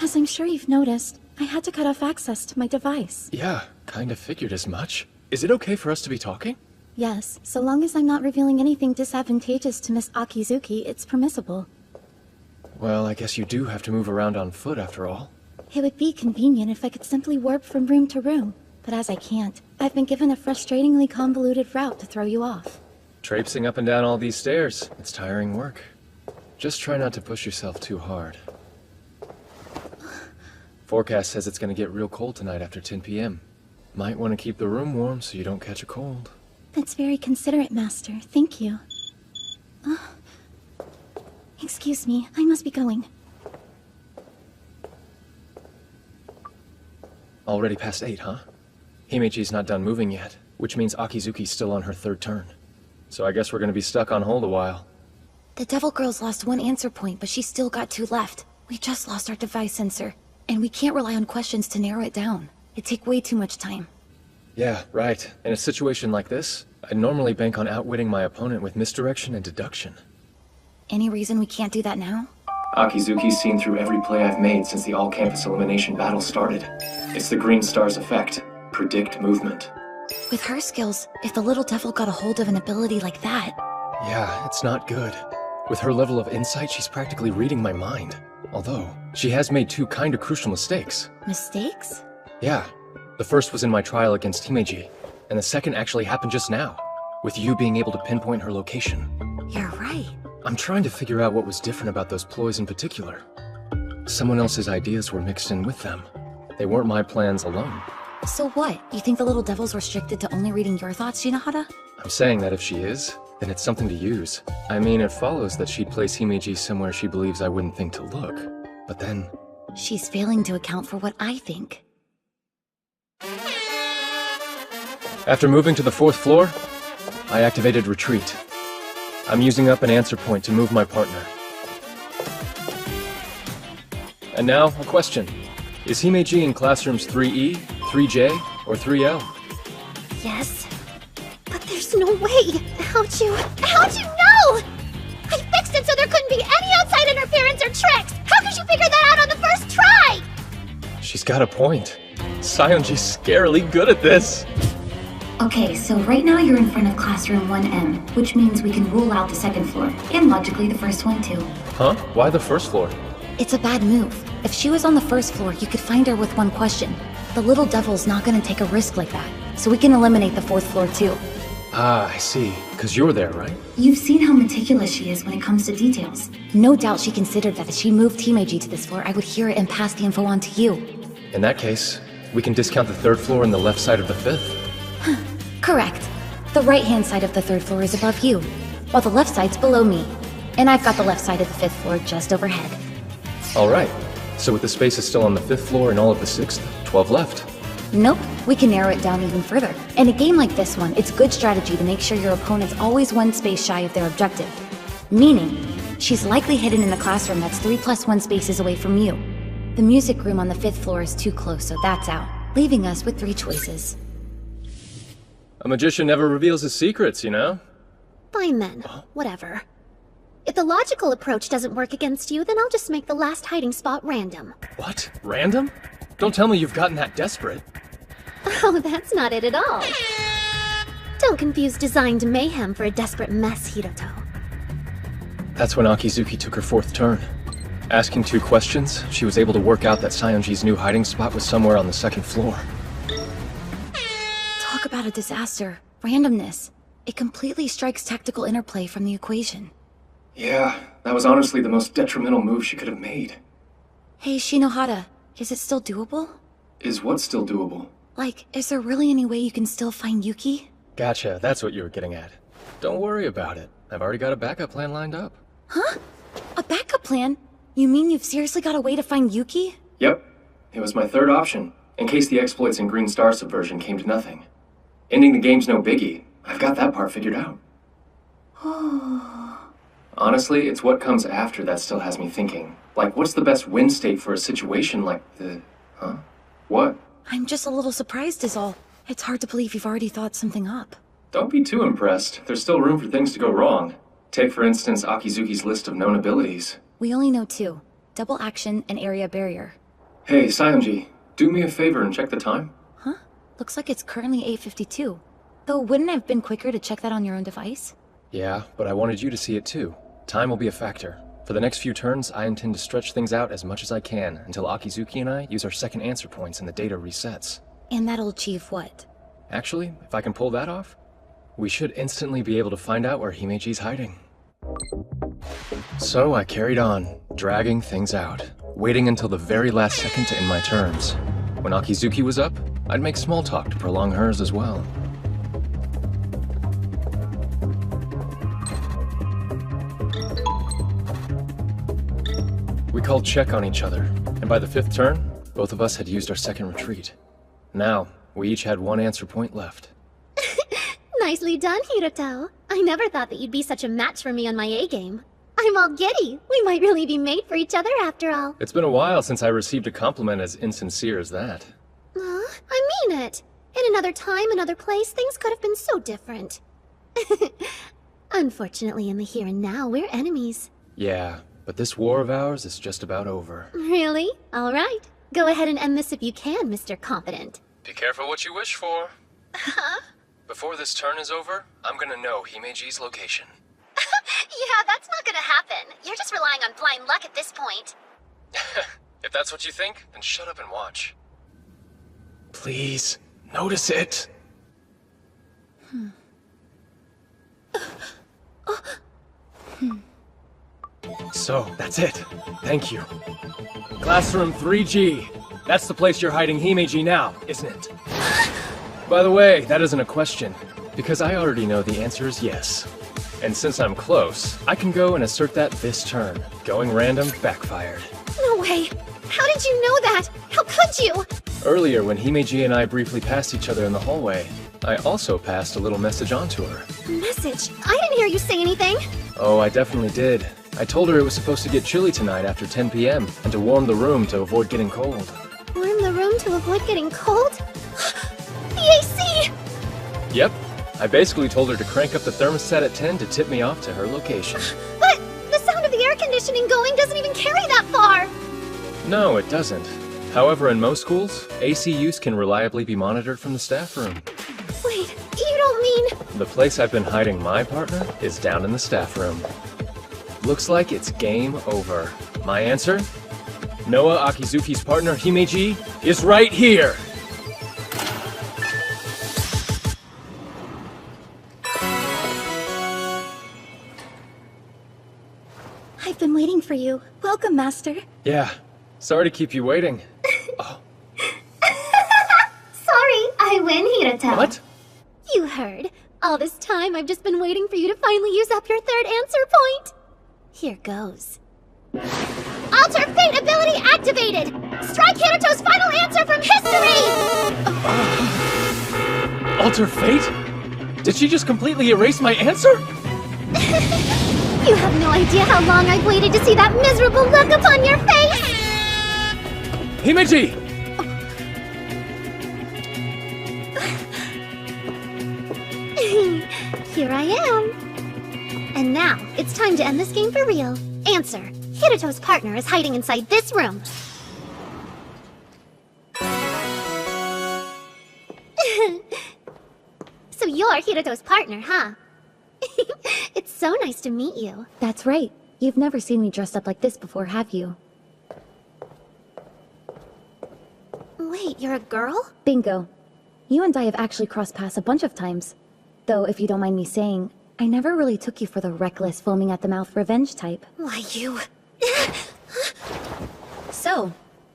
As I'm sure you've noticed, I had to cut off access to my device.
Yeah, kind of figured as much. Is it okay for us to be talking?
Yes, so long as I'm not revealing anything disadvantageous to Miss Akizuki, it's permissible.
Well, I guess you do have to move around on foot after all.
It would be convenient if I could simply warp from room to room, but as I can't, I've been given a frustratingly convoluted route to throw you off.
Traipsing up and down all these stairs, it's tiring work. Just try not to push yourself too hard. Forecast says it's gonna get real cold tonight after 10 p.m. Might want to keep the room warm so you don't catch a cold.
That's very considerate, Master. Thank you. Excuse me, I must be going.
Already past 8, huh? Himeji's not done moving yet, which means Akizuki's still on her third turn. So I guess we're gonna be stuck on hold a while.
The Devil Girl's lost one answer point, but she's still got 2 left. We just lost our device sensor, and we can't rely on questions to narrow it down. It'd take way too much time.
Yeah, right. In a situation like this, I'd normally bank on outwitting my opponent with misdirection and deduction.
Any reason we can't do that now?
Akizuki's seen through every play I've made since the all-campus elimination battle started. It's the Green Star's effect. Predict movement.
With her skills, if the little devil got a hold of an ability like that...
Yeah, it's not good. With her level of insight, she's practically reading my mind. Although, she has made 2 kinda crucial mistakes.
Mistakes?
Yeah. The first was in my trial against Himeji, and the second actually happened just now, with you being able to pinpoint her location.
You're right.
I'm trying to figure out what was different about those ploys in particular. Someone else's ideas were mixed in with them. They weren't my plans alone.
So what? You think the little devil's restricted to only reading your thoughts, Shinohara?
I'm saying that if she is, then it's something to use. I mean, it follows that she'd place Himeji somewhere she believes I wouldn't think to look. But then...
She's failing to account for what I think.
After moving to the 4th floor, I activated Retreat. I'm using up an answer point to move my partner. And now, a question. Is Himeji in classrooms 3E, 3J, or 3L?
Yes. But there's no way. How'd you know? I fixed it so there couldn't be any outside interference or tricks. How could you figure that out on the first try?
She's got a point. Sayonji's scarily good at this.
Okay, so right now you're in front of classroom 1M, which means we can rule out the 2nd floor, and logically the first one too.
Huh? Why the 1st floor?
It's a bad move. If she was on the 1st floor, you could find her with one question. The little devil's not gonna take a risk like that, so we can eliminate the 4th floor too.
Ah, I see. 'Cause you're there, right?
You've seen how meticulous she is when it comes to details. No doubt she considered that if she moved Himeji to this floor, I would hear it and pass the info on to you.
In that case, we can discount the 3rd floor and the left side of the 5th.
Correct. The right-hand side of the 3rd floor is above you, while the left side's below me. And I've got the left side of the 5th floor just overhead.
Alright, so with the spaces still on the 5th floor and all of the 6th, 12 left.
Nope, we can narrow it down even further. In a game like this one, it's good strategy to make sure your opponent's always one space shy of their objective. Meaning, she's likely hidden in a classroom that's 3+1 spaces away from you. The music room on the 5th floor is too close, so that's out, leaving us with 3 choices.
A magician never reveals his secrets, you know?
Fine then. Whatever. If the logical approach doesn't work against you, then I'll just make the last hiding spot random.
What? Random? Don't tell me you've gotten that desperate.
Oh, that's not it at all. Don't confuse designed mayhem for a desperate mess, Hiroto.
That's when Akizuki took her 4th turn. Asking 2 questions, she was able to work out that Sayonji's new hiding spot was somewhere on the 2nd floor.
Talk about a disaster. Randomness. It completely strikes tactical interplay from the equation.
Yeah, that was honestly the most detrimental move she could have made.
Hey, Shinohara, is it still doable?
Is what still doable?
Like, is there really any way you can still find Yuki?
Gotcha, that's what you were getting at. Don't worry about it. I've already got a backup plan lined up.
Huh? A backup plan? You mean you've seriously got a way to find Yuki?
Yep. It was my 3rd option. in case the exploits in Green Star Subversion came to nothing. Ending the game's no biggie. I've got that part figured out. Honestly, it's what comes after that still has me thinking. Like, what's the best win state for a situation like the... Huh? What?
I'm just a little surprised is all. It's hard to believe you've already thought something up.
Don't be too impressed. There's still room for things to go wrong. Take, for instance, Akizuki's list of known abilities.
We only know 2. Double action and area barrier.
Hey, Sayonji, do me a favor and check the time.
Huh? Looks like it's currently 8:52. Though wouldn't it have been quicker to check that on your own device?
Yeah, but I wanted you to see it too. Time will be a factor. For the next few turns, I intend to stretch things out as much as I can until Akizuki and I use our second answer points and the data resets.
And that'll achieve what?
Actually, if I can pull that off, we should instantly be able to find out where Himeji's hiding. So I carried on, dragging things out, waiting until the very last second to end my turns. When Akizuki was up, I'd make small talk to prolong hers as well. We called check on each other, and by the 5th turn, both of us had used our second retreat. Now, we each had 1 answer point left.
Nicely done, Hiruto. I never thought that you'd be such a match for me on my A-game. I'm all giddy. We might really be made for each other after all.
It's been a while since I received a compliment as insincere as that.
I mean it. In another time, another place, things could have been so different. Unfortunately, in the here and now, we're enemies.
Yeah, but this war of ours is just about over.
Really? All right. Go ahead and end this if you can, Mr. Confident.
Be careful what you wish for.
Huh?
Before this turn is over, I'm gonna know Himeji's location.
Yeah, that's not gonna happen. You're just relying on blind luck at this point.
If that's what you think, then shut up and watch. Please, notice it. So, that's it. Thank you. Classroom 3G. That's the place you're hiding Himeji now, isn't it? By the way, that isn't a question, because I already know the answer is yes. And since I'm close, I can go and assert that this turn. Going random backfired.
No way. How did you know that? How could you?
Earlier, when Himeji and I briefly passed each other in the hallway, I also passed a little message on to her.
Message? I didn't hear you say anything.
Oh, I definitely did. I told her it was supposed to get chilly tonight after 10 p.m. and to warm the room to avoid getting cold.
Warm the room to avoid getting cold? The AC!
Yep. I basically told her to crank up the thermostat at 10 to tip me off to her location.
But the sound of the air conditioning going doesn't even carry that far!
No, it doesn't. However, in most schools, AC use can reliably be monitored from the staff room.
Wait, you don't mean...
The place I've been hiding my partner is down in the staff room. Looks like it's game over. My answer? Noah Akizuki's partner, Himeji, is right here!
I've been waiting for you. Welcome, Master.
Yeah. Sorry to keep you waiting.
Sorry, I win, Hiruto.
What?
You heard. All this time, I've just been waiting for you to finally use up your 3rd answer point. Here goes. Alter Fate ability activated! Strike Hiruto's final answer from history!
Alter Fate? Did she just completely erase my answer?
You have no idea how long I've waited to see that miserable look upon your face!
Himeji!
Here I am. And now, it's time to end this game for real. Answer. Hiruto's partner is hiding inside this room. So you're Hiruto's partner, huh? It's so nice to meet you.
That's right. You've never seen me dressed up like this before, have you?
Wait, you're a girl?
Bingo. You and I have actually crossed paths a bunch of times. Though, if you don't mind me saying, I never really took you for the reckless, foaming at the mouth revenge type.
Why, you...
So,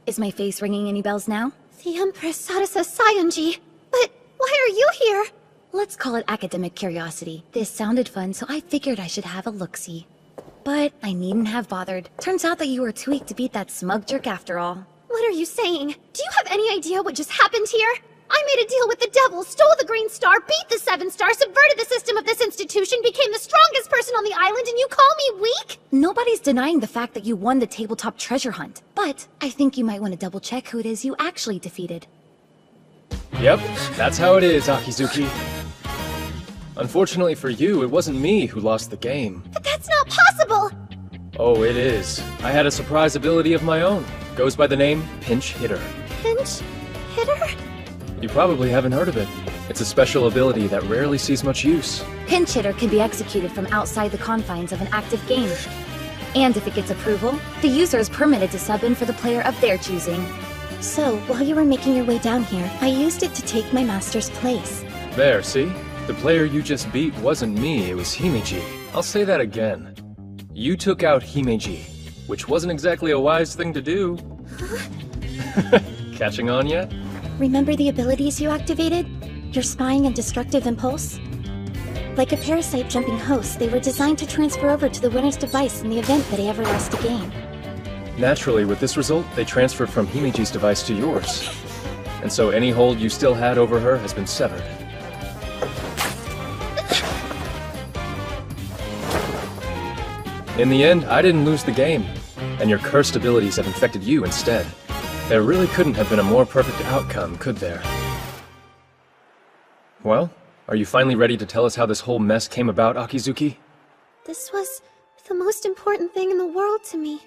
is my face ringing any bells now?
The Empress Sarasa Sayonji. But why are you here?
Let's call it academic curiosity. This sounded fun, so I figured I should have a look-see. But I needn't have bothered. Turns out that you were too weak to beat that smug jerk after all.
What What are you saying? Do you have any idea what just happened here? I made a deal with the devil, stole the green star, beat the 7-star, subverted the system of this institution, became the strongest person on the island, and you call me weak?
Nobody's denying the fact that you won the tabletop treasure hunt, but I think you might want to double check who it is you actually defeated.
Yep, that's how it is, Akizuki. Unfortunately for you, it wasn't me who lost the game.
But that's not possible!
Oh, it is. I had a surprise ability of my own. Goes by the name Pinch Hitter.
Pinch Hitter?
You probably haven't heard of it. It's a special ability that rarely sees much use.
Pinch Hitter can be executed from outside the confines of an active game. And if it gets approval, the user is permitted to sub in for the player of their choosing.
So, while you were making your way down here, I used it to take my master's place.
There, see? The player you just beat wasn't me, it was Himeji. I'll say that again. You took out Himeji, which wasn't exactly a wise thing to do. Catching on yet?
Remember the abilities you activated? Your spying and destructive impulse? Like a parasite jumping host, they were designed to transfer over to the winner's device in the event that he ever lost a game.
Naturally, with this result, they transferred from Himeji's device to yours. And so any hold you still had over her has been severed. In the end, I didn't lose the game, and your cursed abilities have infected you instead. There really couldn't have been a more perfect outcome, could there? Well, are you finally ready to tell us how this whole mess came about, Akizuki?
This was the most important thing in the world to me.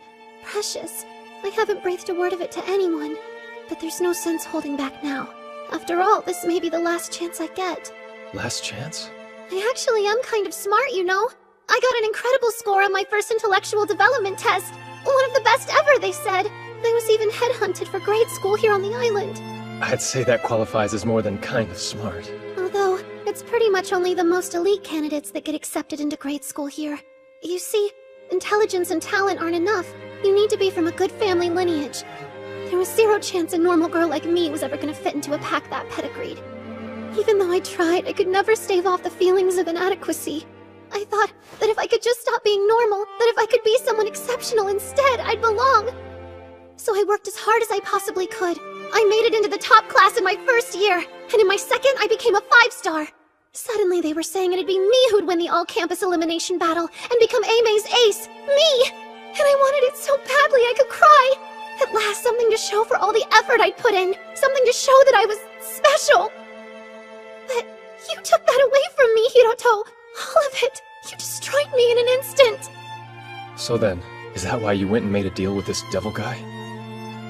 Precious. I haven't breathed a word of it to anyone, but there's no sense holding back now. After all, this may be the last chance I get.
Last chance?
I actually am kind of smart, you know? I got an incredible score on my first intellectual development test. One of the best ever, they said. I was even headhunted for grade school here on the island.
I'd say that qualifies as more than kind of smart.
Although, it's pretty much only the most elite candidates that get accepted into grade school here. You see, intelligence and talent aren't enough. You need to be from a good family lineage. There was zero chance a normal girl like me was ever gonna fit into a pack that pedigreed. Even though I tried, I could never stave off the feelings of inadequacy. I thought that if I could just stop being normal, that if I could be someone exceptional instead, I'd belong. So I worked as hard as I possibly could. I made it into the top class in my first year, and in my second, I became a 5-star. Suddenly they were saying it'd be me who'd win the all-campus elimination battle and become A-May's ace. Me! And I wanted it so badly I could cry. At last, something to show for all the effort I'd put in. Something to show that I was special. But you took that away from me, Hiroto. All of it. You destroyed me in an instant.
So then, is that why you went and made a deal with this devil guy?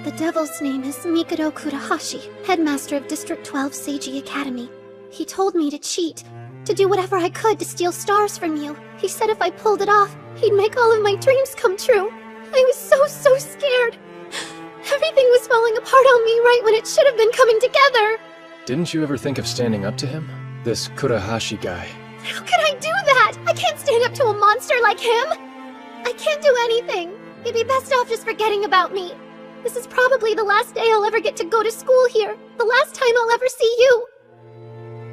The devil's name is Mikado Kurahashi, headmaster of District 12 Seiji Academy. He told me to cheat, to do whatever I could to steal stars from you. He said if I pulled it off, he'd make all of my dreams come true. I was so scared. Everything was falling apart on me right when it should have been coming together.
Didn't you ever think of standing up to him? This Kurahashi guy.
How could I do that? I can't stand up to a monster like him. I can't do anything. You'd be best off just forgetting about me. This is probably the last day I'll ever get to go to school here. The last time I'll ever see you.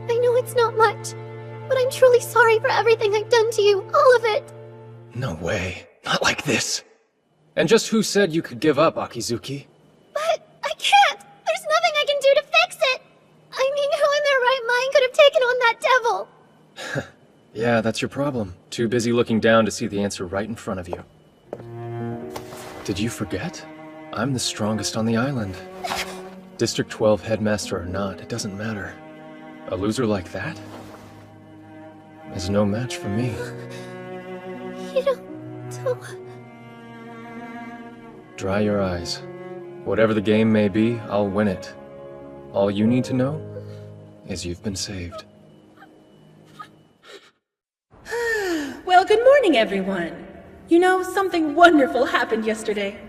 I know it's not much, but I'm truly sorry for everything I've done to you. All of it.
No way. Not like this. And just who said you could give up, Akizuki?
But I can't. There's nothing I can do to fix it. I mean, who in their right mind could have taken on that devil?
Yeah, that's your problem. Too busy looking down to see the answer right in front of you. Did you forget? I'm the strongest on the island. District 12 headmaster or not, it doesn't matter. A loser like that is no match for me. Dry your eyes. Whatever the game may be, I'll win it. All you need to know is you've been saved.
Well, good morning, everyone. You know, something wonderful happened yesterday.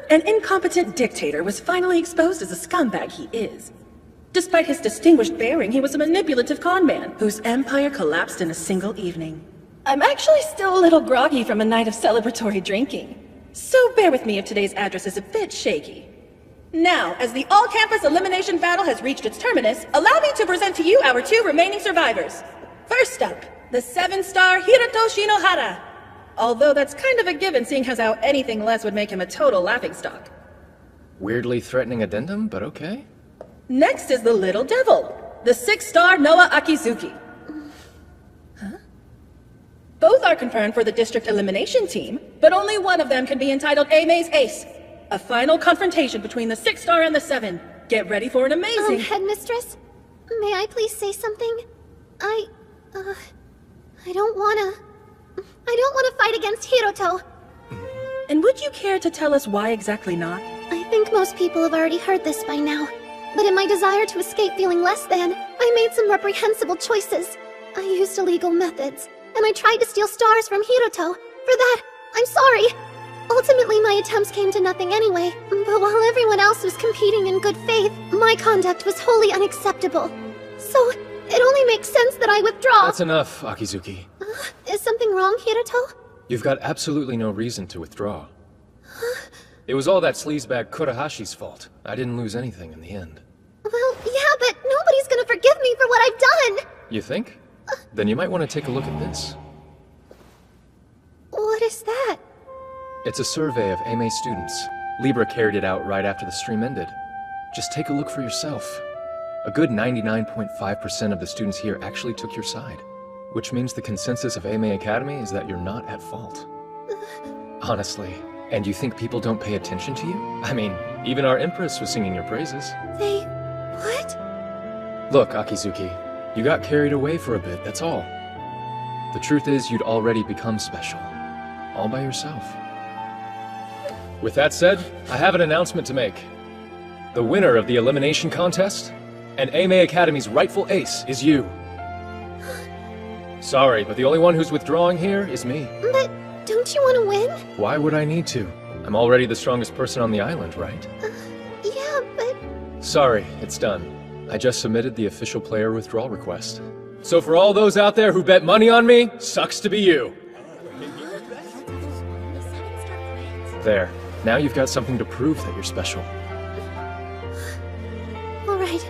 An incompetent dictator was finally exposed as a scumbag he is. Despite his distinguished bearing, he was a manipulative con man whose empire collapsed in a single evening. I'm actually still a little groggy from a night of celebratory drinking, so bear with me if today's address is a bit shaky. Now, as the all-campus elimination battle has reached its terminus, allow me to present to you our 2 remaining survivors. First up, the 7-star Hiroto Shinohara. Although that's kind of a given, seeing as how anything less would make him a total laughingstock.
Weirdly threatening addendum, but okay.
Next is the Little Devil, the 6-star Noah Akizuki. Both are confirmed for the district elimination team, but only one of them can be entitled A-May's Ace. A final confrontation between the 6-star and the 7. Get ready for an amazing—
Headmistress, may I please say something? I don't wanna fight against Hiroto.
And would you care to tell us why exactly not?
I think most people have already heard this by now. But in my desire to escape feeling less than, I made some reprehensible choices. I used illegal methods, and I tried to steal stars from Hiroto. For that, I'm sorry. Ultimately, my attempts came to nothing anyway, but while everyone else was competing in good faith, my conduct was wholly unacceptable. So, it only makes sense that I withdraw.
That's enough, Akizuki.
Is something wrong, Hiroto?
You've got absolutely no reason to withdraw. It was all that sleazebag Kurahashi's fault. I didn't lose anything in the end.
Well, yeah, but nobody's gonna forgive me for what I've done!
You think? Then you might want to take a look at this.
What is that?
It's a survey of AME students. Libra carried it out right after the stream ended. Just take a look for yourself. A good 99.5% of the students here actually took your side. Which means the consensus of AME Academy is that you're not at fault. Honestly. And you think people don't pay attention to you? I mean, even our Empress was singing your praises.
They... what?
Look, Akizuki, you got carried away for a bit, that's all. The truth is, you'd already become special. All by yourself. With that said, I have an announcement to make. The winner of the elimination contest, and AME Academy's rightful ace, is you. Sorry, but the only one who's withdrawing here is me.
But don't you want to win?
Why would I need to? I'm already the strongest person on the island, right?
Yeah, but...
Sorry, it's done. I just submitted the official player withdrawal request. So for all those out there who bet money on me, sucks to be you. There. Now you've got something to prove that you're special.
Alright.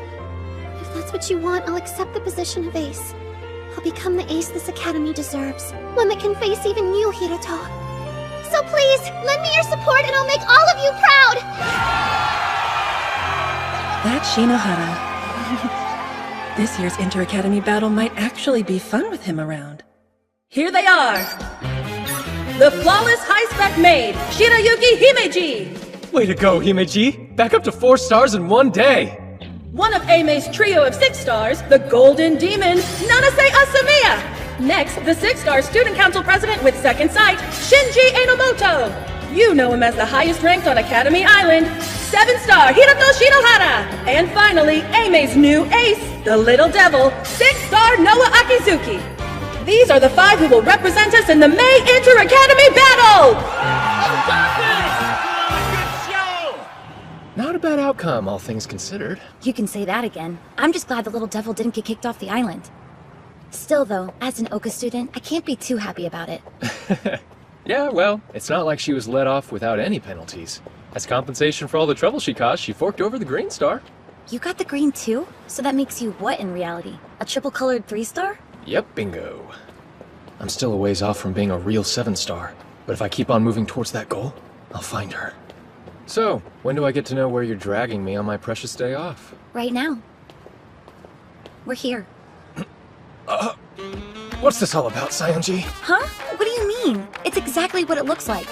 If that's what you want, I'll accept the position of ace. I'll become the ace this academy deserves. One that can face even you, Hiroto. So please, lend me your support and I'll make all of you proud!
That's Shinohara. This year's Inter-Academy battle might actually be fun with him around. Here they are! The flawless high-spec maid, Shirayuki Himeji!
Way to go, Himeji! Back up to 4 stars in one day!
One of AME's trio of 6 stars, the Golden Demon, Nanase Asamiya! Next, the 6-star Student Council President with second sight, Shinji Enomoto! You know him as the highest ranked on Academy Island, 7-star Hiroto Shinohara! And finally, AME's new ace, the Little Devil, 6-star Noah Akizuki! These are the 5 who will represent us in the May Inter-Academy battle!
Not a bad outcome, all things considered.
You can say that again. I'm just glad the Little Devil didn't get kicked off the island. Still though, as an Oka student, I can't be too happy about it.
Yeah, well, it's not like she was let off without any penalties. As compensation for all the trouble she caused, she forked over the green star.
You got the green too? So that makes you what in reality? A triple-colored 3-star?
Yep, bingo. I'm still a ways off from being a real 7-star, but if I keep on moving towards that goal, I'll find her. So, when do I get to know where you're dragging me on my precious day off?
Right now. We're here.
What's this all about, Sayonji?
Huh? What do you mean? It's exactly what it looks like.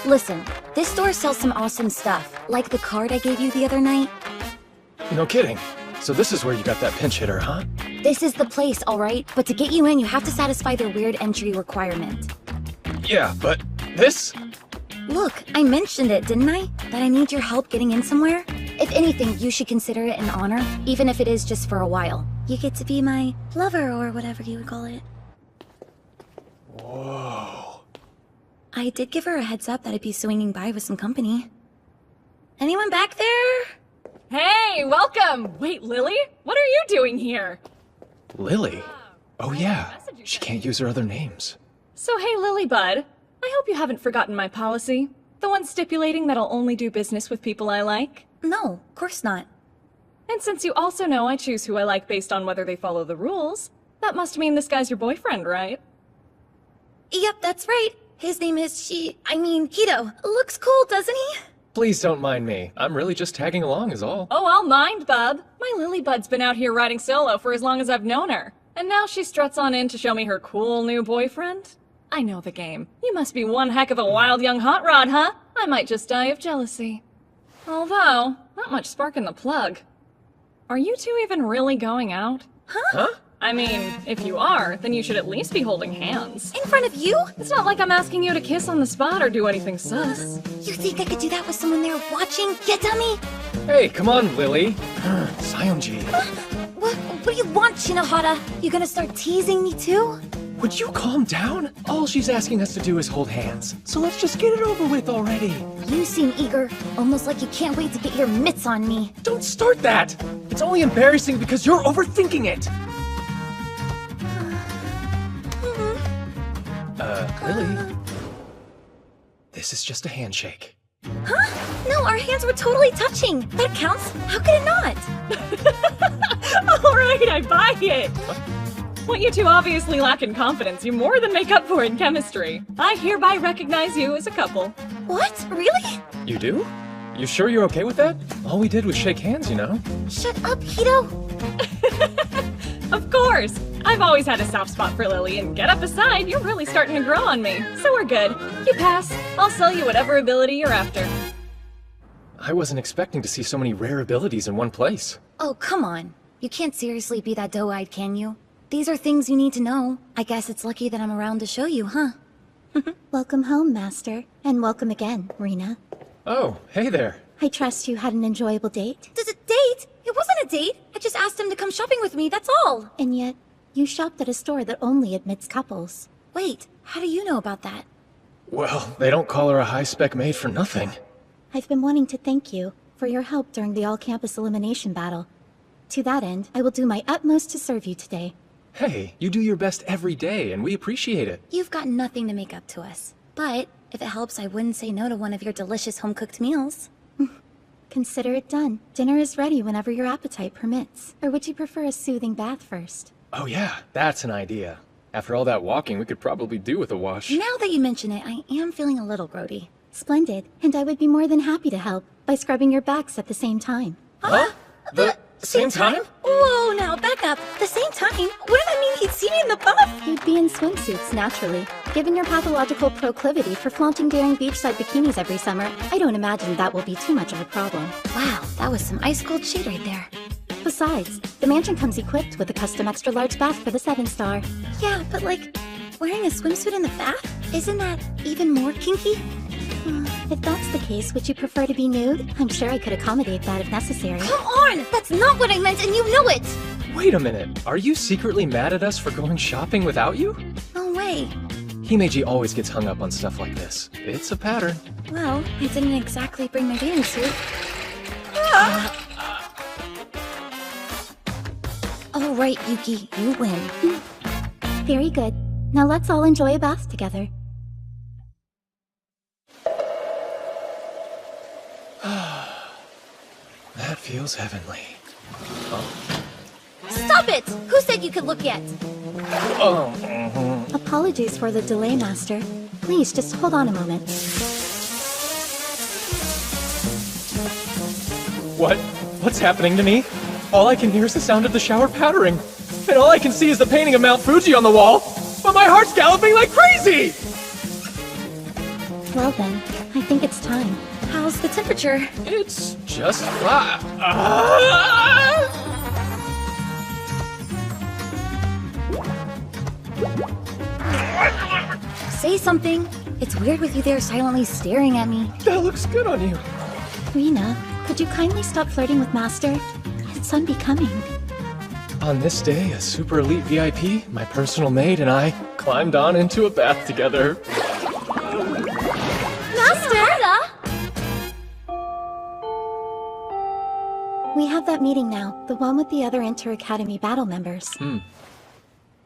Listen, this store sells some awesome stuff, like the card I gave you the other night.
No kidding. So this is where you got that pinch hitter, huh?
This is the place, alright? But to get you in, you have to satisfy their weird entry requirement.
Yeah, but this?
Look, I mentioned it, didn't I? That I need your help getting in somewhere? If anything, you should consider it an honor, even if it is just for a while. You get to be my lover, or whatever you would call it.
Whoa.
I did give her a heads up that I'd be swinging by with some company. Anyone back there?
Hey, welcome! Wait, Lily? What are you doing here?
Lily? Oh yeah, she can't use her other names.
So hey, Lilybud. I hope you haven't forgotten my policy. The one stipulating that I'll only do business with people I like.
No, of course not.
And since you also know I choose who I like based on whether they follow the rules, that must mean this guy's your boyfriend, right?
Yep, that's right. His name is Hito. Looks cool, doesn't he?
Please don't mind me. I'm really just tagging along is all.
Oh, I'll mind, bub. My Lilybud's been out here riding solo for as long as I've known her. And now she struts on in to show me her cool new boyfriend? I know the game. You must be one heck of a wild young hot rod, huh? I might just die of jealousy. Although, not much spark in the plug. Are you two even really going out?
Huh?
I mean, if you are, then you should at least be holding hands.
In front of you?
It's not like I'm asking you to kiss on the spot or do anything sus.
You think I could do that with someone there watching? Yeah, dummy?
Hey, come on, Lily. Sayonji.
What do you want, Shinohara? You gonna start teasing me too?
Would you calm down? All she's asking us to do is hold hands. So let's just get it over with already.
You seem eager, almost like you can't wait to get your mitts on me.
Don't start that! It's only embarrassing because you're overthinking it! Lily? This is just a handshake.
Huh? No, our hands were totally touching. That counts. How could it not?
Alright, I buy it! What you two obviously lack in confidence, you more than make up for in chemistry. I hereby recognize you as a couple.
What? Really?
You do? You sure you're okay with that? All we did was shake hands, you know?
Shut up, Hito!
Of course! I've always had a soft spot for Lily, and get up aside, you're really starting to grow on me. So we're good. You pass. I'll sell you whatever ability you're after.
I wasn't expecting to see so many rare abilities in one place.
Oh, come on. You can't seriously be that doe-eyed, can you? These are things you need to know. I guess it's lucky that I'm around to show you, huh?
Welcome home, Master. And welcome again, Rena.
Oh, hey there.
I trust you had an enjoyable date.
Does it date? It wasn't a date. I just asked him to come shopping with me, that's all.
And yet, you shopped at a store that only admits couples.
Wait, how do you know about that?
Well, they don't call her a high-spec maid for nothing.
I've been wanting to thank you for your help during the all-campus elimination battle. To that end, I will do my utmost to serve you today.
Hey, you do your best every day, and we appreciate it.
You've got nothing to make up to us. But, if it helps, I wouldn't say no to one of your delicious home-cooked meals.
Consider it done. Dinner is ready whenever your appetite permits. Or would you prefer a soothing bath first?
Oh yeah, that's an idea. After all that walking, we could probably do with a wash.
Now that you mention it, I am feeling a little grody.
Splendid. And I would be more than happy to help by scrubbing your backs at the same time.
Huh? The same time?
Whoa, now back up. The same time? Wouldn't that mean he'd see me in the buff?
You'd be in swimsuits, naturally. Given your pathological proclivity for flaunting daring beachside bikinis every summer, I don't imagine that will be too much of a problem.
Wow, that was some ice-cold shade right there.
Besides, the mansion comes equipped with a custom extra-large bath for the 7-star.
Yeah, but like, wearing a swimsuit in the bath? Isn't that even more kinky?
If that's the case, would you prefer to be nude? I'm sure I could accommodate that if necessary.
Come on! That's not what I meant, and you know it!
Wait a minute. Are you secretly mad at us for going shopping without you?
No way.
Himeji always gets hung up on stuff like this. It's a pattern.
Well, I didn't exactly bring my bathing suit. All right, Yuki, you win.
Very good. Now let's all enjoy a bath together.
That feels heavenly. Oh.
Stop it! Who said you could look yet?
Oh.
Apologies for the delay, Master. Please, just hold on a moment.
What's happening to me? All I can hear is the sound of the shower pattering. And all I can see is the painting of Mount Fuji on the wall. But my heart's galloping like crazy!
Well then, I think it's time.
How's the temperature?
It's just fine.
Say something. It's weird with you there silently staring at me.
That looks good on you.
Rena, could you kindly stop flirting with Master? It's unbecoming.
On this day, a super elite VIP, my personal maid, and I climbed on into a bath together.
We have that meeting now, the one with the other Inter-Academy battle members.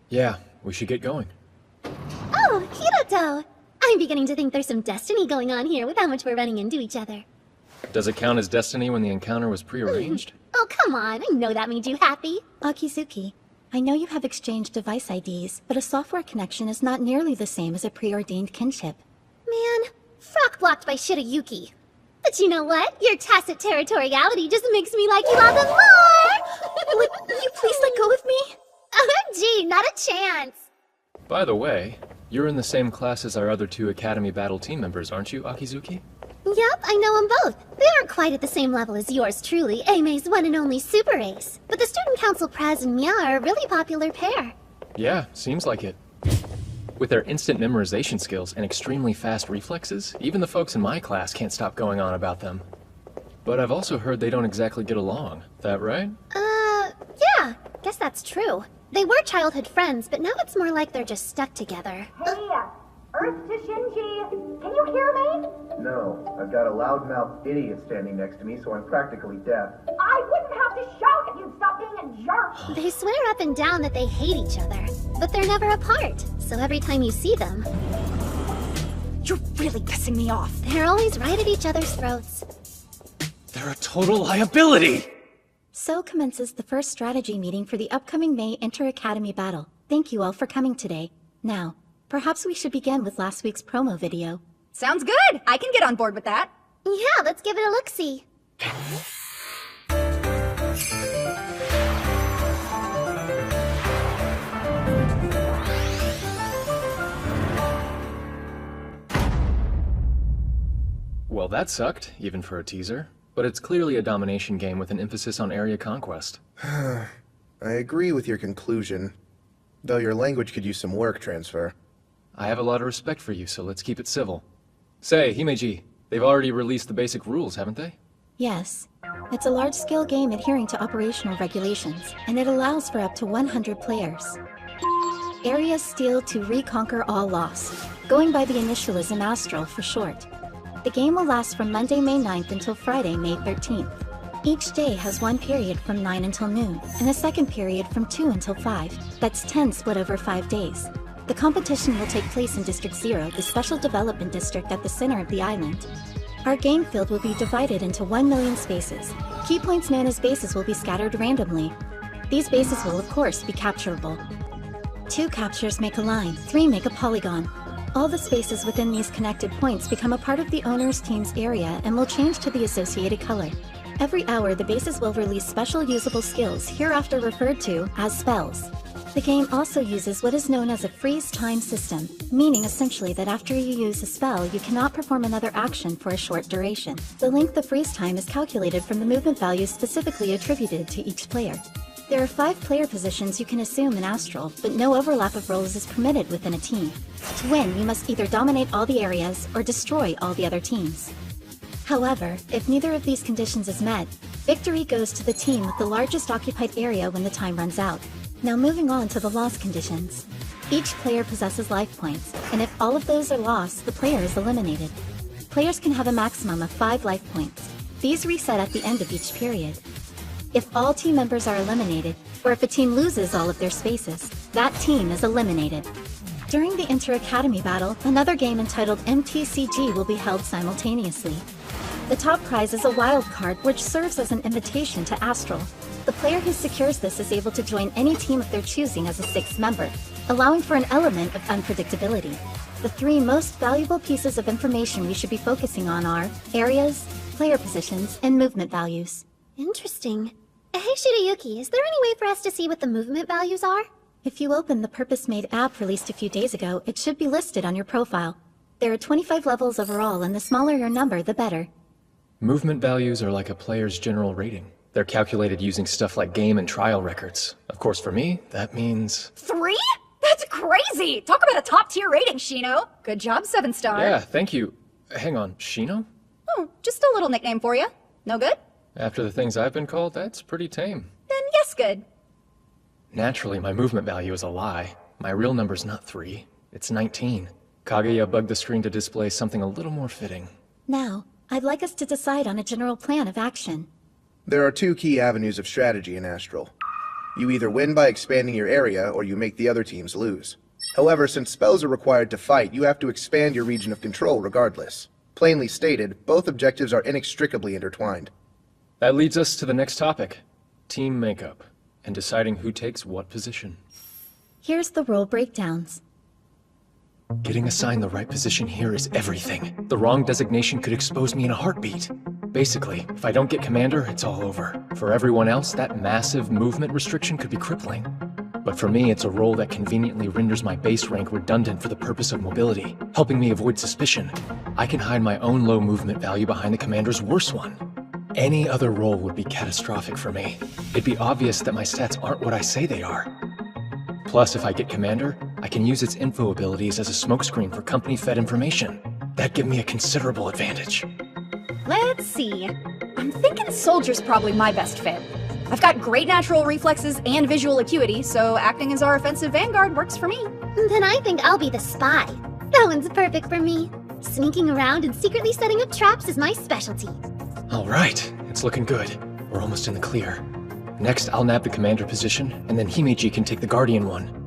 Yeah, we should get going.
Oh, Hiroto! I'm beginning to think there's some destiny going on here with how much we're running into each other.
Does it count as destiny when the encounter was prearranged?
Oh, come on, I know that made you happy.
Akizuki, I know you have exchanged device IDs, but a software connection is not nearly the same as a preordained kinship.
Man, frock blocked by Shirayuki. But you know what? Your tacit territoriality just makes me like you all the more! Would you please let go of me? OMG, not a chance!
By the way, you're in the same class as our other 2 Academy Battle team members, aren't you, Akizuki?
Yep, I know them both. They aren't quite at the same level as yours truly, Aime's one and only super ace. But the Student Council Praz and Mia are a really popular pair.
Yeah, seems like it. With their instant memorization skills and extremely fast reflexes, even the folks in my class can't stop going on about them. But I've also heard they don't exactly get along. That right?
Yeah, guess that's true. They were childhood friends, but now it's more like they're just stuck together.
Hey, Earth to Shinji. Can you hear me?
No, I've got a loudmouth idiot standing next to me, so I'm practically deaf.
I wouldn't have to shout if you'd stop being a jerk.
They swear up and down that they hate each other, but they're never apart. So every time you see them...
You're really pissing me off.
They're always right at each other's throats.
They're a total liability!
So commences the first strategy meeting for the upcoming May Inter-Academy Battle. Thank you all for coming today. Now, perhaps we should begin with last week's promo video.
Sounds good! I can get on board with that.
Yeah, let's give it a look-see.
Well, that sucked, even for a teaser. But it's clearly a domination game with an emphasis on area conquest.
I agree with your conclusion, though your language could use some work transfer.
I have a lot of respect for you, so let's keep it civil. Say, Himeji, they've already released the basic rules, haven't they?
Yes. It's a large-scale game adhering to operational regulations, and it allows for up to 100 players. Areas steal to reconquer all lost, going by the initialism Astral for short. The game will last from Monday, May 9th until Friday, May 13th. Each day has one period from 9 until noon, and a second period from 2 until 5. That's 10 split over 5 days. The competition will take place in District 0, the special development district at the center of the island. Our game field will be divided into 1 million spaces. Key points known as bases will be scattered randomly. These bases will, of course, be capturable. 2 captures make a line, 3 make a polygon. All the spaces within these connected points become a part of the owner's team's area and will change to the associated color. Every hour, the bases will release special usable skills, hereafter referred to as spells. The game also uses what is known as a freeze time system, meaning essentially that after you use a spell, you cannot perform another action for a short duration. The length of freeze time is calculated from the movement values specifically attributed to each player. There are 5 player positions you can assume in Astral, but no overlap of roles is permitted within a team. To win, you must either dominate all the areas or destroy all the other teams. However, if neither of these conditions is met, victory goes to the team with the largest occupied area when the time runs out. Now moving on to the loss conditions. Each player possesses life points, and if all of those are lost, the player is eliminated. Players can have a maximum of 5 life points. These reset at the end of each period. If all team members are eliminated, or if a team loses all of their spaces, that team is eliminated. During the Inter-Academy Battle, another game entitled MTCG will be held simultaneously. The top prize is a wild card which serves as an invitation to Astral. The player who secures this is able to join any team of their choosing as a 6th member, allowing for an element of unpredictability. The 3 most valuable pieces of information we should be focusing on are areas, player positions, and movement values.
Interesting. Hey Shirayuki, is there any way for us to see what the movement values are?
If you open the purpose-made app released a few days ago, it should be listed on your profile. There are 25 levels overall, and the smaller your number, the better.
Movement values are like a player's general rating. They're calculated using stuff like game and trial records. Of course, for me, that means...
3? That's crazy! Talk about a top-tier rating, Shino! Good job, 7-star.
Yeah, thank you. Hang on, Shino?
Oh, just a little nickname for you. No good?
After the things I've been called, that's pretty tame.
Then yes, good.
Naturally, my movement value is a lie. My real number's not 3. It's 19. Kaguya bugged the screen to display something a little more fitting.
Now, I'd like us to decide on a general plan of action.
There are 2 key avenues of strategy in Astral. You either win by expanding your area, or you make the other teams lose. However, since spells are required to fight, you have to expand your region of control regardless. Plainly stated, both objectives are inextricably intertwined.
That leads us to the next topic, team makeup, and deciding who takes what position.
Here's the role breakdowns.
Getting assigned the right position here is everything. The wrong designation could expose me in a heartbeat. Basically, if I don't get commander, it's all over. For everyone else, that massive movement restriction could be crippling. But for me, it's a role that conveniently renders my base rank redundant for the purpose of mobility, helping me avoid suspicion. I can hide my own low movement value behind the commander's worse one. Any other role would be catastrophic for me. It'd be obvious that my stats aren't what I say they are. Plus, if I get commander, I can use its info abilities as a smokescreen for company-fed information. That'd give me a considerable advantage.
Let's see. I'm thinking soldier's probably my best fit. I've got great natural reflexes and visual acuity, so acting as our offensive vanguard works for me.
Then I think I'll be the spy. That one's perfect for me. Sneaking around and secretly setting up traps is my specialty.
All right, it's looking good. We're almost in the clear. Next, I'll nab the commander position, and then Himeji can take the guardian one.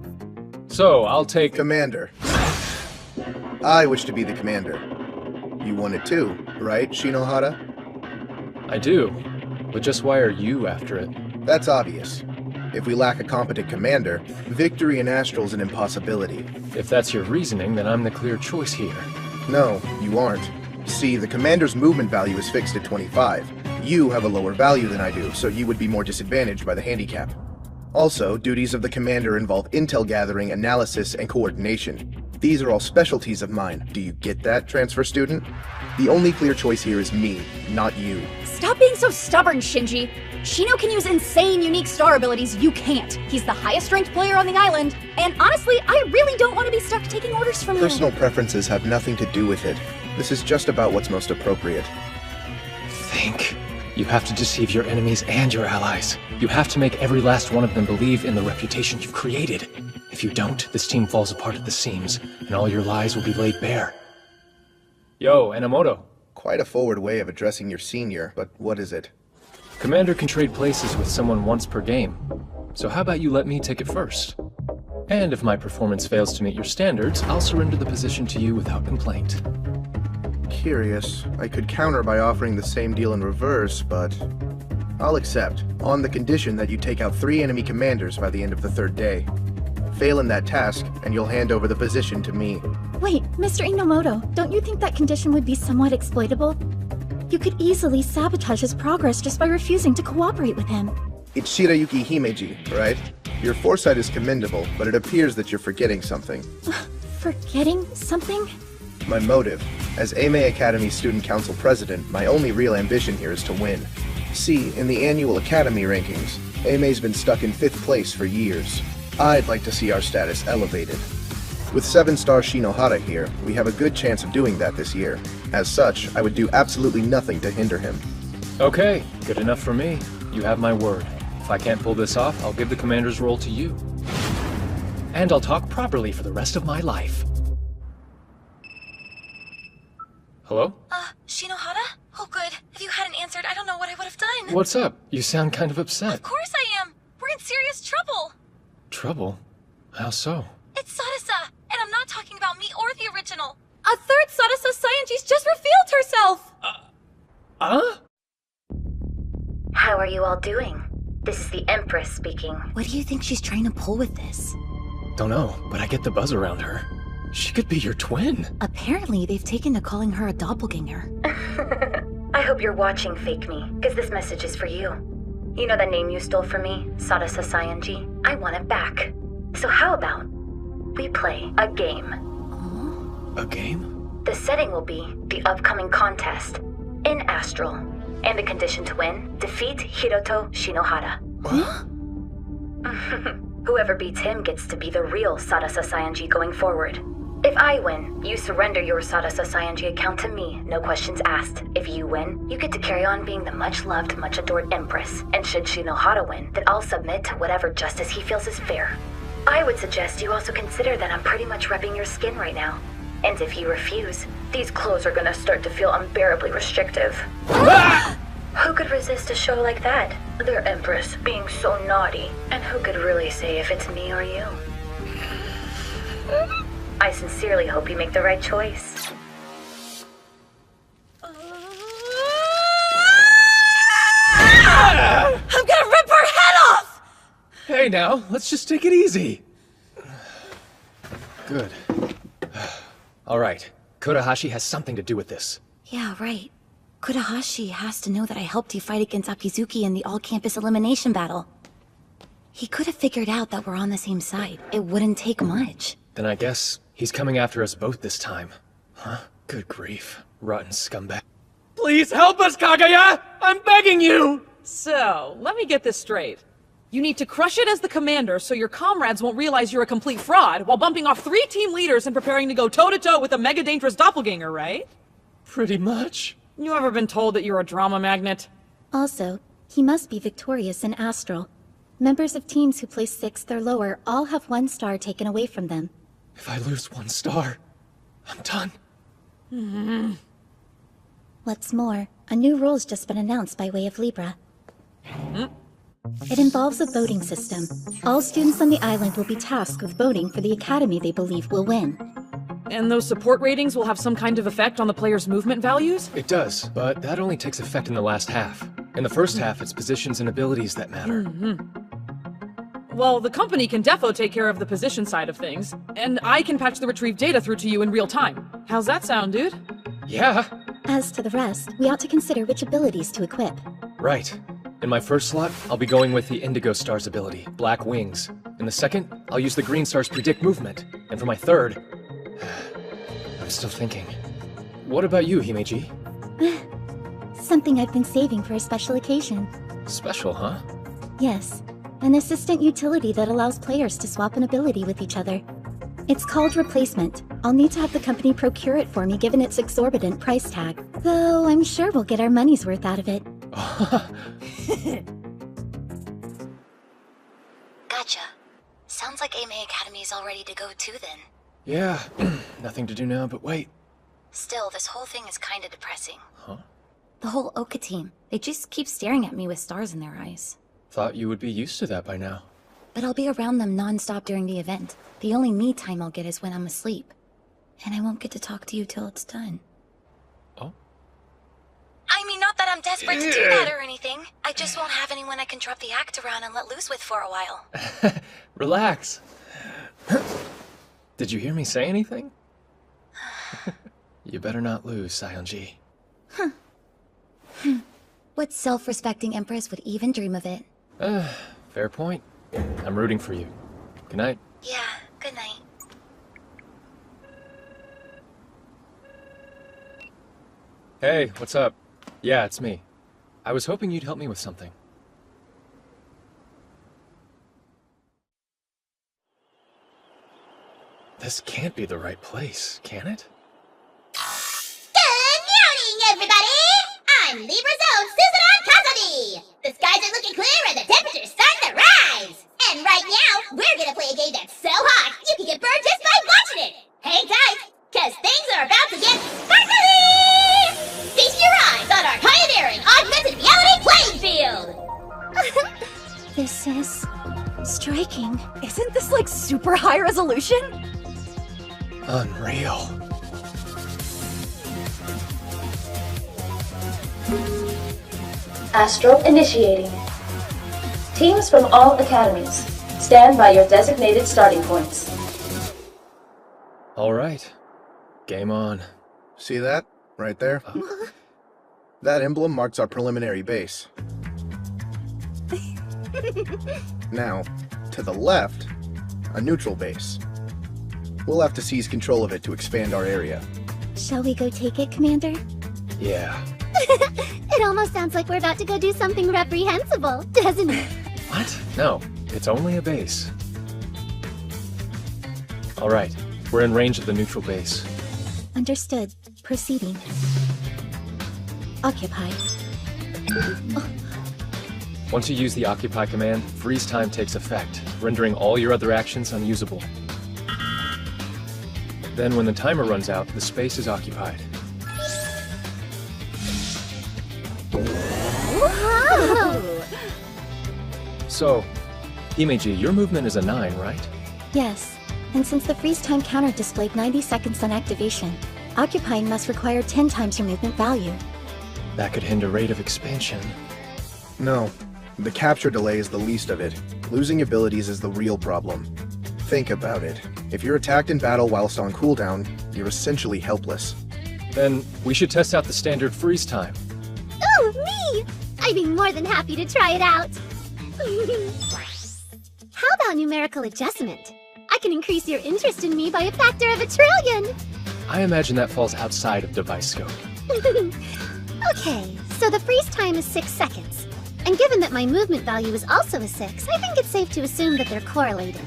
So, I'll take...
Commander. I wish to be the commander. You want it too, right, Shinohara?
I do. But just why are you after it?
That's obvious. If we lack a competent commander, victory in Astral's an impossibility.
If that's your reasoning, then I'm the clear choice here.
No, you aren't. See, the commander's movement value is fixed at 25. You have a lower value than I do, so you would be more disadvantaged by the handicap. Also, duties of the commander involve intel gathering, analysis, and coordination. These are all specialties of mine. Do you get that, transfer student? The only clear choice here is me, not you.
Stop being so stubborn, Shinji. Shino can use insane, unique star abilities you can't. He's the highest ranked player on the island, and honestly, I really don't want to be stuck taking orders from him.
Personal preferences have nothing to do with it. This is just about what's most appropriate.
Think. You have to deceive your enemies and your allies. You have to make every last one of them believe in the reputation you've created. If you don't, this team falls apart at the seams, and all your lies will be laid bare. Yo, Enomoto.
Quite a forward way of addressing your senior, but what is it?
Commander can trade places with someone once per game. So how about you let me take it first? And if my performance fails to meet your standards, I'll surrender the position to you without complaint.
Curious. I could counter by offering the same deal in reverse, but I'll accept, on the condition that you take out 3 enemy commanders by the end of the 3rd day. Fail in that task, and you'll hand over the position to me.
Wait, Mr. Inomoto, don't you think that condition would be somewhat exploitable? You could easily sabotage his progress just by refusing to cooperate with him.
It's Shirayuki Himeji, right? Your foresight is commendable, but it appears that you're forgetting something.
Forgetting something?
My motive. As Aimei Academy Student Council President, my only real ambition here is to win. See, in the annual Academy rankings, Aimei's been stuck in 5th place for years. I'd like to see our status elevated. With 7-star Shinohara here, we have a good chance of doing that this year. As such, I would do absolutely nothing to hinder him.
Okay, good enough for me. You have my word. If I can't pull this off, I'll give the commander's role to you. And I'll talk properly for the rest of my life. Hello?
Shinohara? Oh good. If you hadn't answered, I don't know what I would have done.
What's up? You sound kind of upset.
Of course I am! We're in serious trouble!
Trouble? How so?
It's Sadasa, and I'm not talking about me or the original. A third Sadasa Scientist just revealed herself!
How are you all doing? This is the Empress speaking.
What do you think she's trying to pull with this?
Don't know, but I get the buzz around her. She could be your twin.
Apparently, they've taken to calling her a doppelganger.
I hope you're watching, Fake Me, because this message is for you. You know that name you stole from me, Sadasa Saionji? I want it back. So how about we play a game?
A game?
The setting will be the upcoming contest in Astral. And the condition to win, defeat Hiroto Shinohara.
Huh?
Whoever beats him gets to be the real Sadasa Saionji going forward. If I win, you surrender your Sadasa Saionji account to me, no questions asked. If you win, you get to carry on being the much-loved, much-adored Empress. And should Shinohara win, then I'll submit to whatever justice he feels is fair. I would suggest you also consider that I'm pretty much repping your skin right now. And if you refuse, these clothes are gonna start to feel unbearably restrictive. Who could resist a show like that? Their Empress being so naughty. And who could really say if it's me or you? I sincerely hope you make the right choice.
I'm gonna rip her head off!
Hey now, let's just take it easy. Good. Alright, Kurahashi has something to do with this.
Yeah, right. Kurahashi has to know that I helped you fight against Akizuki in the all-campus elimination battle. He could have figured out that we're on the same side. It wouldn't take much.
Then I guess he's coming after us both this time. Huh? Good grief. Rotten scumbag. Please help us, Kaguya! I'm begging you!
So, let me get this straight. You need to crush it as the commander so your comrades won't realize you're a complete fraud while bumping off 3 team leaders and preparing to go toe-to-toe with a mega-dangerous doppelganger, right?
Pretty much.
You ever been told that you're a drama magnet?
Also, he must be victorious in Astral. Members of teams who place 6th or lower all have 1 star taken away from them.
If I lose 1 star, I'm done.
What's more, a new rule's just been announced by way of Libra. It involves a voting system. All students on the island will be tasked with voting for the academy they believe will win.
And those support ratings will have some kind of effect on the players' movement values?
It does, but that only takes effect in the last half. In the first half, it's positions and abilities that matter.
Well, the company can defo take care of the position side of things, and I can patch the retrieved data through to you in real time. How's that sound, dude?
Yeah.
As to the rest, we ought to consider which abilities to equip.
Right. In my first slot, I'll be going with the Indigo Star's ability, Black Wings. In the second, I'll use the Green Star's Predict Movement. And for my third... I'm still thinking. What about you, Himeji?
Something I've been saving for a special occasion.
Special, huh?
Yes. An assistant utility that allows players to swap an ability with each other. It's called Replacement. I'll need to have the company procure it for me given its exorbitant price tag. Though I'm sure we'll get our money's worth out of it.
Gotcha. Sounds like AMA Academy is all ready to go too then.
Yeah, nothing to do now but wait.
Still, this whole thing is kinda depressing.
Huh?
The whole Oka team. They just keep staring at me with stars in their eyes.
Thought you would be used to that by now.
But I'll be around them non-stop during the event. The only me time I'll get is when I'm asleep. And I won't get to talk to you till it's done.
Oh?
I mean, not that I'm desperate to do that or anything. I just won't have anyone I can drop the act around and let loose with for a while.
Relax. Did you hear me say anything? You better not lose, Sion-ji.
What self-respecting empress would even dream of it?
Fair point. I'm rooting for you. Good night.
Yeah, good night.
Hey, what's up? Yeah, it's me. I was hoping you'd help me with something. This can't be the right place, can it?
Good morning, everybody! I'm Libra's own Susanon Kazami! The skies are looking clear and the temperature's starting to rise! And right now, we're gonna play a game that's so hot, you can get burned just by watching it! Hang tight, cause things are about to get sparkly! Feast your eyes on our pioneering augmented reality playing field!
This is... striking.
Isn't this like super high resolution?
Unreal.
Astral initiating. Teams from all academies, stand by your designated starting points.
Alright. Game on.
See that? Right there? That emblem marks our preliminary base. Now, to the left, a neutral base. We'll have to seize control of it to expand our area.
Shall we go take it, Commander?
Yeah.
It almost sounds like we're about to go do something reprehensible, doesn't it?
What? No, it's only a base. Alright, we're in range of the neutral base.
Understood. Proceeding. Occupy.
Once you use the Occupy command, freeze time takes effect, rendering all your other actions unusable. Then when the timer runs out, the space is occupied.
Whoa!
So, Himeji, your movement is a 9, right?
Yes. And since the freeze time counter displayed 90 seconds on activation, occupying must require 10 times your movement value.
That could hinder rate of expansion.
No. The capture delay is the least of it. Losing abilities is the real problem. Think about it. If you're attacked in battle whilst on cooldown, you're essentially helpless.
Then we should test out the standard freeze time.
Ooh, me! I'd be more than happy to try it out. How about numerical adjustment? I can increase your interest in me by a factor of 1,000,000,000,000.
I imagine that falls outside of device scope.
Okay, so the freeze time is 6 seconds. And given that my movement value is also a 6, I think it's safe to assume that they're correlated.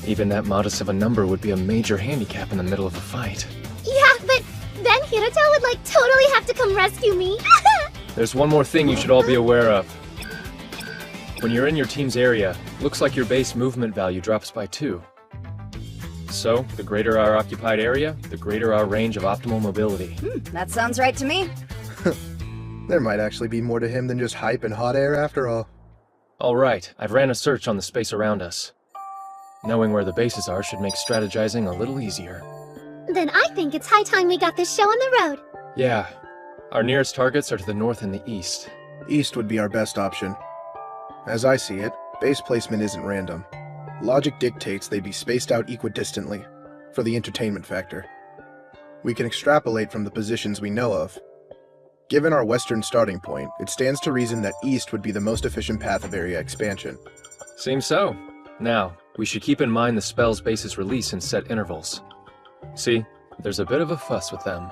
Even that modest of a number would be a major handicap in the middle of a fight.
Yeah, but then Hiroto would like totally have to come rescue me.
There's one more thing you should all be aware of. When you're in your team's area, looks like your base movement value drops by 2. So, the greater our occupied area, the greater our range of optimal mobility.
That sounds right to me.
There might actually be more to him than just hype and hot air after all.
Alright, I've ran a search on the space around us. Knowing where the bases are should make strategizing a little easier.
Then I think it's high time we got this show on the road.
Yeah. Our nearest targets are to the north and the east.
East would be our best option. As I see it, base placement isn't random. Logic dictates they be spaced out equidistantly, for the entertainment factor. We can extrapolate from the positions we know of. Given our western starting point, it stands to reason that east would be the most efficient path of area expansion.
Seems so. Now, we should keep in mind the spell's base's release in set intervals. See, there's a bit of a fuss with them.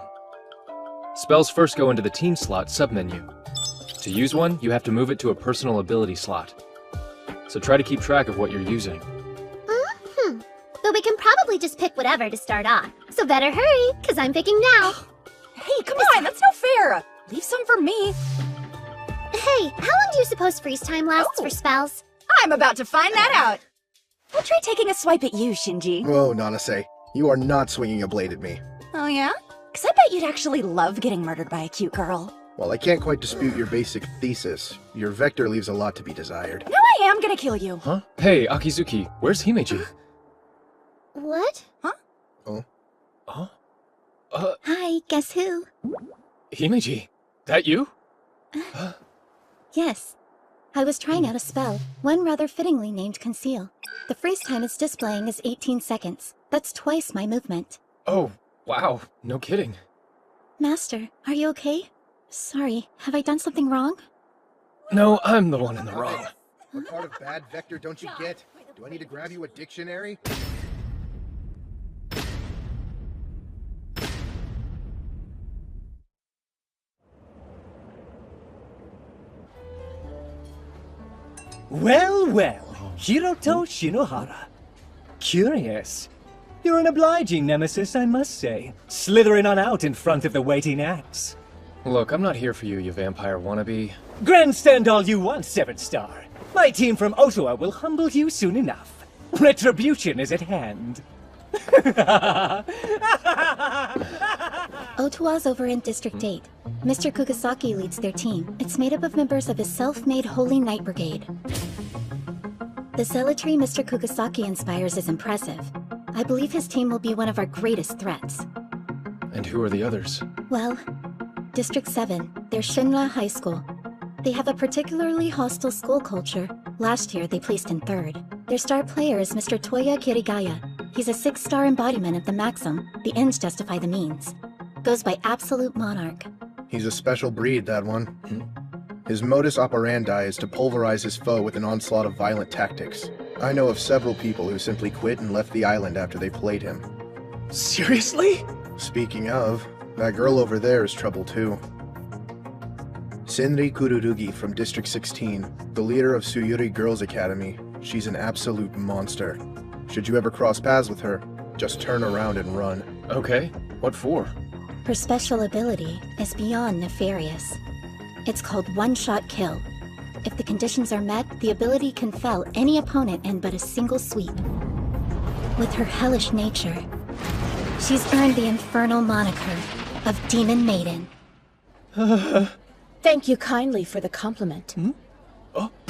Spells first go into the team slot submenu. To use one, you have to move it to a personal ability slot. So try to keep track of what you're using.
But we can probably just pick whatever to start off. So better hurry, because I'm picking now.
Hey, come on, that's no fair. Leave some for me.
Hey, how long do you suppose freeze time lasts for spells?
I'm about to find that out. I'll try taking a swipe at you, Shinji.
Whoa, Nanase. You are not swinging a blade at me.
Oh yeah? Because I bet you'd actually love getting murdered by a cute girl.
While I can't quite dispute your basic thesis, your vector leaves a lot to be desired.
No, I am gonna kill you.
Huh? Hey, Akizuki, where's Himeji?
What?
Huh?
Oh?
Huh?
Hi, guess who?
Himeji, that you?
Yes. I was trying out a spell, one rather fittingly named Conceal. The freeze time it's displaying is 18 seconds. That's twice my movement.
Oh, wow, no kidding.
Master, are you okay? Sorry, have I done something wrong?
No, I'm the one in the wrong.
What part of bad vector don't you get? Do I need to grab you a dictionary?
Well, well, Hiroto Shinohara. Curious. You're an obliging nemesis, I must say. Slithering on out in front of the waiting axe.
Look, I'm not here for you, you vampire wannabe.
Grandstand all you want, 7-star. My team from Ottawa will humble you soon enough. Retribution is at hand.
Ottawa's over in District 8. Mr. Kugasaki leads their team. It's made up of members of his self-made Holy Knight Brigade. The zealotry Mr. Kugasaki inspires is impressive. I believe his team will be one of our greatest threats.
And who are the others?
Well, District 7, they're Shinra High School. They have a particularly hostile school culture. Last year, they placed in 3rd. Their star player is Mr. Toya Kirigaya. He's a 6-star embodiment of the maxim, the ends justify the means. Goes by Absolute Monarch.
He's a special breed, that one. His modus operandi is to pulverize his foe with an onslaught of violent tactics. I know of several people who simply quit and left the island after they played him.
Seriously?
Speaking of, that girl over there is trouble too. Senri Kururugi from District 16, the leader of Suyuri Girls Academy. She's an absolute monster. Should you ever cross paths with her, just turn around and run.
Okay, what for?
Her special ability is beyond nefarious. It's called one-shot kill. If the conditions are met, the ability can fell any opponent in but a single sweep. With her hellish nature, she's earned the infernal moniker of Demon Maiden.
Thank you kindly for the compliment.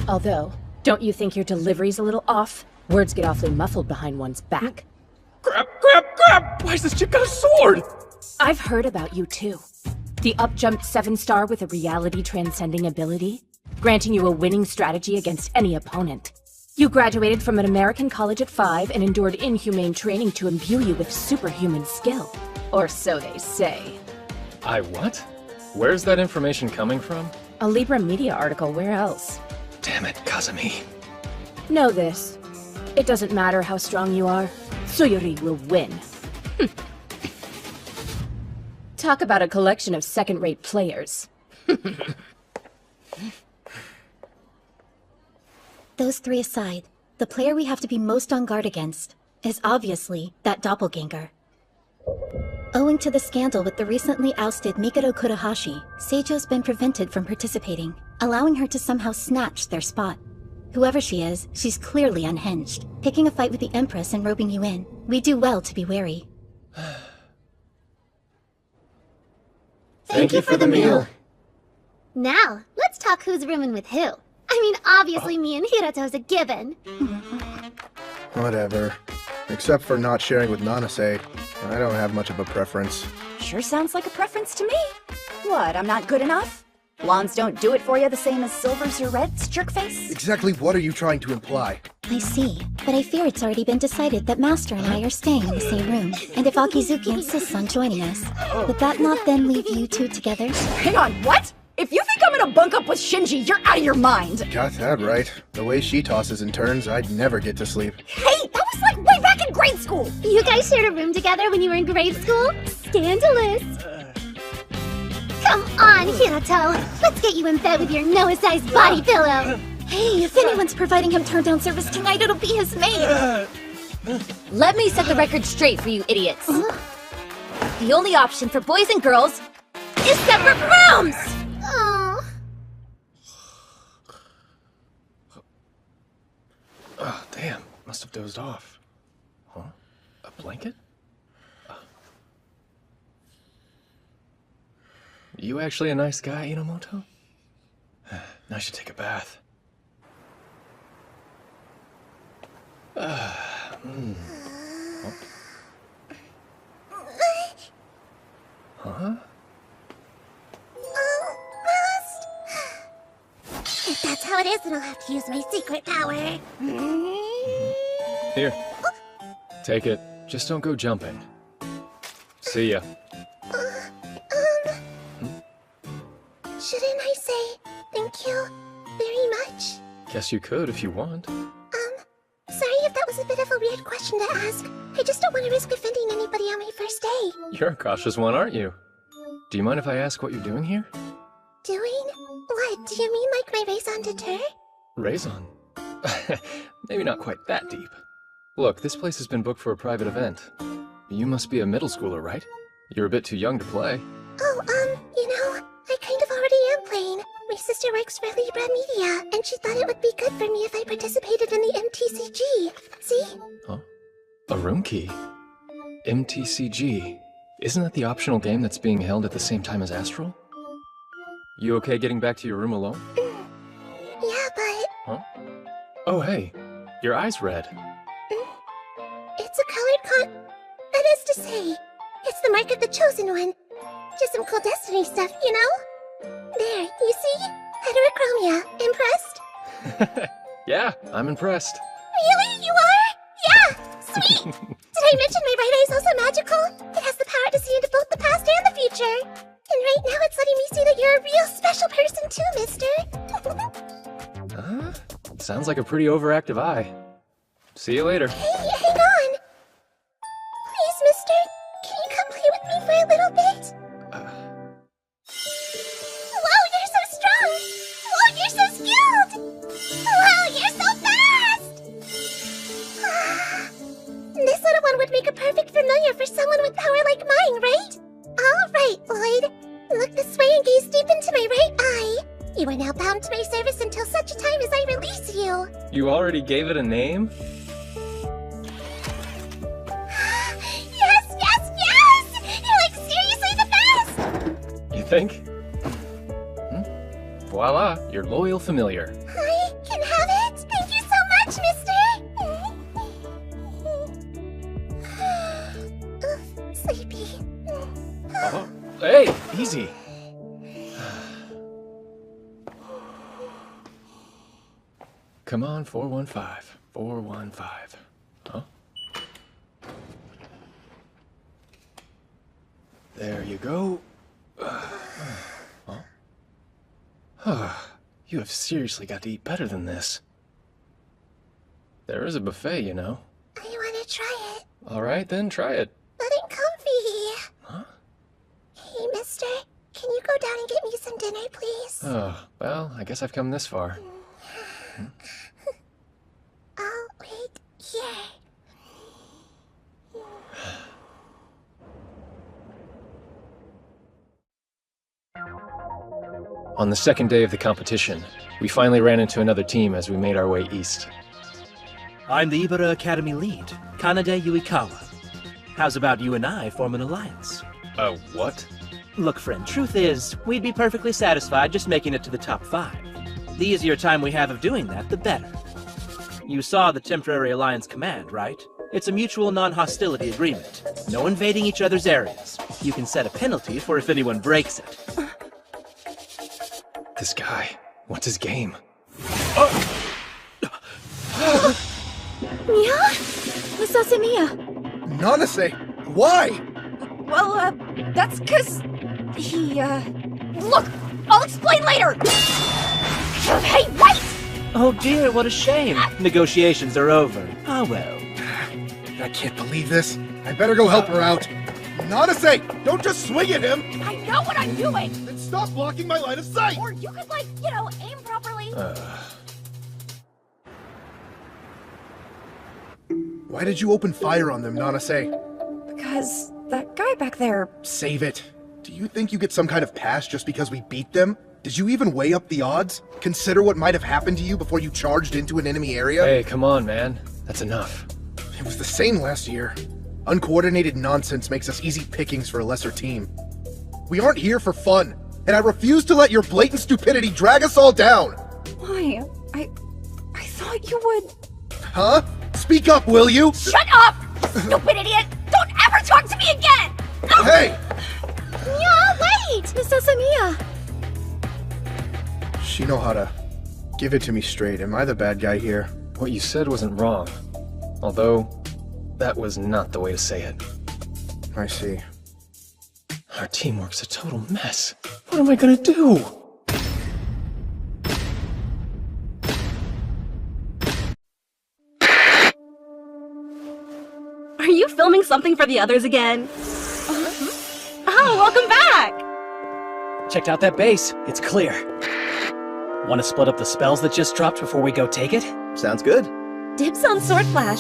Although, don't you think your delivery's a little off? Words get awfully muffled behind one's back.
Grab! Why's this chick got a sword?
I've heard about you too. The up-jumped 7-star with a reality-transcending ability, granting you a winning strategy against any opponent. You graduated from an American college at 5 and endured inhumane training to imbue you with superhuman skill. Or so they say.
I what? Where's that information coming from?
A Libra Media article, where else?
Damn it, Kazumi.
Know this. It doesn't matter how strong you are. Tsuyuri will win. Talk about a collection of second-rate players.
Those three aside, the player we have to be most on guard against is obviously that doppelganger. Owing to the scandal with the recently ousted Mikado Kurahashi, Seijo's been prevented from participating, allowing her to somehow snatch their spot. Whoever she is, she's clearly unhinged. Picking a fight with the Empress and roping you in, we do well to be wary.
Thank you for the meal. Now, let's talk who's rooming with who. I mean, obviously me and Hiroto's a given.
Whatever. Except for not sharing with Nanase, I don't have much of a preference.
Sure sounds like a preference to me. What, I'm not good enough? Blondes don't do it for you the same as silvers or reds, jerkface?
Exactly what are you trying to imply?
I see, but I fear it's already been decided that Master and I are staying in the same room, and if Akizuki insists on joining us, would that not then leave you two together?
Hang on, what? If you think I'm gonna bunk up with Shinji, you're out of your mind!
Got that right. The way she tosses and turns, I'd never get to sleep.
Hey, that was like way back in grade school!
You guys shared a room together when you were in grade school? Scandalous! Come on, Hiroto! Let's get you in bed with your Noah-sized body pillow!
Hey, if anyone's providing him turn-down service tonight, it'll be his maid!
Let me set the record straight for you idiots. The only option for boys and girls is separate rooms!
Oh.
Oh, damn. Must have dozed off. Huh? A blanket? You actually a nice guy, Inomoto? I should take a bath. Oh. Huh?
If that's how it is, then I'll have to use my secret power.
Here. Take it. Just don't go jumping. See ya.
Shouldn't I say thank you very much?
Guess you could if you want.
Sorry if that was a bit of a weird question to ask. I just don't want to risk offending anybody on my first day.
You're a cautious one, aren't you? Do you mind if I ask what you're doing here?
Doing? What, do you mean like my raison d'etre?
Raison? Maybe not quite that deep. Look, this place has been booked for a private event. You must be a middle schooler, right? You're a bit too young to play.
Oh, you know, I kind of already am playing. My sister works for Libra Media, and she thought it would be good for me if I participated in the MTCG. See?
Huh? A room key? MTCG? Isn't that the optional game that's being held at the same time as Astral? You okay getting back to your room alone?
Yeah, but...
Huh? Oh, hey. Your eye's red.
It's a colored That is to say, it's the mark of the Chosen One. Just some cool Destiny stuff, you know? There, you see? Heterochromia. Impressed?
Yeah, I'm impressed.
Really? You are? Yeah! Sweet! Did I mention my right eye's also magical? It has the power to see into both the past and the future. And right now it's letting me see that you're a real special person too, mister.
Huh? Sounds like a pretty overactive eye. See you later.
Hey, hang on! Please, mister, can you come play with me for a little bit? Whoa, you're so strong! Whoa, you're so skilled! Whoa, you're so fast! This little one would make a perfect familiar for someone with power like mine, right? All right, Lloyd. Look this way and gaze deep into my right eye. You are now bound to my service until such a time as I release you.
You already gave it a name?
Yes, yes, yes! You're like seriously the best!
You think? Voila, your loyal familiar.
I can have it? Thank you so much, mister! Sleepy.
Oh, hey, easy. Come on, 415. 415. Huh? There you go. Huh? You have seriously got to eat better than this. There is a buffet, you know.
I want to try it.
All right, then try it.
But I'm comfy. Huh? Hey, mister. Can you go down and get me some dinner, please?
Oh, well, I guess I've come this far.
I'll wait here.
On the second day of the competition, we finally ran into another team as we made our way east.
I'm the Ibara Academy lead, Kanade Yuikawa. How's about you and I form an alliance?
What?
Look, friend, truth is, we'd be perfectly satisfied just making it to the top 5. The easier time we have of doing that, the better. You saw the Temporary Alliance Command, right? It's a mutual non-hostility agreement. No invading each other's areas. You can set a penalty for if anyone breaks it.
This guy, what's his game?
Mia? Misasa Mia.
Nanase, why?
Well, that's 'cause he, Look! I'll explain later! Hey, wait!
Oh dear, what a shame. Negotiations are over. Ah well.
I can't believe this. I better go help her out. Nanase, don't just swing at him!
I know what I'm doing!
Then stop blocking my line of sight!
Or you could, like, aim properly.
Why did you open fire on them, Nanase?
Because that guy back there...
Save it. Do you think you get some kind of pass just because we beat them? Did you even weigh up the odds? Consider what might have happened to you before you charged into an enemy area?
Hey, come on, man. That's enough.
It was the same last year. Uncoordinated nonsense makes us easy pickings for a lesser team. We aren't here for fun, and I refuse to let your blatant stupidity drag us all down!
Why? I thought you would...
Huh? Speak up, will you?
Shut up! Stupid idiot! Don't ever talk to me again! No!
Hey!
Mia, wait!
Misasa Mia.
Shinohara, give it to me straight. Am I the bad guy here?
What you said wasn't wrong. Although, that was not the way to say it.
I see.
Our teamwork's a total mess. What am I gonna do?
Are you filming something for the others again? Oh, welcome back!
Checked out that base. It's clear. Want to split up the spells that just dropped before we go take it?
Sounds good.
Dibs on Sword Flash.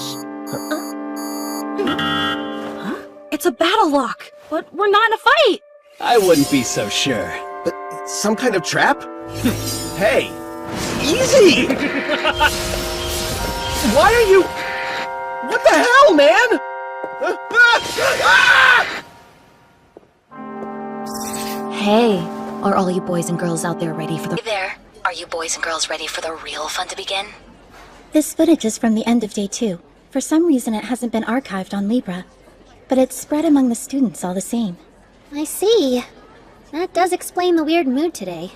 It's a battle lock, but we're not in a fight!
I wouldn't be so sure.
But some kind of trap? Hey! Easy! Why are you... What the hell, man?
Hey, are all you boys and girls out there ready for the...
Hey there. Are you boys and girls ready for the real fun to begin?
This footage is from the end of day 2. For some reason it hasn't been archived on Libra, but it's spread among the students all the same.
I see. That does explain the weird mood today.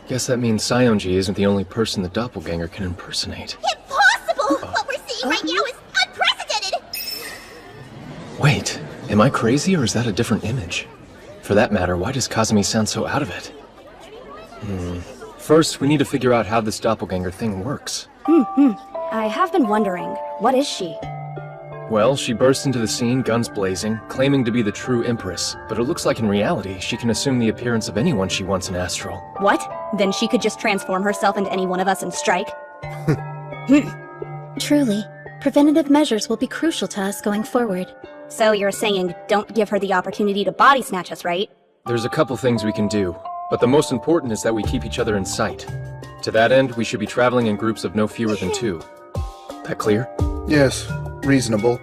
Guess that means Saionji isn't the only person the doppelganger can impersonate.
Impossible! What we're seeing right now is unprecedented!
Wait, am I crazy or is that a different image? For that matter, why does Kazumi sound so out of it? First, we need to figure out how this doppelganger thing works.
I have been wondering, what is she?
Well, she burst into the scene, guns blazing, claiming to be the true Empress, but it looks like in reality, she can assume the appearance of anyone she wants in Astral.
What? Then she could just transform herself into any one of us and strike?
Truly, preventative measures will be crucial to us going forward.
So you're saying don't give her the opportunity to body snatch us, right?
There's a couple things we can do, but the most important is that we keep each other in sight. To that end, we should be traveling in groups of no fewer than 2. That clear?
Yes, reasonable.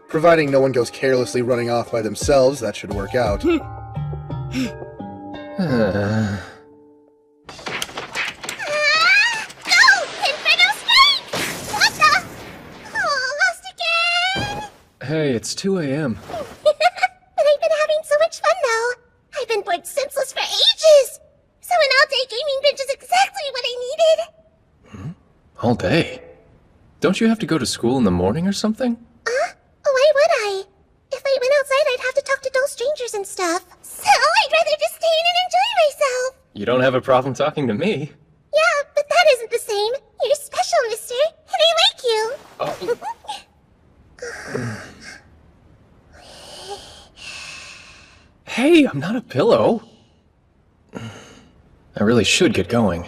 Providing no one goes carelessly running off by themselves, that should work out.
Hey, it's 2 a.m.
But I've been having so much fun, though. I've been bored senseless for ages. So an all-day gaming binge is exactly what I needed.
All day? Don't you have to go to school in the morning or something?
Why would I? If I went outside, I'd have to talk to dull strangers and stuff. So I'd rather just stay in and enjoy myself.
You don't have a problem talking to me.
Yeah, but that isn't the same. You're special, mister, and I like you.
Hey, I'm not a pillow. I really should get going.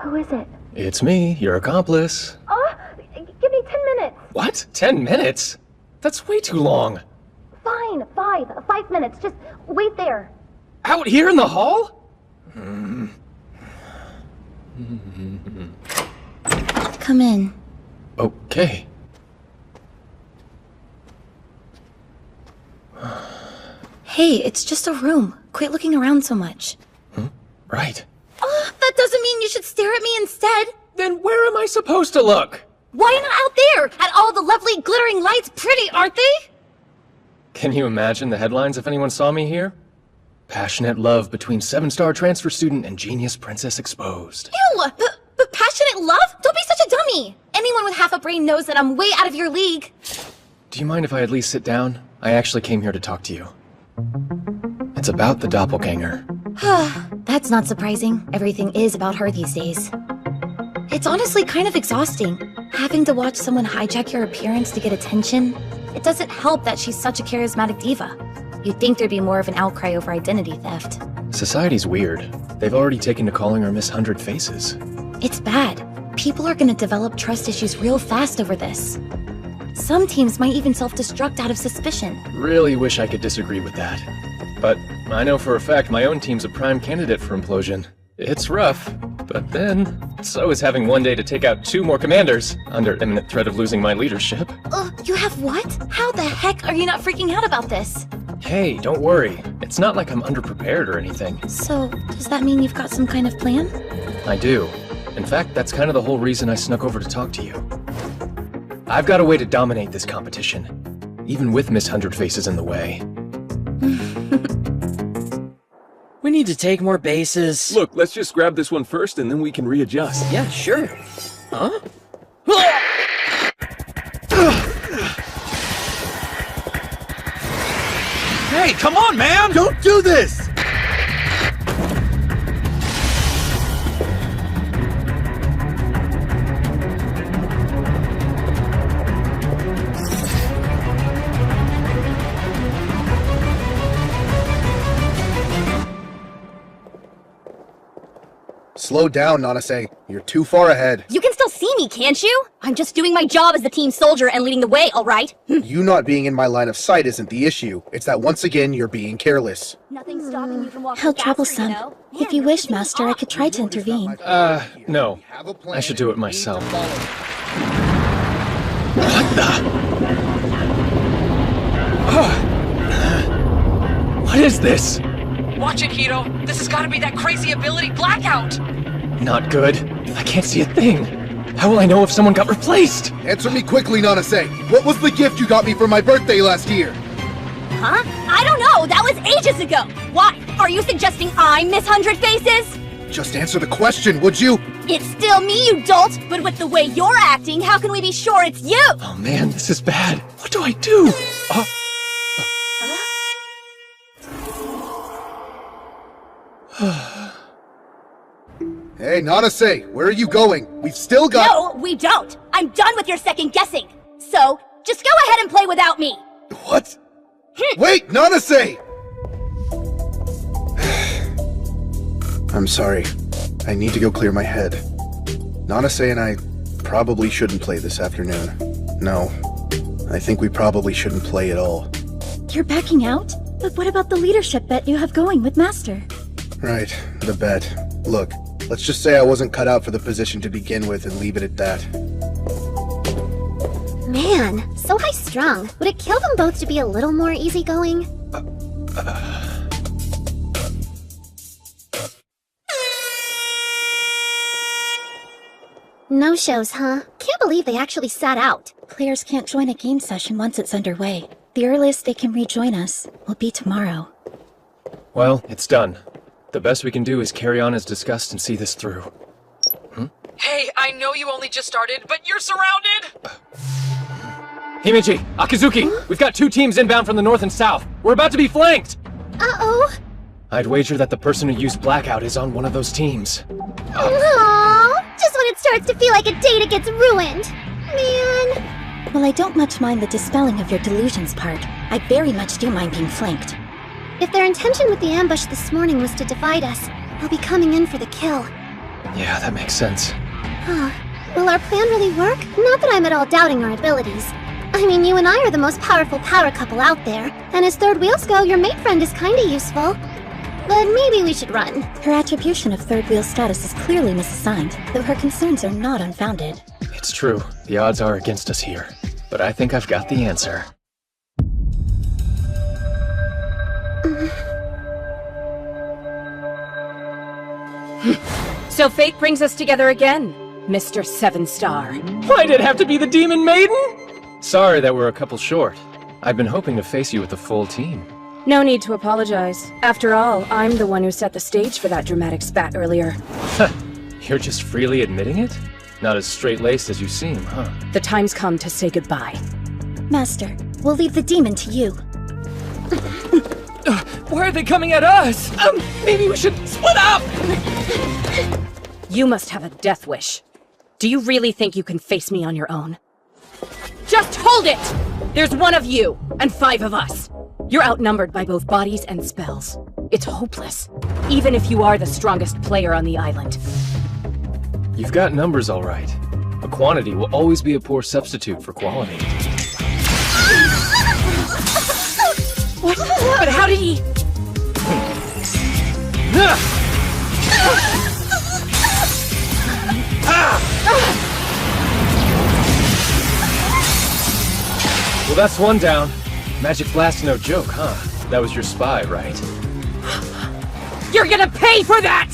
Who is it?
It's me, your accomplice.
Oh, give me 10 minutes.
What? 10 minutes? That's way too long.
Fine, 5 minutes. Just wait there.
Out here in the hall?
Come in.
Okay.
Hey, it's just a room. Quit looking around so much.
Right.
Oh, that doesn't mean you should stare at me instead.
Then where am I supposed to look?
Why not out there? At all the lovely glittering lights, pretty, aren't they?
Can you imagine the headlines if anyone saw me here? Passionate love between 7-star transfer student and genius princess exposed.
Ew! But passionate love? Don't be such a dummy! Anyone with half a brain knows that I'm way out of your league.
Do you mind if I at least sit down? I actually came here to talk to you. It's about the doppelganger.
That's not surprising. Everything is about her these days. It's honestly kind of exhausting. Having to watch someone hijack your appearance to get attention. It doesn't help that she's such a charismatic diva. You'd think there'd be more of an outcry over identity theft.
Society's weird. They've already taken to calling her Miss 100 Faces.
It's bad. People are gonna develop trust issues real fast over this. Some teams might even self-destruct out of suspicion.
Really wish I could disagree with that. But I know for a fact my own team's a prime candidate for implosion. It's rough, but then, so is having one day to take out 2 more commanders, under imminent threat of losing my leadership.
You have what? How the heck are you not freaking out about this?
Hey, don't worry. It's not like I'm underprepared or anything.
So, does that mean you've got some kind of plan?
I do. In fact, that's kind of the whole reason I snuck over to talk to you. I've got a way to dominate this competition, even with Miss 100 Faces in the way.
We need to take more bases.
Look, let's just grab this one first and then we can readjust.
Yeah, sure. Huh?
Hey, come on, man!
Don't do this!
Slow down, Nanase. You're too far ahead.
You can still see me, can't you? I'm just doing my job as the team soldier and leading the way, alright?
You not being in my line of sight isn't the issue. It's that once again, you're being careless.
Nothing's stopping you from walking
How
faster,
troublesome.
you know?
If you wish, Master, I could try to intervene.
No. I should do it myself. What the? What is this?
Watch it, Hiro. This has got to be that crazy ability blackout.
Not good. I can't see a thing. How will I know if someone got replaced?
Answer me quickly, Nanase. What was the gift you got me for my birthday last year?
Huh? I don't know. That was ages ago. Why? Are you suggesting I'm Miss 100 Faces?
Just answer the question, would you?
It's still me, you dolt. But with the way you're acting, how can we be sure it's you?
Oh man, this is bad. What do I do?
Hey, Nanase, where are you going? We've still got—
No, we don't. I'm done with your second guessing. So, just go ahead and play without me.
What? Wait, Nanase! I'm sorry. I need to go clear my head. Nanase and I probably shouldn't play this afternoon. No, I think we probably shouldn't play at all.
You're backing out? But what about the leadership bet you have going with Master?
Right, the bet. Look, let's just say I wasn't cut out for the position to begin with and leave it at that.
Man, so high-strung. Would it kill them both to be a little more easygoing? No shows, huh? Can't believe they actually sat out.
Players can't join a game session once it's underway. The earliest they can rejoin us will be tomorrow.
Well, it's done. The best we can do is carry on as discussed and see this through.
Hey, I know you only just started, but you're surrounded!
Himeji, Akizuki, we've got 2 teams inbound from the north and south. We're about to be flanked!
Uh-oh.
I'd wager that the person who used Blackout is on one of those teams.
Aww. Just when it starts to feel like a date, it gets ruined. Man.
Well, I don't much mind the dispelling of your delusions part. I very much do mind being flanked.
If their intention with the ambush this morning was to divide us, they'll be coming in for the kill.
Yeah, that makes sense.
Huh. Will our plan really work? Not that I'm at all doubting our abilities. I mean, you and I are the most powerful power couple out there, and as third wheels go, your mate friend is kinda useful. But maybe we should run.
Her attribution of third wheel status is clearly misassigned, though her concerns are not unfounded.
It's true. The odds are against us here. But I think I've got the answer.
So fate brings us together again, Mr. 7-Star.
Why'd it have to be the Demon Maiden? Sorry that we're a couple short. I'd been hoping to face you with the full team.
No need to apologize. After all, I'm the one who set the stage for that dramatic spat earlier.
You're just freely admitting it? Not as straight-laced as you seem, huh?
The time's come to say goodbye.
Master, we'll leave the demon to you.
Why are they coming at us? Maybe we should split up!
You must have a death wish. Do you really think you can face me on your own? Just hold it! There's one of you, and 5 of us. You're outnumbered by both bodies and spells. It's hopeless, even if you are the strongest player on the island.
You've got numbers all right. A quantity will always be a poor substitute for quality.
What? But how did he...
Well, that's one down. Magic Blast no joke, huh? That was your spy, right?
You're gonna pay for that!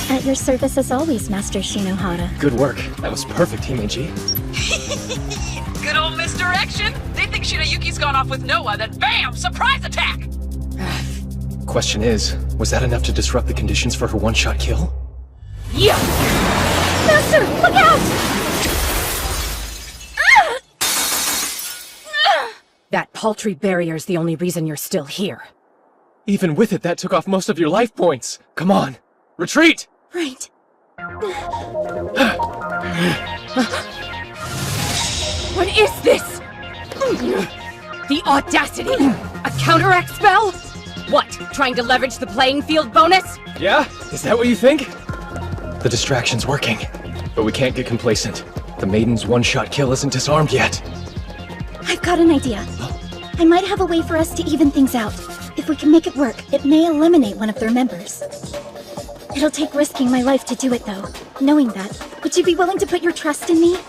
At your service as always, Master Shinohara.
Good work. That was perfect, Himeji.
Good old misdirection! They think Shinayuki's gone off with Noah, then BAM! Surprise attack!
Question is, was that enough to disrupt the conditions for her one-shot kill?
Yeah!
Master, look out!
That paltry barrier's the only reason you're still here.
Even with it, that took off most of your life points. Come on, retreat!
Right.
What is this? The audacity! A counteract spell? What, trying to leverage the playing field bonus?
Yeah? Is that what you think? The distraction's working, but we can't get complacent. The Maiden's one-shot kill isn't disarmed yet.
I've got an idea. I might have a way for us to even things out. If we can make it work, it may eliminate one of their members. It'll take risking my life to do it, though. Knowing that, would you be willing to put your trust in me?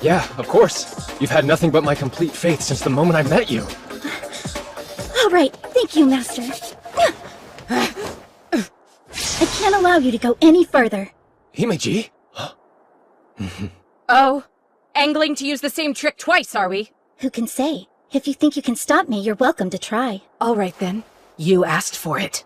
Yeah, of course. You've had nothing but my complete faith since the moment I met you.
All right, thank you, Master. I can't allow you to go any further.
Himeji?
Oh, angling to use the same trick twice, are we?
Who can say? If you think you can stop me, you're welcome to try.
All right, then. You asked for it.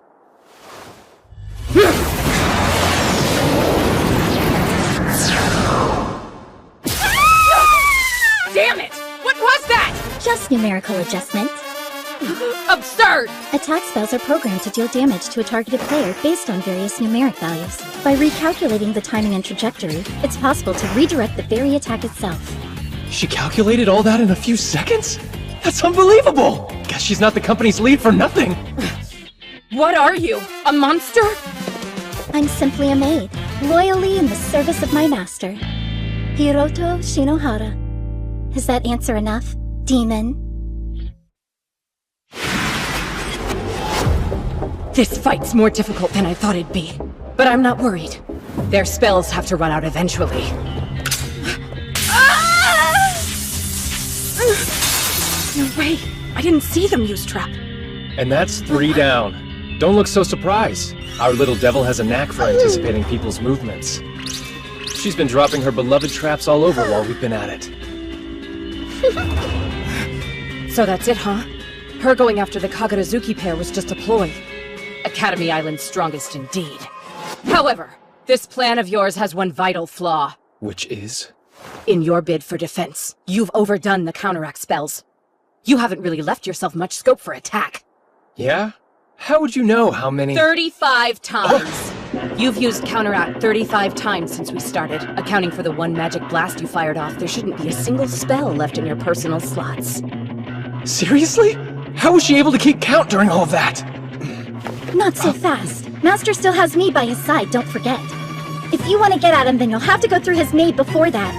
Damn it! What was that?
Just numerical adjustment.
Absurd!
Attack spells are programmed to deal damage to a targeted player based on various numeric values. By recalculating the timing and trajectory, it's possible to redirect the very attack itself.
She calculated all that in a few seconds? That's unbelievable! Guess she's not the company's lead for nothing!
What are you? A monster?
I'm simply a maid, loyally in the service of my master, Hiroto Shinohara. Is that answer enough, demon?
This fight's more difficult than I thought it'd be. But I'm not worried. Their spells have to run out eventually. No way! I didn't see them use trap.
And that's 3 down. Don't look so surprised. Our little devil has a knack for anticipating people's movements. She's been dropping her beloved traps all over while we've been at it.
So that's it, huh? Her going after the Kagurazuki pair was just a ploy. Academy Island's strongest indeed. However, this plan of yours has one vital flaw.
Which is?
In your bid for defense, you've overdone the counteract spells. You haven't really left yourself much scope for attack.
Yeah? How would you know how many—
35 times! You've used counteract 35 times since we started. Accounting for the one magic blast you fired off, there shouldn't be a single spell left in your personal slots.
Seriously? How was she able to keep count during all of that?
Not so fast. Master still has me by his side, don't forget. If you want to get at him, then you'll have to go through his maid before that.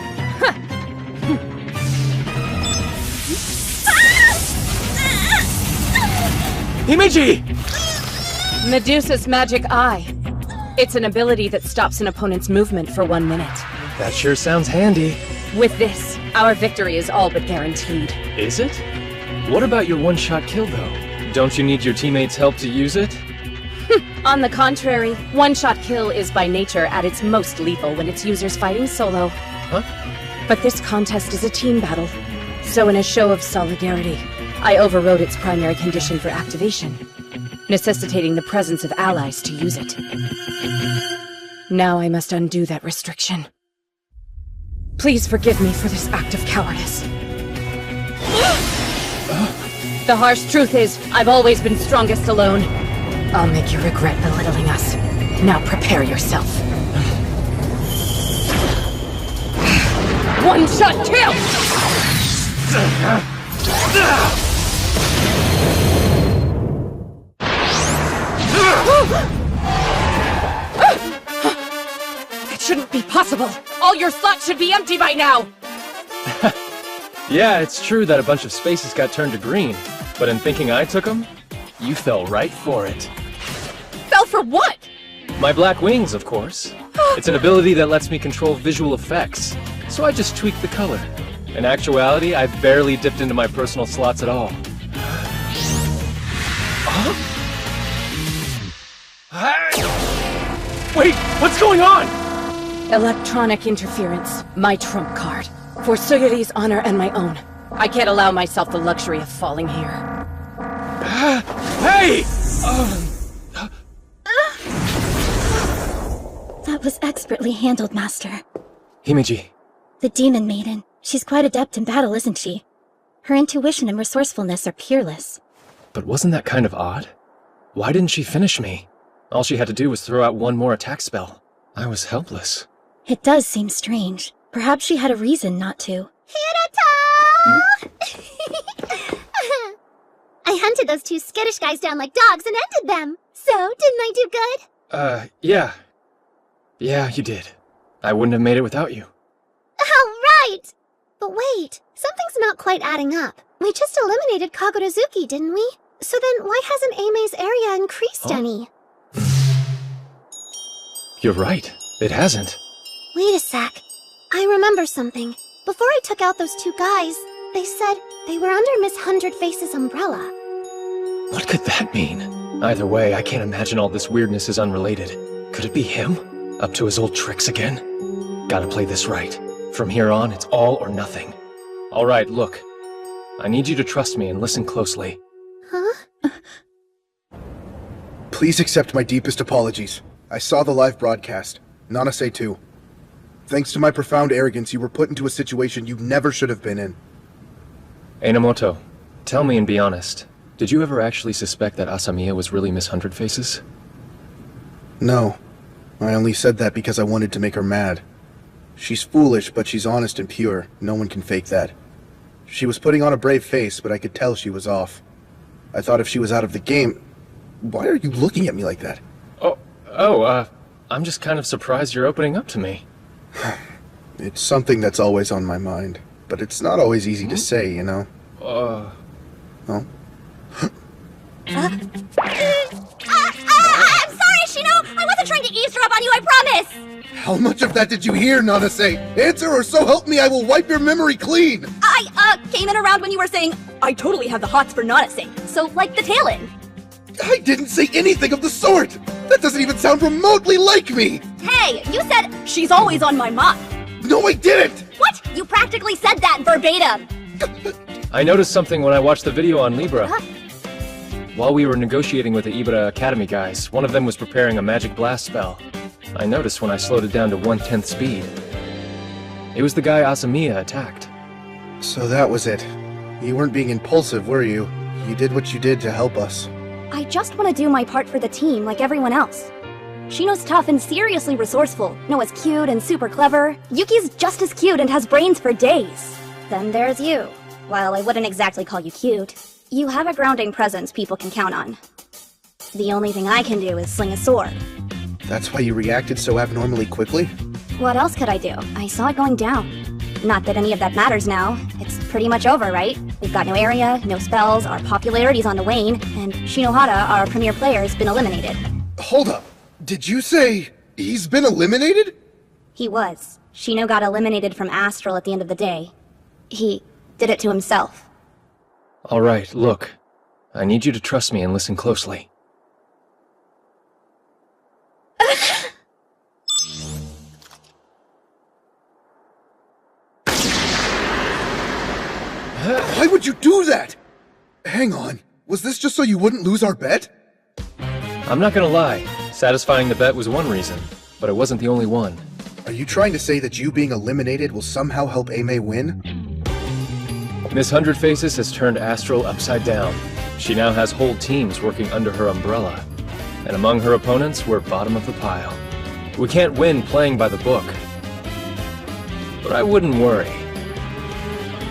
Himeji!
Medusa's Magic Eye. It's an ability that stops an opponent's movement for 1 minute.
That sure sounds handy.
With this, our victory is all but guaranteed.
Is it? What about your one-shot kill, though? Don't you need your teammates' help to use it?
On the contrary, one-shot kill is by nature at its most lethal when its user's fighting solo.
Huh?
But this contest is a team battle, so in a show of solidarity, I overrode its primary condition for activation, necessitating the presence of allies to use it. Now I must undo that restriction. Please forgive me for this act of cowardice. The harsh truth is, I've always been strongest alone. I'll make you regret belittling us. Now prepare yourself. One-shot kill! It shouldn't be possible! All your slots should be empty by now!
Yeah, it's true that a bunch of spaces got turned to green, but in thinking I took them, you fell right for it.
Fell for what?
My black wings, of course. It's an ability that lets me control visual effects, so I just tweaked the color. In actuality, I barely dipped into my personal slots at all. Wait, what's going on?
Electronic interference, my trump card. For Suguri's honor and my own. I can't allow myself the luxury of falling here.
Hey!
That was expertly handled, Master.
Himeji.
The Demon Maiden. She's quite adept in battle, isn't she? Her intuition and resourcefulness are peerless.
But wasn't that kind of odd? Why didn't she finish me? All she had to do was throw out one more attack spell. I was helpless.
It does seem strange. Perhaps she had a reason not to.
Hiroto! I hunted those two skittish guys down like dogs and ended them. So, didn't I do good?
Yeah. Yeah, you did. I wouldn't have made it without you.
Oh, right! But wait, something's not quite adding up. We just eliminated Kagurazuki, didn't we? So then why hasn't Aime's area increased any?
You're right. It hasn't.
Wait a sec. I remember something. Before I took out those two guys, they said they were under Miss Hundred Faces' umbrella.
What could that mean? Either way, I can't imagine all this weirdness is unrelated. Could it be him? Up to his old tricks again? Gotta play this right. From here on, it's all or nothing. Alright, look. I need you to trust me and listen closely.
Huh?
Please accept my deepest apologies. I saw the live broadcast. Nanase too. Thanks to my profound arrogance, you were put into a situation you never should have been in.
Enomoto, tell me and be honest. Did you ever actually suspect that Asamiya was really Miss Hundred Faces?
No. I only said that because I wanted to make her mad. She's foolish, but she's honest and pure. No one can fake that. She was putting on a brave face, but I could tell she was off. I thought if she was out of the game... Why are you looking at me like that?
I'm just kind of surprised you're opening up to me.
It's something that's always on my mind, but it's not always easy to say, you know?
I'm sorry, Shino! I wasn't trying to eavesdrop on you, I promise!
How much of that did you hear, Nanase? Answer or so help me, I will wipe your memory clean!
I came in around when you were saying, I totally have the hots for Nanase, so like the tail end.
I didn't say anything of the sort! That doesn't even sound remotely like me!
Hey, you said, she's always on my mind.
No, I didn't!
What? You practically said that verbatim.
I noticed something when I watched the video on Libra. While we were negotiating with the Ibra Academy guys, one of them was preparing a magic blast spell. I noticed when I slowed it down to 1/10 speed. It was the guy Asamiya attacked.
So that was it. You weren't being impulsive, were you? You did what you did to help us.
I just want to do my part for the team like everyone else. Shino's tough and seriously resourceful. Noah's cute and super clever. Yuki's just as cute and has brains for days. Then there's you. While I wouldn't exactly call you cute, you have a grounding presence people can count on. The only thing I can do is sling a sword.
That's why you reacted so abnormally quickly?
What else could I do? I saw it going down. Not that any of that matters now. It's pretty much over, right? We've got no area, no spells, our popularity's on the wane, and Shinohara, our premier player, has been eliminated.
Hold up. Did you say he's been eliminated?
He was. Shino got eliminated from Astral at the end of the day. He did it to himself.
Alright, look. I need you to trust me and listen closely.
Why would you do that? Hang on. Was this just so you wouldn't lose our bet?
I'm not gonna lie. Satisfying the bet was one reason, but it wasn't the only one.
Are you trying to say that you being eliminated will somehow help Aimee win?
Miss Hundred Faces has turned Astral upside down. She now has whole teams working under her umbrella. And among her opponents, we're bottom of the pile. We can't win playing by the book. But I wouldn't worry.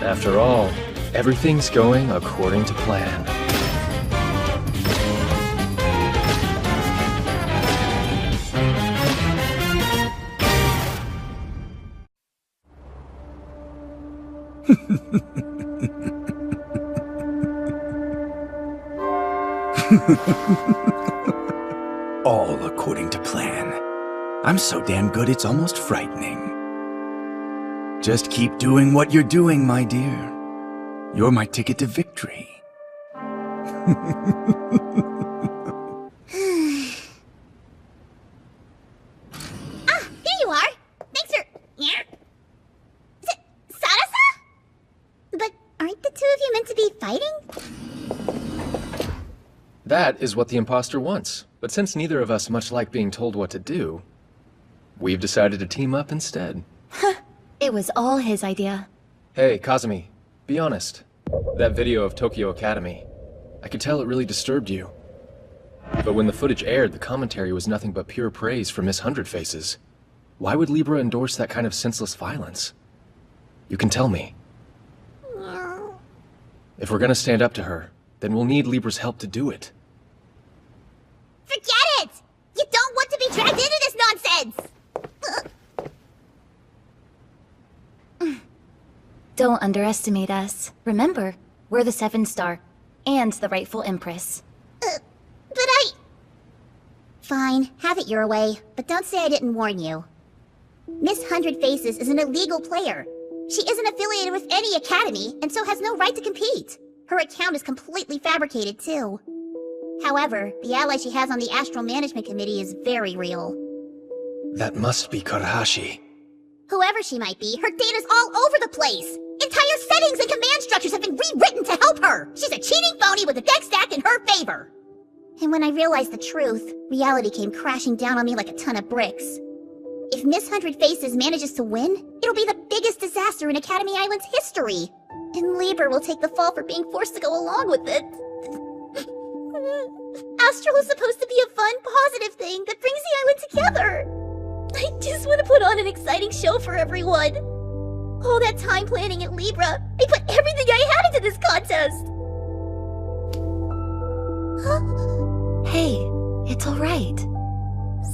After all, everything's going according to plan.
All according to plan. I'm so damn good it's almost frightening. Just keep doing what you're doing, my dear. You're my ticket to victory.
Here you are! Thanks for... Yeah? Sadasa? But aren't the two of you meant to be fighting?
That is what the imposter wants. But since neither of us much like being told what to do, we've decided to team up instead.
It was all his idea.
Hey, Kazumi, be honest. That video of Tokyo Academy, I could tell it really disturbed you. But when the footage aired, the commentary was nothing but pure praise for Miss Hundred Faces. Why would Libra endorse that kind of senseless violence? You can tell me. If we're gonna stand up to her, then we'll need Libra's help to do it.
Forget it! You don't want to be dragged into this nonsense!
Don't underestimate us. Remember, we're the 7-star, and the rightful Empress.
But I... Fine, have it your way, but don't say I didn't warn you. Miss Hundred Faces is an illegal player. She isn't affiliated with any academy, and so has no right to compete. Her account is completely fabricated, too. However, the ally she has on the Astral Management Committee is very real.
That must be Karahashi.
Whoever she might be, her data's all over the place! Entire settings and command structures have been rewritten to help her! She's a cheating phony with a deck stacked in her favor! And when I realized the truth, reality came crashing down on me like a ton of bricks. If Miss Hundred Faces manages to win, it'll be the biggest disaster in Academy Island's history! And Libra will take the fall for being forced to go along with it. Astral is supposed to be a fun, positive thing that brings the island together! I just want to put on an exciting show for everyone. All that time planning at Libra, I put everything I had into this contest.
Hey, it's alright.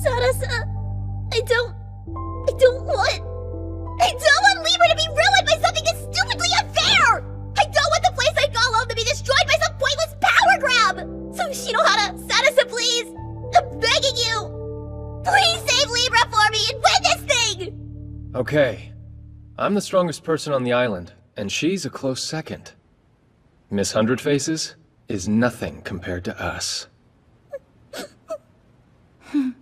Sadasa, I don't want Libra to be ruined by something that's stupidly unfair! I don't want the place I call home to be destroyed by some pointless power grab! So Shinohara, Sadasa, please! I'm begging you! Please save Libra for me and win this thing!
Okay. I'm the strongest person on the island, and she's a close second. Miss Hundred Faces is nothing compared to us.
And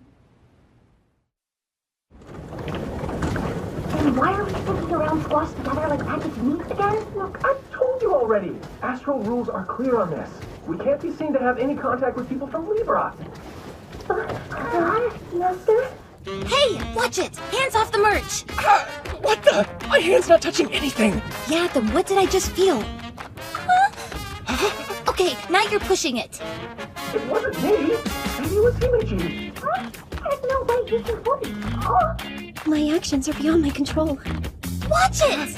why are we sitting around squashed together like packaged meats again? Look, I've told you already. Astral rules are clear on this.
We can't be seen to have any contact with people from Libra.
Master?
Hey, watch it! Hands off the merch!
What the? My hand's not touching anything!
Yeah, then what did I just feel? Okay, now you're pushing it.
It wasn't me! Maybe it was Himiji!
There's no way you can hold it.
My actions are beyond my control.
Watch it!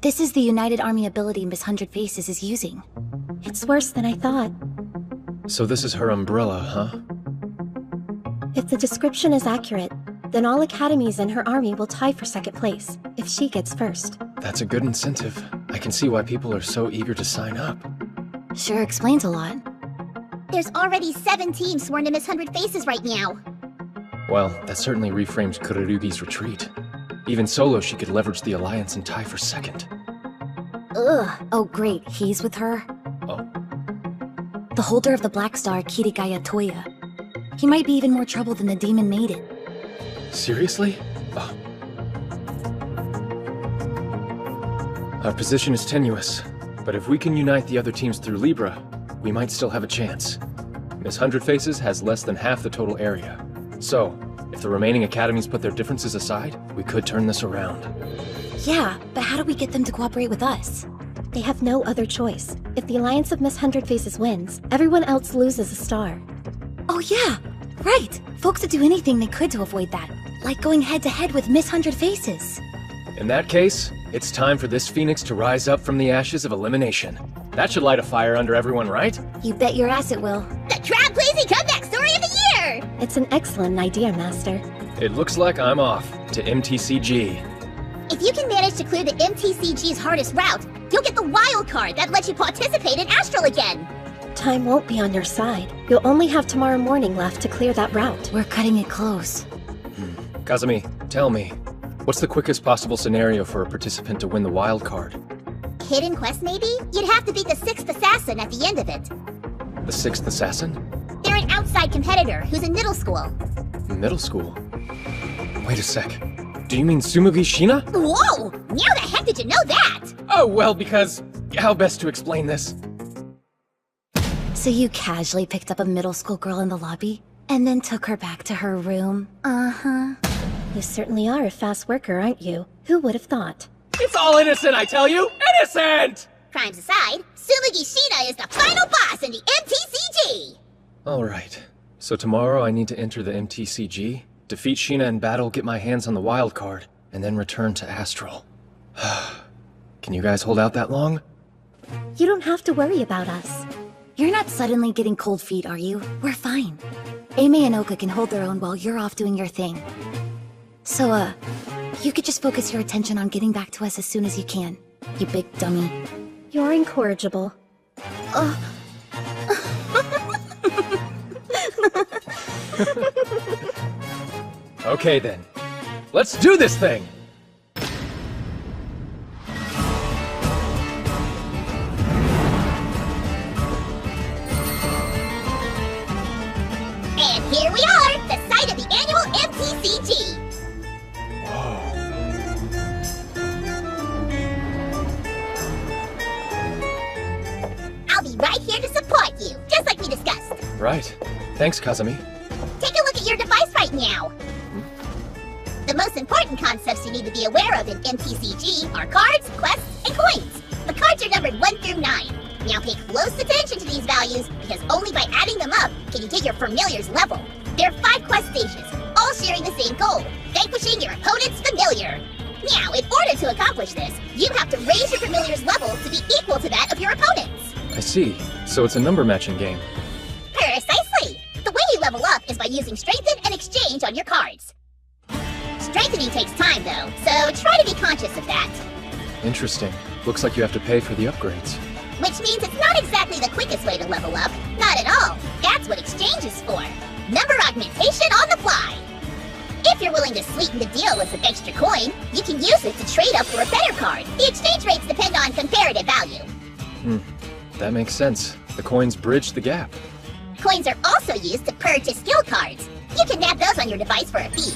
This is the United Army ability Miss Hundred Faces is using.
It's worse than I thought.
So this is her umbrella, huh?
If the description is accurate, then all academies in her army will tie for second place, if she gets first.
That's a good incentive. I can see why people are so eager to sign up.
Sure explains a lot.
There's already 7 teams sworn to Miss Hundred Faces right now.
Well, that certainly reframes Kururugi's retreat. Even solo, she could leverage the Alliance and tie for second.
Ugh. Oh great, he's with her?
Oh.
The holder of the Black Star, Kirigaya Toya. He might be even more trouble than the Demon Maiden.
Seriously? Oh. Our position is tenuous, but if we can unite the other teams through Libra, we might still have a chance. Miss Hundred Faces has less than half the total area. So, if the remaining academies put their differences aside, we could turn this around.
Yeah, but how do we get them to cooperate with us?
They have no other choice. If the Alliance of Miss Hundred Faces wins, everyone else loses a star.
Oh yeah, right! Folks would do anything they could to avoid that. Like going head-to-head with Miss Hundred Faces.
In that case, it's time for this phoenix to rise up from the ashes of elimination. That should light a fire under everyone, right?
You bet your ass it will.
The crowd-pleasing comeback story of the year!
It's an excellent idea, Master.
It looks like I'm off to MTCG.
If you can manage to clear the MTCG's hardest route, you'll get the wild card that lets you participate in Astral again.
Time won't be on your side. You'll only have tomorrow morning left to clear that route.
We're cutting it close.
Kazumi, tell me, what's the quickest possible scenario for a participant to win the wild card?
Hidden quest, maybe? You'd have to beat the 6th assassin at the end of it.
The 6th assassin?
They're an outside competitor who's in middle school.
Middle school? Wait a sec. Do you mean Tsumugi Shina?
Whoa! How the heck did you know that?
Oh, well, because... how best to explain this?
So you casually picked up a middle school girl in the lobby, and then took her back to her room? Uh-huh.
You certainly are a fast worker, aren't you? Who would have thought?
It's all innocent, I tell you! Innocent!
Crimes aside, Tsumugi Shina is the final boss in the MTCG!
Alright. So tomorrow I need to enter the MTCG, defeat Shina in battle, get my hands on the wild card, and then return to Astral. Can you guys hold out that long?
You don't have to worry about us.
You're not suddenly getting cold feet, are you? We're fine. Aimee and Oka can hold their own while you're off doing your thing. So, you could just focus your attention on getting back to us as soon as you can. You big dummy.
You're incorrigible.
Okay then. Let's do this thing!
And here we are, the site of the annual MTCG! I'll be right here to support you, just like we discussed.
Right. Thanks, Kazumi.
Take a look at your device right now. The most important concepts you need to be aware of in MTCG are cards, quests, and coins. The cards are numbered 1 through 9. Now pay close attention to these values, because only by adding them up can you get your familiar's level. There are 5 quest stages, all sharing the same goal, vanquishing your opponent's familiar. Now, in order to accomplish this, you have to raise your familiar's level to be equal to that of your opponent's.
I see. So it's a number matching game.
Precisely! The way you level up is by using Strengthen and Exchange on your cards. Strengthening takes time, though, so try to be conscious of that.
Interesting. Looks like you have to pay for the upgrades.
Which means it's not exactly the quickest way to level up. Not at all. That's what Exchange is for. Number augmentation on the fly. If you're willing to sweeten the deal with some extra coin, you can use it to trade up for a better card. The exchange rates depend on comparative value.
That makes sense. The coins bridge the gap.
Coins are also used to purchase skill cards. You can nab those on your device for a fee.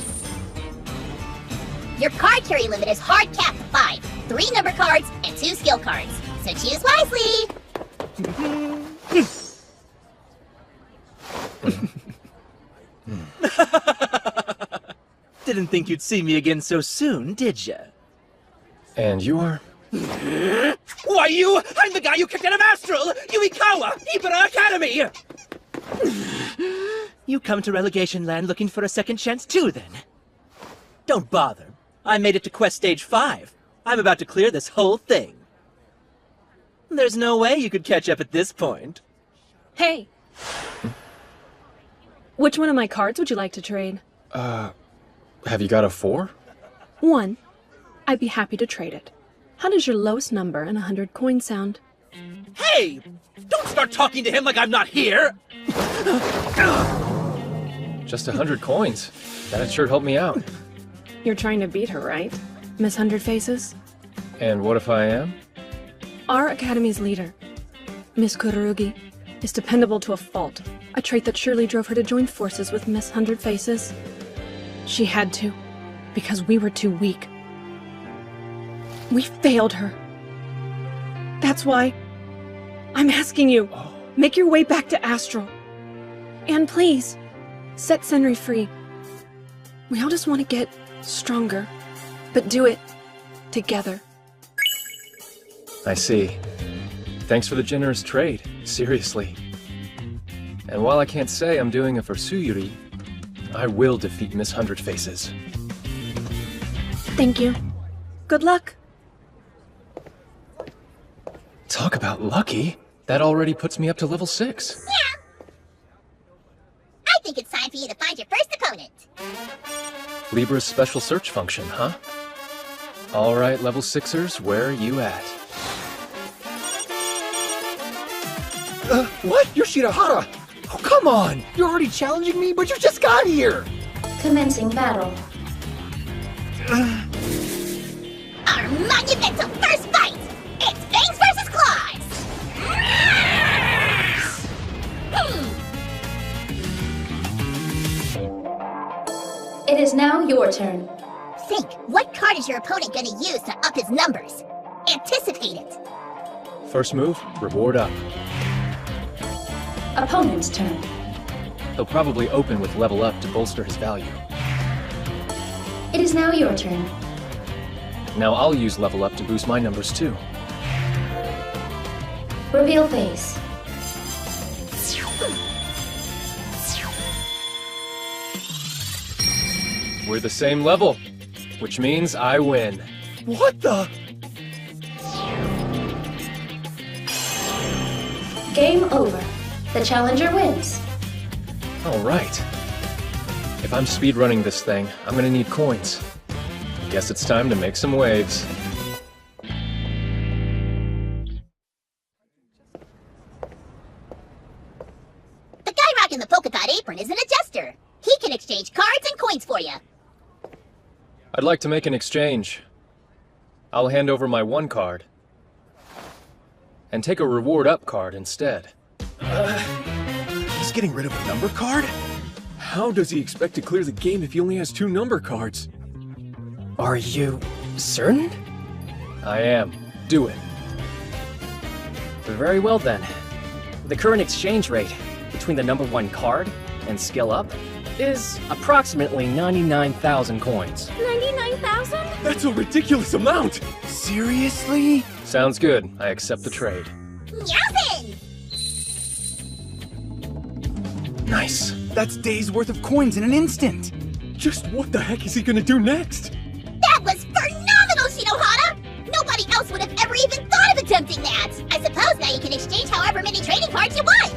Your card carry limit is hard capped at 5. 3 number cards and 2 skill cards. So choose wisely.
Didn't think you'd see me again so soon, did ya?
And you are?
Why, I'm the guy you kicked out of Astral! Yuikawa! Ibara Academy! You come to Relegation Land looking for a second chance too, then? Don't bother. I made it to Quest Stage 5. I'm about to clear this whole thing. There's no way you could catch up at this point.
Hey! Which one of my cards would you like to trade?
Have you got a 4?
1. I'd be happy to trade it. How does your lowest number and 100 coins sound?
Hey! Don't start talking to him like I'm not here!
Just 100 coins. That'd sure help me out.
You're trying to beat her, right? Miss 100 Faces?
And what if I am?
Our Academy's leader, Miss Kurugi, is dependable to a fault. A trait that surely drove her to join forces with Miss 100 Faces. She had to, because we were too weak. We failed her. That's why I'm asking you, make your way back to Astral. And please, set Senri free. We all just want to get stronger, but do it together.
I see. Thanks for the generous trade, seriously. And while I can't say I'm doing it for Tsuyuri, I will defeat Miss 100 Faces.
Thank you. Good luck.
Talk about lucky. That already puts me up to level 6.
Yeah. I think it's time for you to find your first opponent.
Libra's special search function, huh? Alright, level 6ers, where are you at?
What? You're Shinohara! Oh, come on! You're already challenging me, but you just got here!
Commencing battle.
Our monumental first fight! It's Fangs versus Claws!
It is now your turn.
Think, what card is your opponent gonna use to up his numbers? Anticipate it!
First move, reward up.
Opponent's turn.
He'll probably open with level up to bolster his value.
It is now your turn.
Now I'll use level up to boost my numbers too.
Reveal face.
We're the same level, which means I win.
What the?
Game over. The challenger wins.
Alright. If I'm speedrunning this thing, I'm gonna need coins. Guess it's time to make some waves.
The guy rocking the polka dot apron is an adjuster. He can exchange cards and coins for you.
I'd like to make an exchange. I'll hand over my 1 card. And take a reward up card instead.
He's getting rid of a number card?
How does he expect to clear the game if he only has 2 number cards?
Are you certain?
I am. Do it.
Very well then. The current exchange rate between the number 1 card and skill up is approximately 99,000 coins.
99,000?
That's a ridiculous amount!
Seriously?
Sounds good. I accept the trade.
Yowzin!
Nice. That's days worth of coins in an instant.
Just what the heck is he gonna do next?
That was phenomenal, Shinohara! Nobody else would have ever even thought of attempting that! I suppose now you can exchange however many trading cards you want!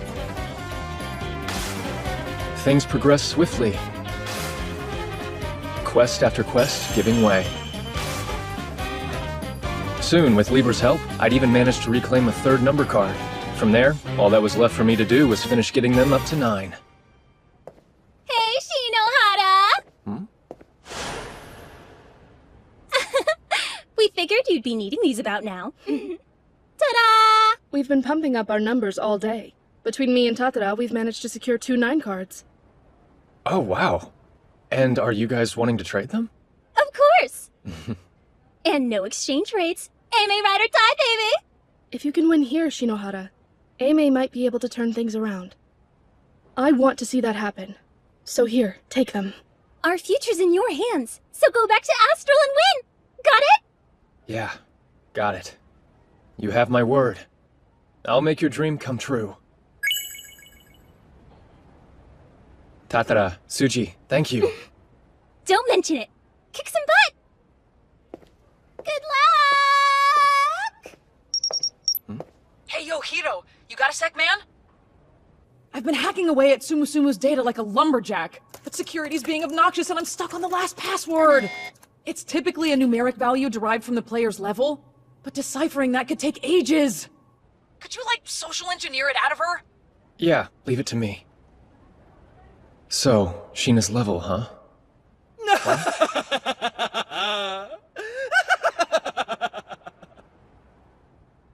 Things progress swiftly. Quest after quest giving way. Soon, with Libra's help, I'd even managed to reclaim a 3rd number card. From there, all that was left for me to do was finish getting them up to 9.
Hey, Shinohara! We figured you'd be needing these about now. Ta-da!
We've been pumping up our numbers all day. Between me and Tatara, we've managed to secure 2 9 cards.
Oh, wow. And are you guys wanting to trade them?
Of course! And no exchange rates. Aimee ride or die, baby!
If you can win here, Shinohara, Aimee might be able to turn things around. I want to see that happen. So here, take them.
Our future's in your hands, so go back to Astral and win! Got it?
Yeah, got it. You have my word. I'll make your dream come true. Tatara, Tsuji, thank you.
Don't mention it. Kick some butt! Good luck!
Hey, yo, Hiro, you got a sec, man? I've been hacking away at Sumusumu's data like a lumberjack, but security's being obnoxious and I'm stuck on the last password. It's typically a numeric value derived from the player's level, but deciphering that could take ages. Could you, like, social engineer it out of her?
Yeah, leave it to me. So, Sheena's level, huh?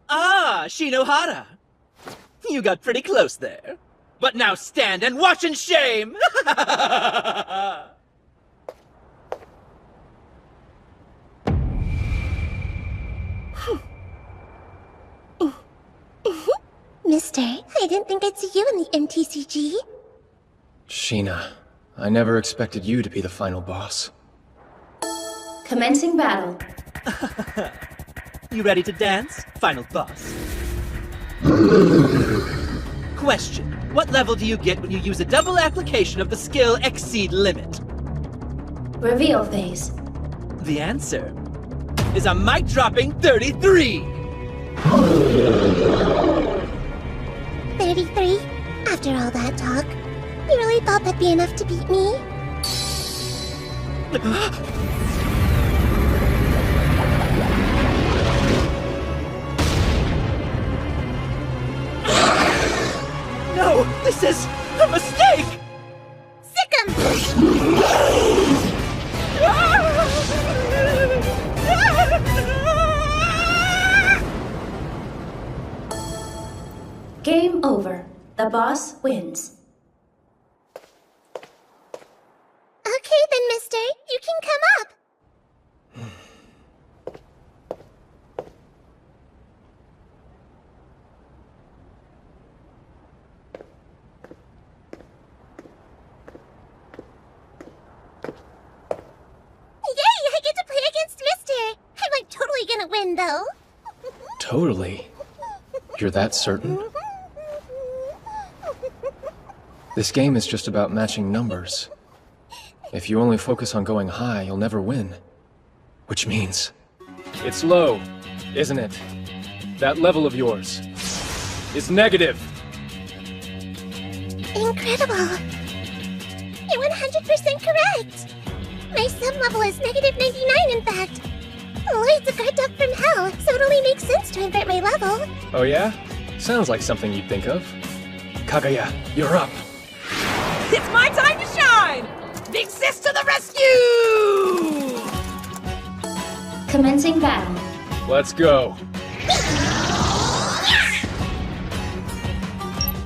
Ah, Shinohara. You got pretty close there. But now stand and watch in shame!
Mister, I didn't think I'd see you in the MTCG.
Sheena, I never expected you to be the final boss.
Commencing battle.
You ready to dance, final boss? Question. What level do you get when you use a double application of the skill Exceed Limit?
Reveal phase.
The answer is a mic-dropping 33!
33? After all that talk, you really thought that'd be enough to beat me?
No! This is a mistake!
Game over. The boss wins.
Okay then, mister. You can come up. Yay! I get to play against Mister! I'm like totally gonna win, though.
Totally. You're that certain? This game is just about matching numbers. If you only focus on going high, you'll never win. Which means... It's low, isn't it? That level of yours is negative.
Incredible! You're 100% correct! My sub level is negative 99, in fact. Lloyd's a guard dog from hell, so it only makes sense to invert my level.
Oh yeah? Sounds like something you'd think of. Kaguya, you're up.
It's my time to shine! Big Sis to the rescue!
Commencing battle.
Let's go.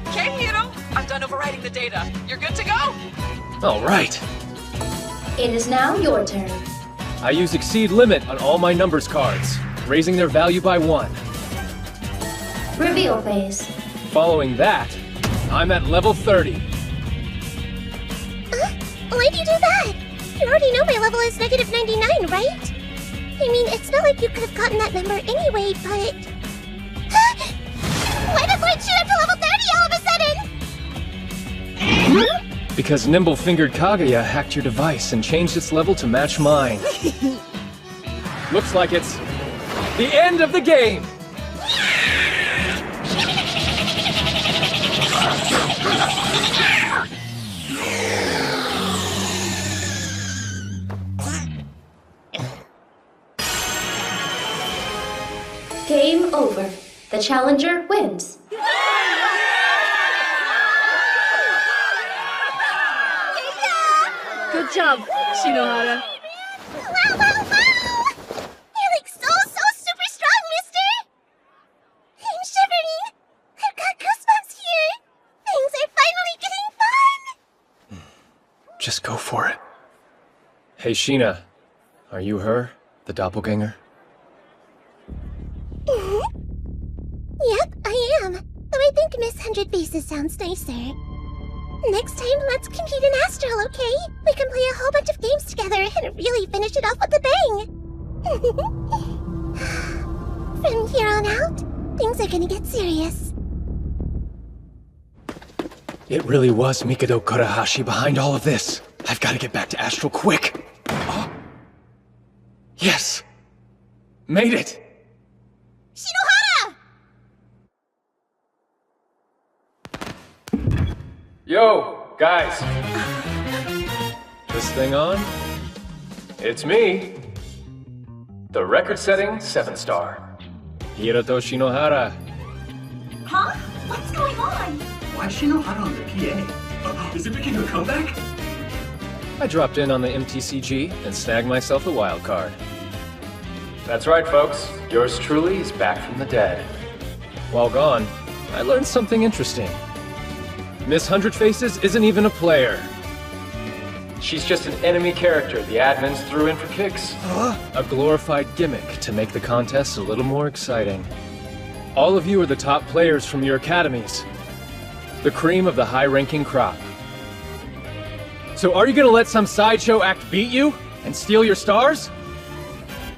Okay, Hiro. I'm done overwriting the data. You're good to go?
All right.
It is now your turn.
I use Exceed Limit on all my numbers cards, raising their value by 1.
Reveal phase.
Following that, I'm at level 30.
Why'd you do that? You already know my level is negative 99, right? I mean, it's not like you could have gotten that number anyway, but... Why did Lloyd shoot up to level 30 all of a sudden?
Because Nimble-Fingered Kaguya hacked your device and changed its level to match mine. Looks like it's the end of the game!
Game over. The challenger wins.
Good job, Shinohara.
Wow, wow, wow! You're like so super strong, mister! I'm shivering! I've got goosebumps here! Things are finally getting fun!
Just go for it. Hey, Sheena. Are you her? The doppelganger?
Yep, I am. Though I think Miss 100 Faces sounds nicer. Next time, let's compete in Astral, okay? We can play a whole bunch of games together and really finish it off with a bang! From here on out, things are gonna get serious.
It really was Mikado Kurahashi behind all of this. I've got to get back to Astral quick. Oh. Yes! Made it!
Shinohara!
Yo, guys. This thing on? It's me. The record-setting 7-star. Hiroto Shinohara.
Huh? What's going on?
Why is Shinohara on the PA? Is it making a comeback?
I dropped in on the MTCG and snagged myself a wild card. That's right, folks. Yours truly is back from the dead. While gone, I learned something interesting. Miss 100 Faces isn't even a player. She's just an enemy character the admins threw in for kicks. A glorified gimmick to make the contest a little more exciting. All of you are the top players from your academies. The cream of the high-ranking crop. So are you gonna let some sideshow act beat you and steal your stars?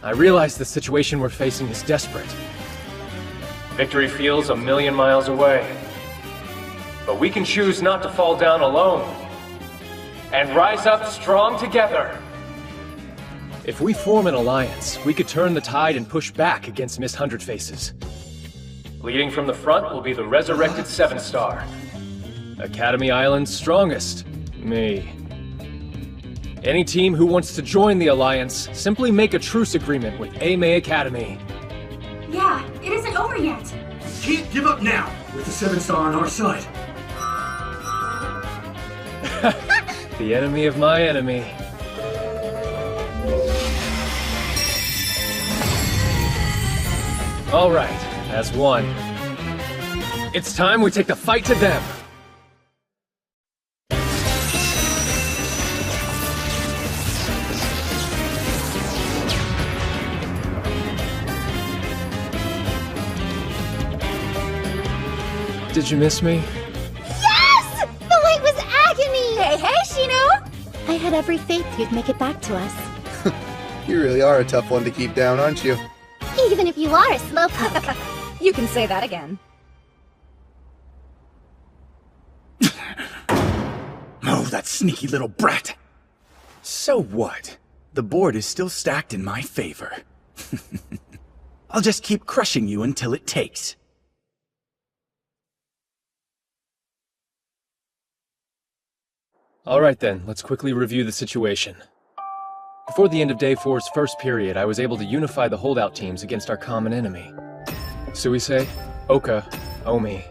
I realize the situation we're facing is desperate. Victory feels a million miles away. But we can choose not to fall down alone. And rise up strong together. If we form an alliance, we could turn the tide and push back against Miss 100 Faces. Leading from the front will be the resurrected 7-star. Academy Island's strongest, me. Any team who wants to join the alliance, simply make a truce agreement with Aimei Academy.
Yeah, it isn't over yet.
Can't give up now, with the 7-star on our side.
The enemy of my enemy. All right, as one. It's time we take the fight to them. Did you miss me?
Yes! The wait was agony!
Hey, Shino!
I had every faith you'd make it back to us.
You really are a tough one to keep down, aren't you?
Even if you are a slowpoke.
You can say that again.
Oh, that sneaky little brat! So what? The board is still stacked in my favor. I'll just keep crushing you until it takes.
Alright then, let's quickly review the situation. Before the end of Day 4's first period, I was able to unify the holdout teams against our common enemy. Suisei, Oka, Omi,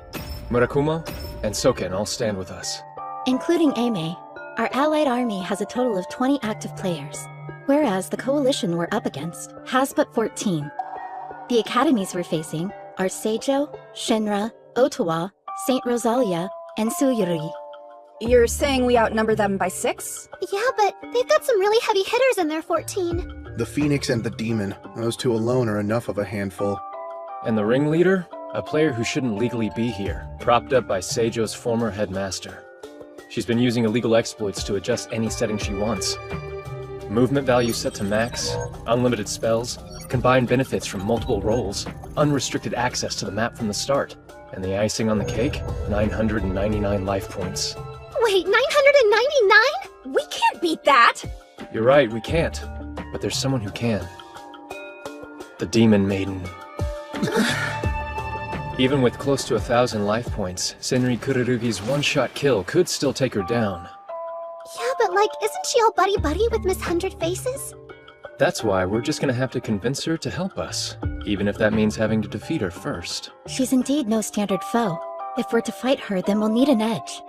Murakumo, and Soken all stand with us.
Including Aimei, our allied army has a total of 20 active players, whereas the coalition we're up against has but 14. The academies we're facing are Seijo, Shinra, Ottawa, St. Rosalia, and Suyuri.
You're saying we outnumber them by 6?
Yeah, but they've got some really heavy hitters in their 14.
The Phoenix and the Demon. Those two alone are enough of a handful.
And the ringleader? A player who shouldn't legally be here, propped up by Seijo's former headmaster. She's been using illegal exploits to adjust any setting she wants. Movement value set to max, unlimited spells, combined benefits from multiple roles, unrestricted access to the map from the start, and the icing on the cake, 999 life points.
Wait, 999?
We can't beat that!
You're right, we can't. But there's someone who can. The Demon Maiden. Even with close to 1,000 life points, Senri Kururugi's one-shot kill could still take her down.
Yeah, but isn't she all buddy-buddy with Miss 100 Faces?
That's why we're just gonna have to convince her to help us, even if that means having to defeat her first.
She's indeed no standard foe. If we're to fight her, then we'll need an edge.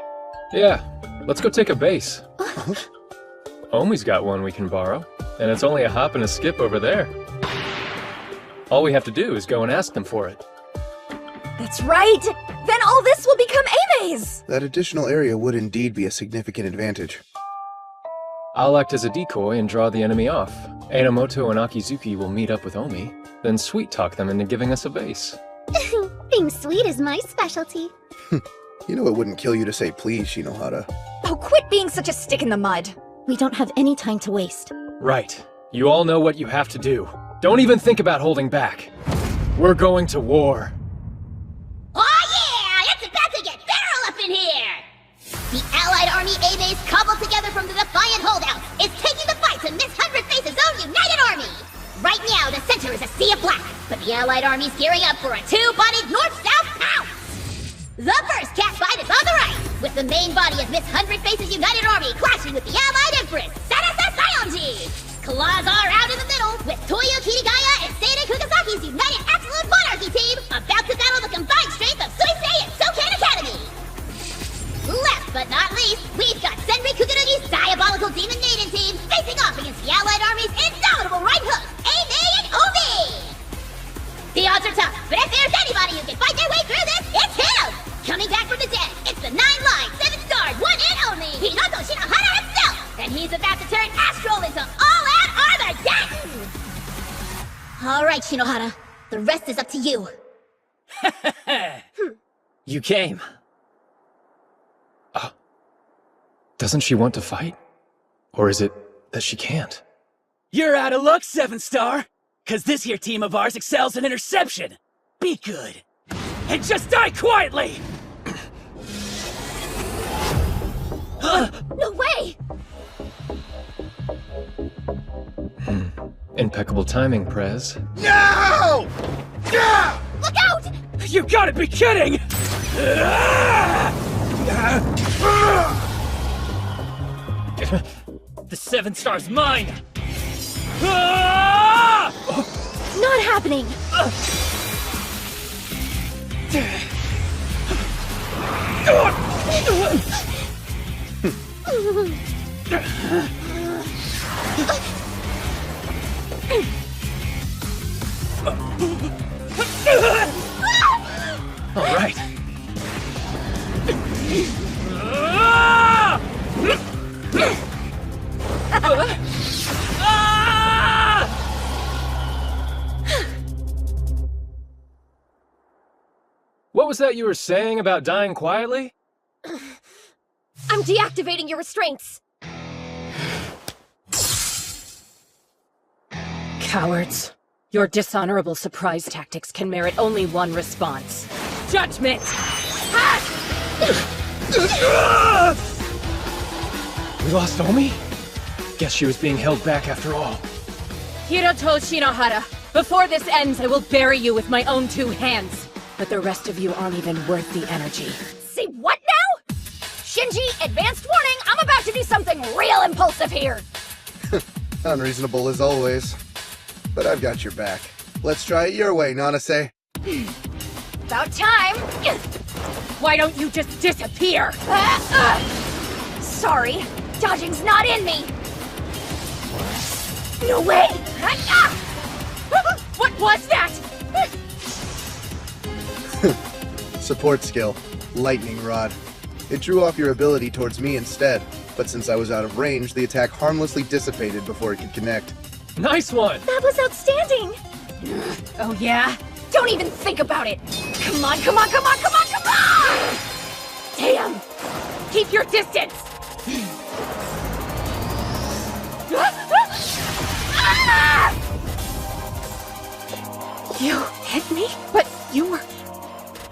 Yeah, let's go take a base. Omi's got one we can borrow, and it's only a hop and a skip over there. All we have to do is go and ask them for it.
That's right! Then all this will become Aimei's!
That additional area would indeed be a significant advantage.
I'll act as a decoy and draw the enemy off. Enomoto and Akizuki will meet up with Omi, then sweet-talk them into giving us a base.
Being sweet is my specialty.
You know it wouldn't kill you to say please, Shinohara.
Oh, quit being such a stick in the mud.
We don't have any time to waste.
Right. You all know what you have to do. Don't even think about holding back. We're going to war.
Oh yeah! It's about to get feral up in here! The Allied Army A-Base cobbled together from the Defiant holdouts is taking the fight to Miss Hundred Face's own United Army! Right now, the center is a sea of black, but the Allied Army's gearing up for a two-bodied north-south pounce! The first cat fight is on the right, with the main body of Miss Hundred Face's United Army clashing with the Allied Empress, Sarasa Sayonji! Claws are out in the middle, with Toyo Kirigaya and Seinen Kugasaki's United Absolute Monarchy team about to battle the combined strength of Suisei and Sokan Academy! Last but not least, we've got Senri Kukurugi's Diabolical Demon Maiden team facing off against the Allied Army's indomitable right hook, Ame and Omi! The odds are tough, but if there's anybody who can fight their way through this, it's him! Coming back from the dead, it's the 9-line, 7-star, one and only, Hinoto Shinohara himself! And he's about to turn Astral into all-out Armageddon! Alright, Shinohara, the rest is up to you.
You came.
Doesn't she want to fight? Or is it that she can't?
You're out of luck, 7-star! Cause this here team of ours excels in interception! Be good! And just die quietly!
No way!
Impeccable timing, Prez.
No!
Look out!
You gotta be kidding! The 7-star's mine!
Not happening!
All right. What was that you were saying about dying quietly?
I'm deactivating your restraints!
Cowards. Your dishonorable surprise tactics can merit only one response. Judgment!
We lost Omi? Guess she was being held back after all.
Hiroto Shinohara, before this ends, I will bury you with my own 2 hands. But the rest of you aren't even worth the energy.
Say what now? Shinji, advanced warning, I'm about to do something real impulsive here!
Unreasonable as always. But I've got your back. Let's try it your way, Nanase.
About time!
Why don't you just disappear?
Sorry, dodging's not in me! No way!
What was that?
Support skill. Lightning Rod. It drew off your ability towards me instead, but since I was out of range, the attack harmlessly dissipated before it could connect.
Nice one!
That was outstanding!
Oh yeah?
Don't even think about it! Come on, come on, come on, come on, come on! Damn!
Keep your distance!
You hit me? But you were...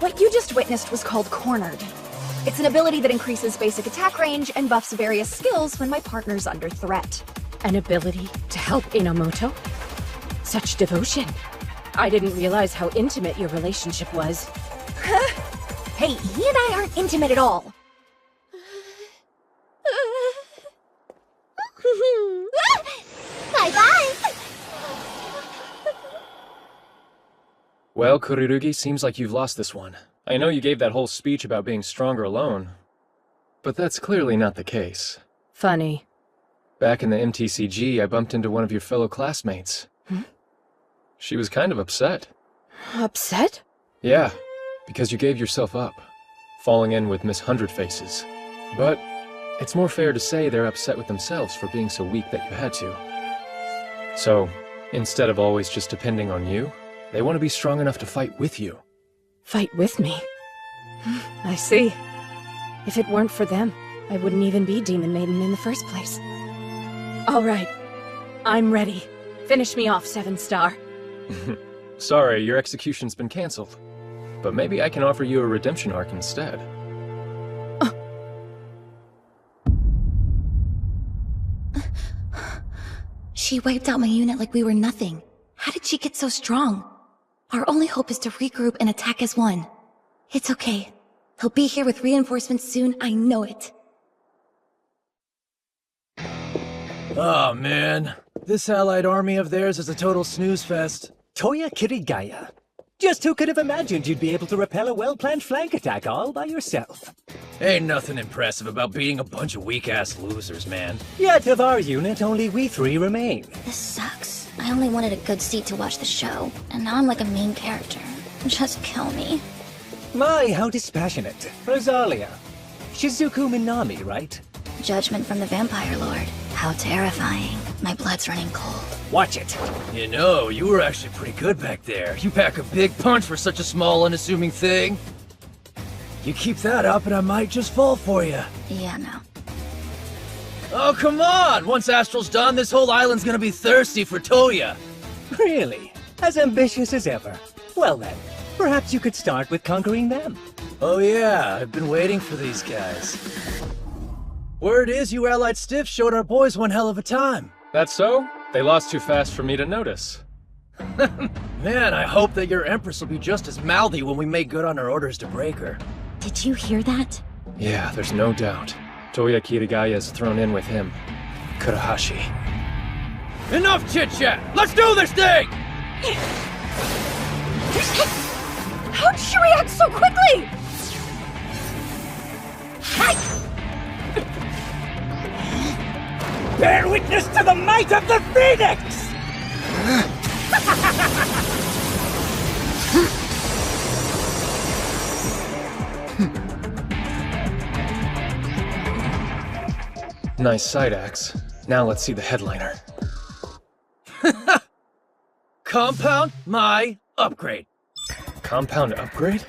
What you just witnessed was called Cornered. It's an ability that increases basic attack range and buffs various skills when my partner's under threat.
An ability to help Enomoto? Such devotion. I didn't realize how intimate your relationship was.
Hey, he and I aren't intimate at all.
Bye-bye!
Well, Kurirugi, seems like you've lost this one. I know you gave that whole speech about being stronger alone, but that's clearly not the case.
Funny.
Back in the MTCG, I bumped into one of your fellow classmates. She was kind of upset.
Upset?
Yeah, because you gave yourself up, falling in with Miss Hundred Faces. But it's more fair to say they're upset with themselves for being so weak that you had to. So, instead of always just depending on you, they want to be strong enough to fight with you.
Fight with me? I see. If it weren't for them, I wouldn't even be Demon Maiden in the first place. All right. I'm ready. Finish me off, 7-Star.
Sorry, your execution's been cancelled. But maybe I can offer you a redemption arc instead.
She wiped out my unit like we were nothing. How did she get so strong? Our only hope is to regroup and attack as one. It's okay. He'll be here with reinforcements soon, I know it.
Oh man, this allied army of theirs is a total snooze fest.
Toya Kirigaya. Just who could have imagined you'd be able to repel a well-planned flank attack all by yourself?
Ain't nothing impressive about beating a bunch of weak-ass losers, man.
Yet of our unit, only we 3 remain.
This sucks. I only wanted a good seat to watch the show, and now I'm like a main character. Just kill me.
My, how dispassionate. Rosalia. Shizuku Minami, right?
Judgment from the Vampire Lord. How terrifying. My blood's running cold.
Watch it.
You know, you were actually pretty good back there. You pack a big punch for such a small, unassuming thing. You keep that up and I might just fall for you.
Yeah, no.
Oh, come on! Once Astral's done, this whole island's gonna be thirsty for Toya.
Really? As ambitious as ever. Well then, perhaps you could start with conquering them.
Oh yeah, I've been waiting for these guys. Word is you allied stiffs showed our boys one hell of a time.
That's so? They lost too fast for me to notice.
Man, I hope that your Empress will be just as mouthy when we make good on our orders to break her.
Did you hear that?
Yeah, there's no doubt. Toya Kirigaya is thrown in with him. Kurahashi.
Enough chit-chat! Let's do this thing!
How'd she react so quickly?
Bear witness to the might of the Phoenix!
Nice side axe. Now let's see the headliner.
Compound my upgrade.
Compound upgrade?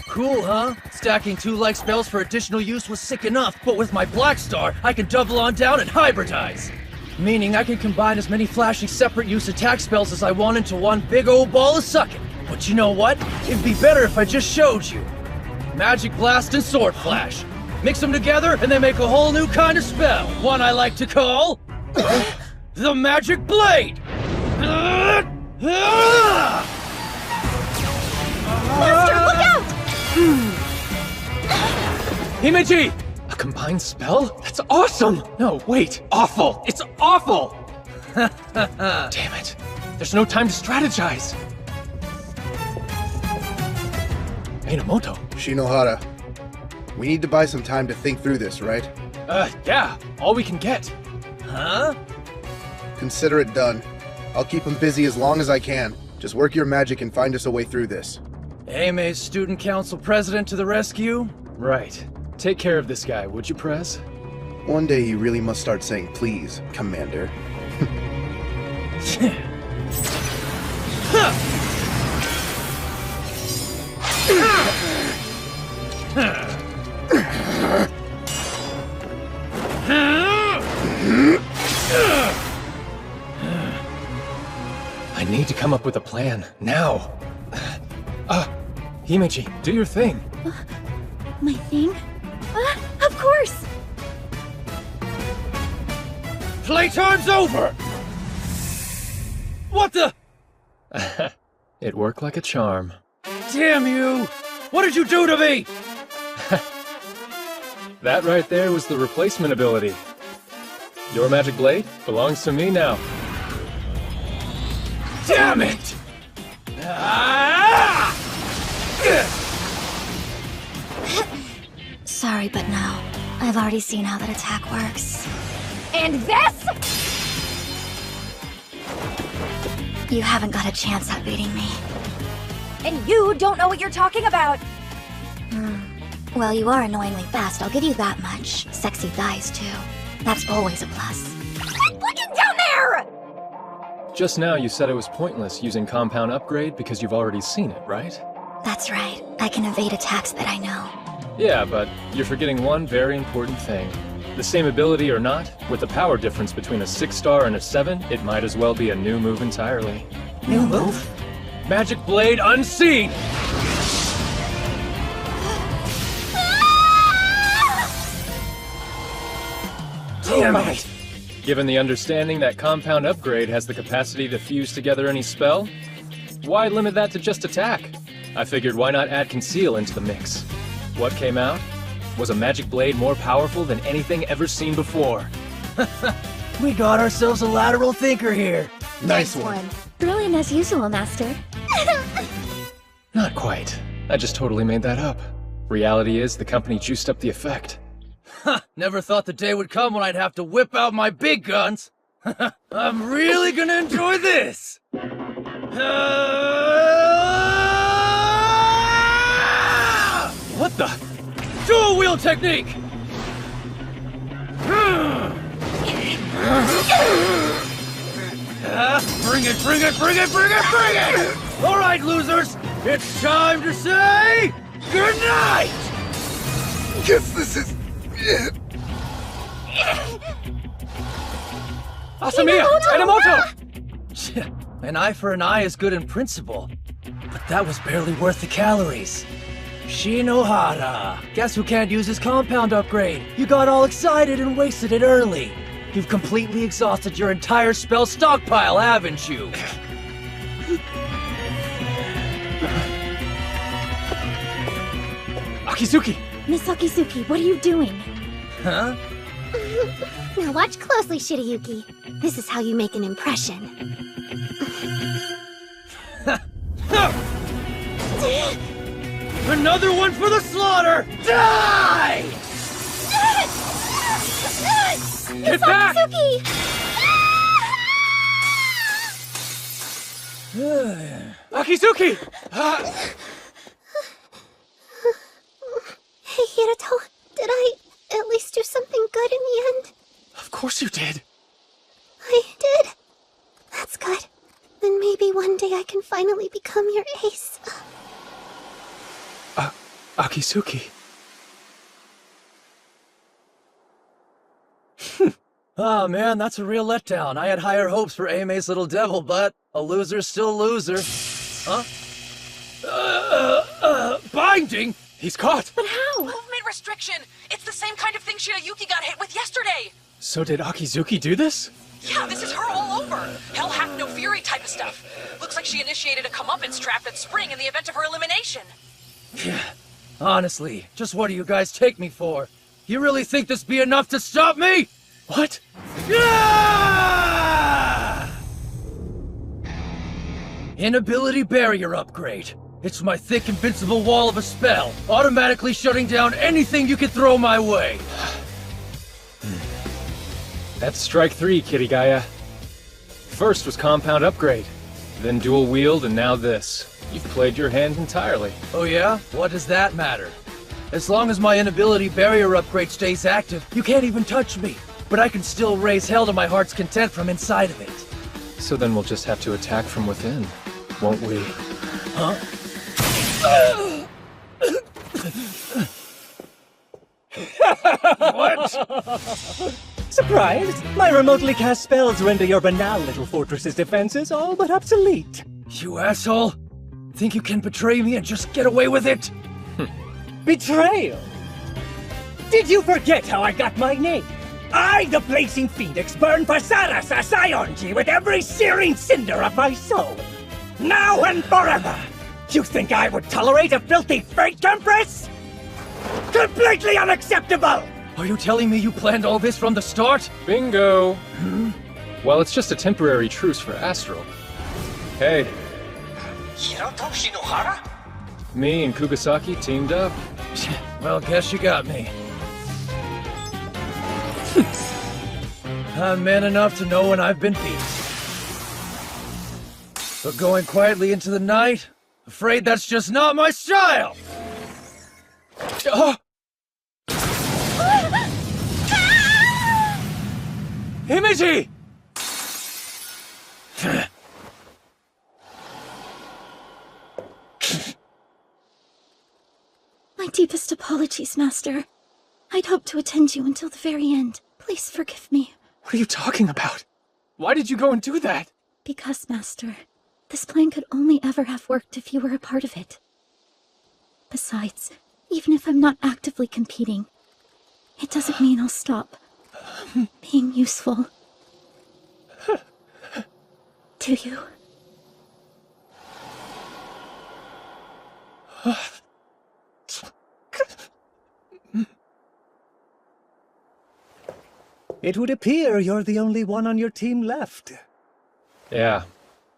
Cool, huh? Stacking 2 like spells for additional use was sick enough, but with my Black Star, I can double on down and hybridize. Meaning I can combine as many flashing separate use attack spells as I want into one big old ball of sucking. But you know what? It'd be better if I just showed you. Magic Blast and Sword Flash. Mix them together and they make a whole new kind of spell. One I like to call... the Magic Blade!
Master, look out!
Himeji! A combined spell? That's awesome! No, wait, awful! It's awful! Damn it. There's no time to strategize. Minamoto.
Shinohara, we need to buy some time to think through this, right?
Yeah, all we can get.
Huh?
Consider it done. I'll keep him busy as long as I can. Just work your magic and find us a way through this.
AMA's Student Council President to the rescue?
Right. Take care of this guy, would you, Prez?
One day you really must start saying please, Commander.
I need to come up with a plan, now. Himeji, do your thing.
My thing? Of course!
Playtime's over! What the?
It worked like a charm.
Damn you! What did you do to me?
That right there was the replacement ability. Your magic blade belongs to me now.
Damn it!
Sorry, but no. I've already seen how that attack works.
And this?
You haven't got a chance at beating me.
And you don't know what you're talking about.
Well, you are annoyingly fast, I'll give you that much. Sexy thighs, too. That's always a plus.
Quit looking down there!
Just now you said it was pointless using Compound Upgrade because you've already seen it, right?
That's right. I can evade attacks that I know.
Yeah, but you're forgetting one very important thing. The same ability or not, with the power difference between a 6-star and a 7, it might as well be a new move entirely.
New move? Magic Blade Unseen! Damn it!
Given the understanding that Compound Upgrade has the capacity to fuse together any spell, why limit that to just attack? I figured why not add Conceal into the mix. What came out was a Magic Blade more powerful than anything ever seen before.
We got ourselves a lateral thinker here.
Nice one.
Brilliant as usual, Master.
Not quite. I just totally made that up. Reality is, the company juiced up the effect.
Never thought the day would come when I'd have to whip out my big guns. I'm really gonna enjoy this! What the? Dual wheel technique! Bring it, bring it, bring it, bring it, bring it! All right, losers, it's time to say goodnight!
Guess this is it.
Asamiya! Enomoto! An eye for an eye is good in principle, but that was barely worth the calories. Shinohara! Guess who can't use his compound upgrade? You got all excited and wasted it early. You've completely exhausted your entire spell stockpile, haven't you?
Akizuki!
Miss Akizuki, what are you doing?
Huh?
Now watch closely, Shirayuki. This is how you make an impression.
Another one for the slaughter! Die! Get back! Akizuki!
Hey, Hirato, did I at least do something good in the end?
Of course you did.
I did? That's good. Then maybe one day I can finally become your ace.
Akizuki.
Oh man, that's a real letdown. I had higher hopes for Aime's little devil, but a loser's still a loser. Huh? Binding?
He's caught!
But how? Movement restriction! It's the same kind of thing Shirayuki got hit with yesterday!
So did Akizuki do this?
Yeah, this is her all over! Hell hath no fury type of stuff. Looks like she initiated a comeuppance trap at Spring in the event of her elimination.
Yeah. Honestly, just what do you guys take me for? You really think this be enough to stop me?
What?
Ah! Inability barrier upgrade. It's my thick, invincible wall of a spell, automatically shutting down anything you can throw my way.
That's strike 3, Kirigaya. First was Compound Upgrade, then Dual Wield, and now this. You've played your hand entirely.
Oh yeah? What does that matter? As long as my inability barrier upgrade stays active, you can't even touch me. But I can still raise hell to my heart's content from inside of it.
So then we'll just have to attack from within, won't we?
Huh? What?
Surprised? My remotely cast spells render your banal little fortress's defenses all but obsolete.
You asshole! Think you can betray me and just get away with it?
Betrayal? Did you forget how I got my name? I, the Blazing Phoenix, burn Vasarasa Sayonji with every searing cinder of my soul. Now and forever! You think I would tolerate a filthy freight compress? Completely unacceptable!
Are you telling me you planned all this from the start?
Bingo! Well, it's just a temporary truce for Astral. Hey.
Hirato Shinohara?
Me and Kugasaki teamed up.
Well, guess you got me. I'm man enough to know when I've been beat. But going quietly into the night, afraid that's just not my style! Himeji!
My deepest apologies, Master. I'd hoped to attend you until the very end. Please forgive me.
What are you talking about? Why did you go and do that?
Because, Master, this plan could only ever have worked if you were a part of it. Besides, even if I'm not actively competing, it doesn't mean I'll stop being useful. Do you?
It would appear you're the only one on your team left.
Yeah.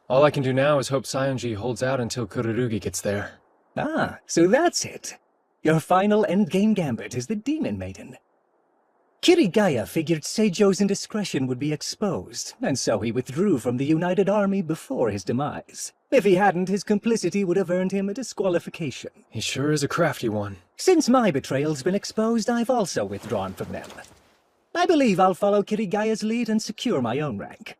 All I can do now is hope Saionji holds out until Kururugi gets there.
Ah, so that's it. Your final endgame gambit is the Demon Maiden. Kirigaya figured Seijo's indiscretion would be exposed, and so he withdrew from the United Army before his demise. If he hadn't, his complicity would have earned him a disqualification.
He sure is a crafty one.
Since my betrayal's been exposed, I've also withdrawn from them. I believe I'll follow Kirigaya's lead and secure my own rank.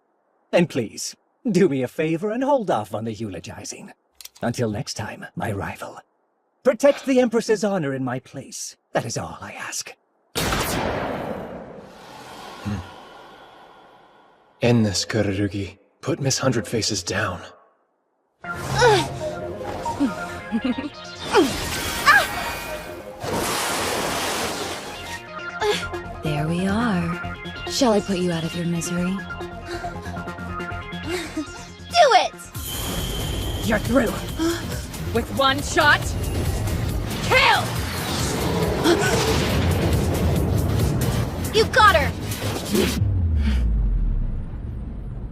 And please, do me a favor and hold off on the eulogizing. Until next time, my rival. Protect the Empress's honor in my place. That is all I ask.
End this, Kururugi. Put Miss Hundred Faces down.
There we are. Shall I put you out of your misery?
Do it!
You're through. With one shot, kill!
You got her!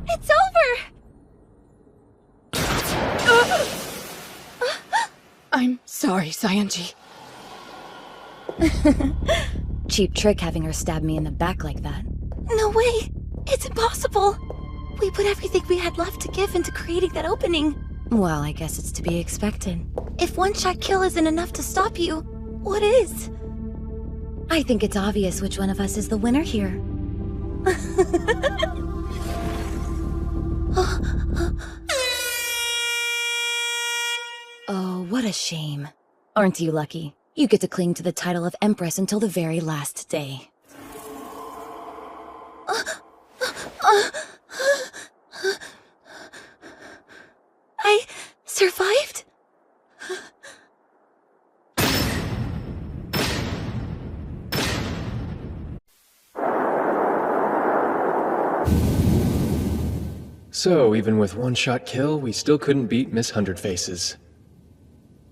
It's over!
I'm sorry, Saionji.
Cheap trick having her stab me in the back like that.
No way! It's impossible! We put everything we had left to give into creating that opening.
Well, I guess it's to be expected.
If one-shot kill isn't enough to stop you, what is?
I think it's obvious which one of us is the winner here. Oh, what a shame. Aren't you lucky? You get to cling to the title of Empress until the very last day.
I survived?
So, even with one-shot kill, we still couldn't beat Miss Hundred Faces.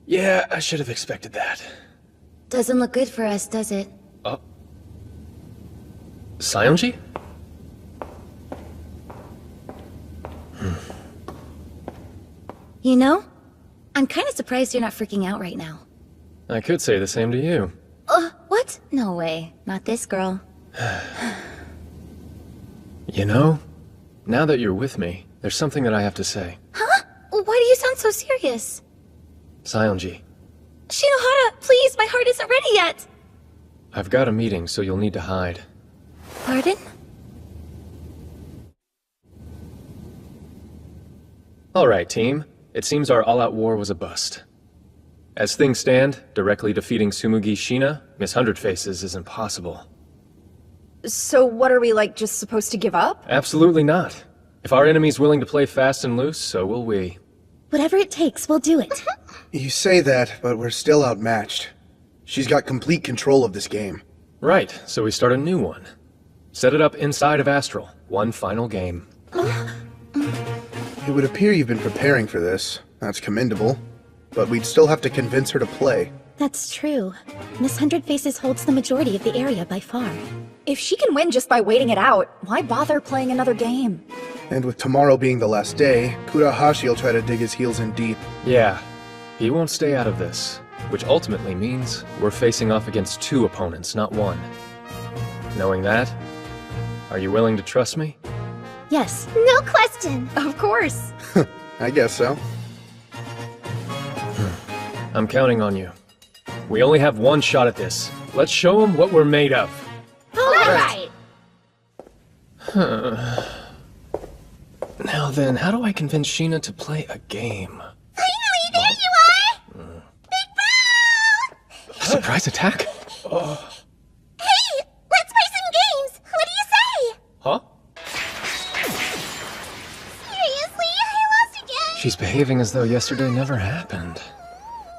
Yeah, I should have expected that.
Doesn't look good for us, does it?
Oh. Saionji?
You know, I'm kind of surprised you're not freaking out right now.
I could say the same to you.
What? No way. Not this girl.
You know, now that you're with me, there's something that I have to say.
Huh? Why do you sound so serious?
Saionji,
Shinohara, please, my heart isn't ready yet!
I've got a meeting, so you'll need to hide.
Pardon?
Alright, team. It seems our all-out war was a bust. As things stand, directly defeating Tsumugi Shina, Miss Hundred Faces, is impossible.
So what are we, like, just supposed to give up?
Absolutely not. If our enemy's willing to play fast and loose, so will we.
Whatever it takes, we'll do it.
You say that, but we're still outmatched. She's got complete control of this game.
Right, so we start a new one. Set it up inside of Astral. One final game.
It would appear you've been preparing for this. That's commendable. But we'd still have to convince her to play.
That's true. Miss Hundred Faces holds the majority of the area by far.
If she can win just by waiting it out, why bother playing another game?
And with tomorrow being the last day, Kurahashi will try to dig his heels in deep.
Yeah, he won't stay out of this. Which ultimately means we're facing off against two opponents, not one. Knowing that, are you willing to trust me?
Yes.
No question.
Of course.
I guess so.
I'm counting on you. We only have one shot at this. Let's show them what we're made of.
All right.
Now then, how do I convince Sheena to play a game?
Finally, there you are! Big Bro!
Surprise attack?
Hey, let's play some games! What do you say?
Huh?
Seriously, I lost again!
She's behaving as though yesterday never happened.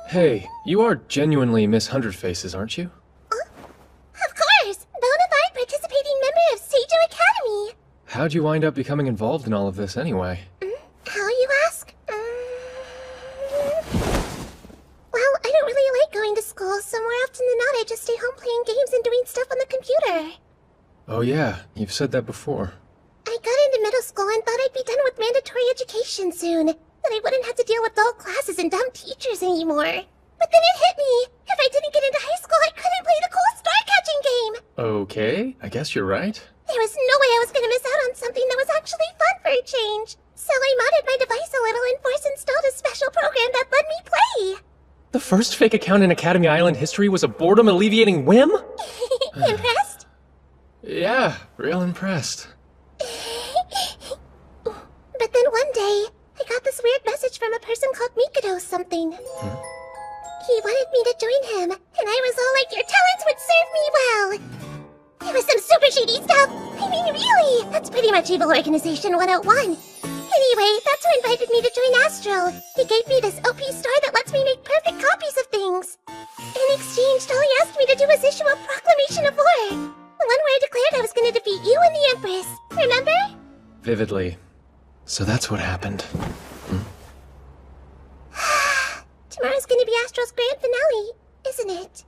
Hey, you are genuinely Miss 100 Faces, aren't you?
Of course! Bona fide participating member of Seijo Academy!
How'd you wind up becoming involved in all of this anyway?
How you ask? Well, I don't really like going to school, so more often than not I just stay home playing games and doing stuff on the computer.
Oh yeah, you've said that before.
I got into middle school and thought I'd be done with mandatory education soon. That I wouldn't have to deal with dull classes and dumb teachers anymore. But then it hit me. If I didn't get into high school, I couldn't play the cool star-catching game.
Okay, I guess you're right.
There was no way I was gonna miss out on something that was actually fun for a change. So I modded my device a little and force-installed a special program that let me play.
The first fake account in Academy Island history was a boredom-alleviating whim?
Impressed?
Yeah, real impressed.
But then one day, I got this weird message from a person called Mikado something. He wanted me to join him, and I was all like, your talents would serve me well. It was some super shady stuff. I mean, really, that's pretty much Evil Organization 101. Anyway, that's who invited me to join Astral. He gave me this OP star that lets me make perfect copies of things. In exchange, all he asked me to do was issue a proclamation of war. The one where I declared I was going to defeat you and the Empress. Remember?
Vividly. So that's what happened.
Tomorrow's gonna be Astral's grand finale, isn't it?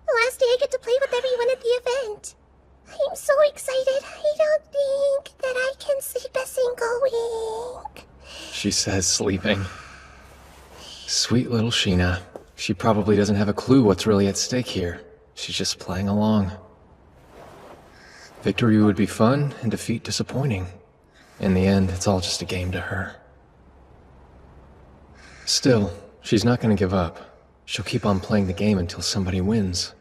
The last day I get to play with everyone at the event. I'm so excited, I don't think that I can sleep a single wink.
She says sleeping. Sweet little Sheena. She probably doesn't have a clue what's really at stake here. She's just playing along. Victory would be fun, and defeat disappointing. In the end, it's all just a game to her. Still, she's not gonna give up. She'll keep on playing the game until somebody wins.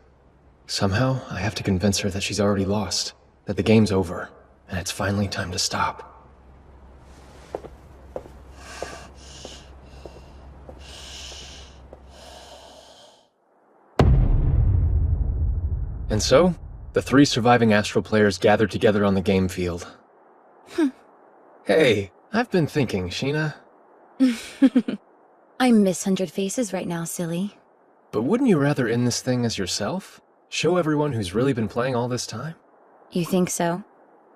Somehow, I have to convince her that she's already lost, that the game's over, and it's finally time to stop. And so, the 3 surviving Astral players gathered together on the game field. Hey, I've been thinking, Sheena.
I'm Miss 100 Faces right now, silly.
But wouldn't you rather end this thing as yourself? Show everyone who's really been playing all this time?
You think so?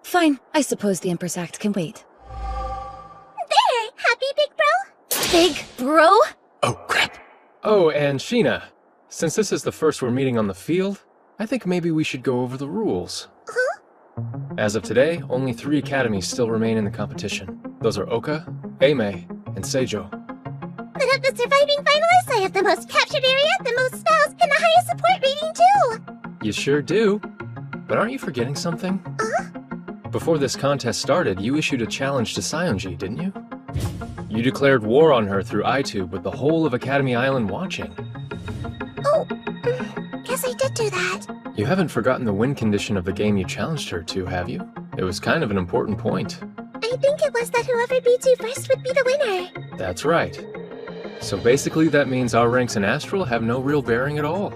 Fine, I suppose the Empress Act can wait.
There! Happy, Big Bro?
Big Bro?
Oh, crap. Oh, and Sheena, since this is the first we're meeting on the field, I think maybe we should go over the rules.
Huh?
As of today, only 3 academies still remain in the competition. Those are Oka, Eimei, and Seijo.
But of the surviving finalists, I have the most captured area, the most spells, and the highest support rating too!
You sure do. But aren't you forgetting something? Before this contest started, you issued a challenge to Saionji, didn't you? You declared war on her through iTube with the whole of Academy Island watching.
Oh, guess I did do that.
You haven't forgotten the win condition of the game you challenged her to, have you? It was kind of an important point.
I think it was that whoever beats you first would be the winner.
That's right. So basically that means our ranks in Astral have no real bearing at all.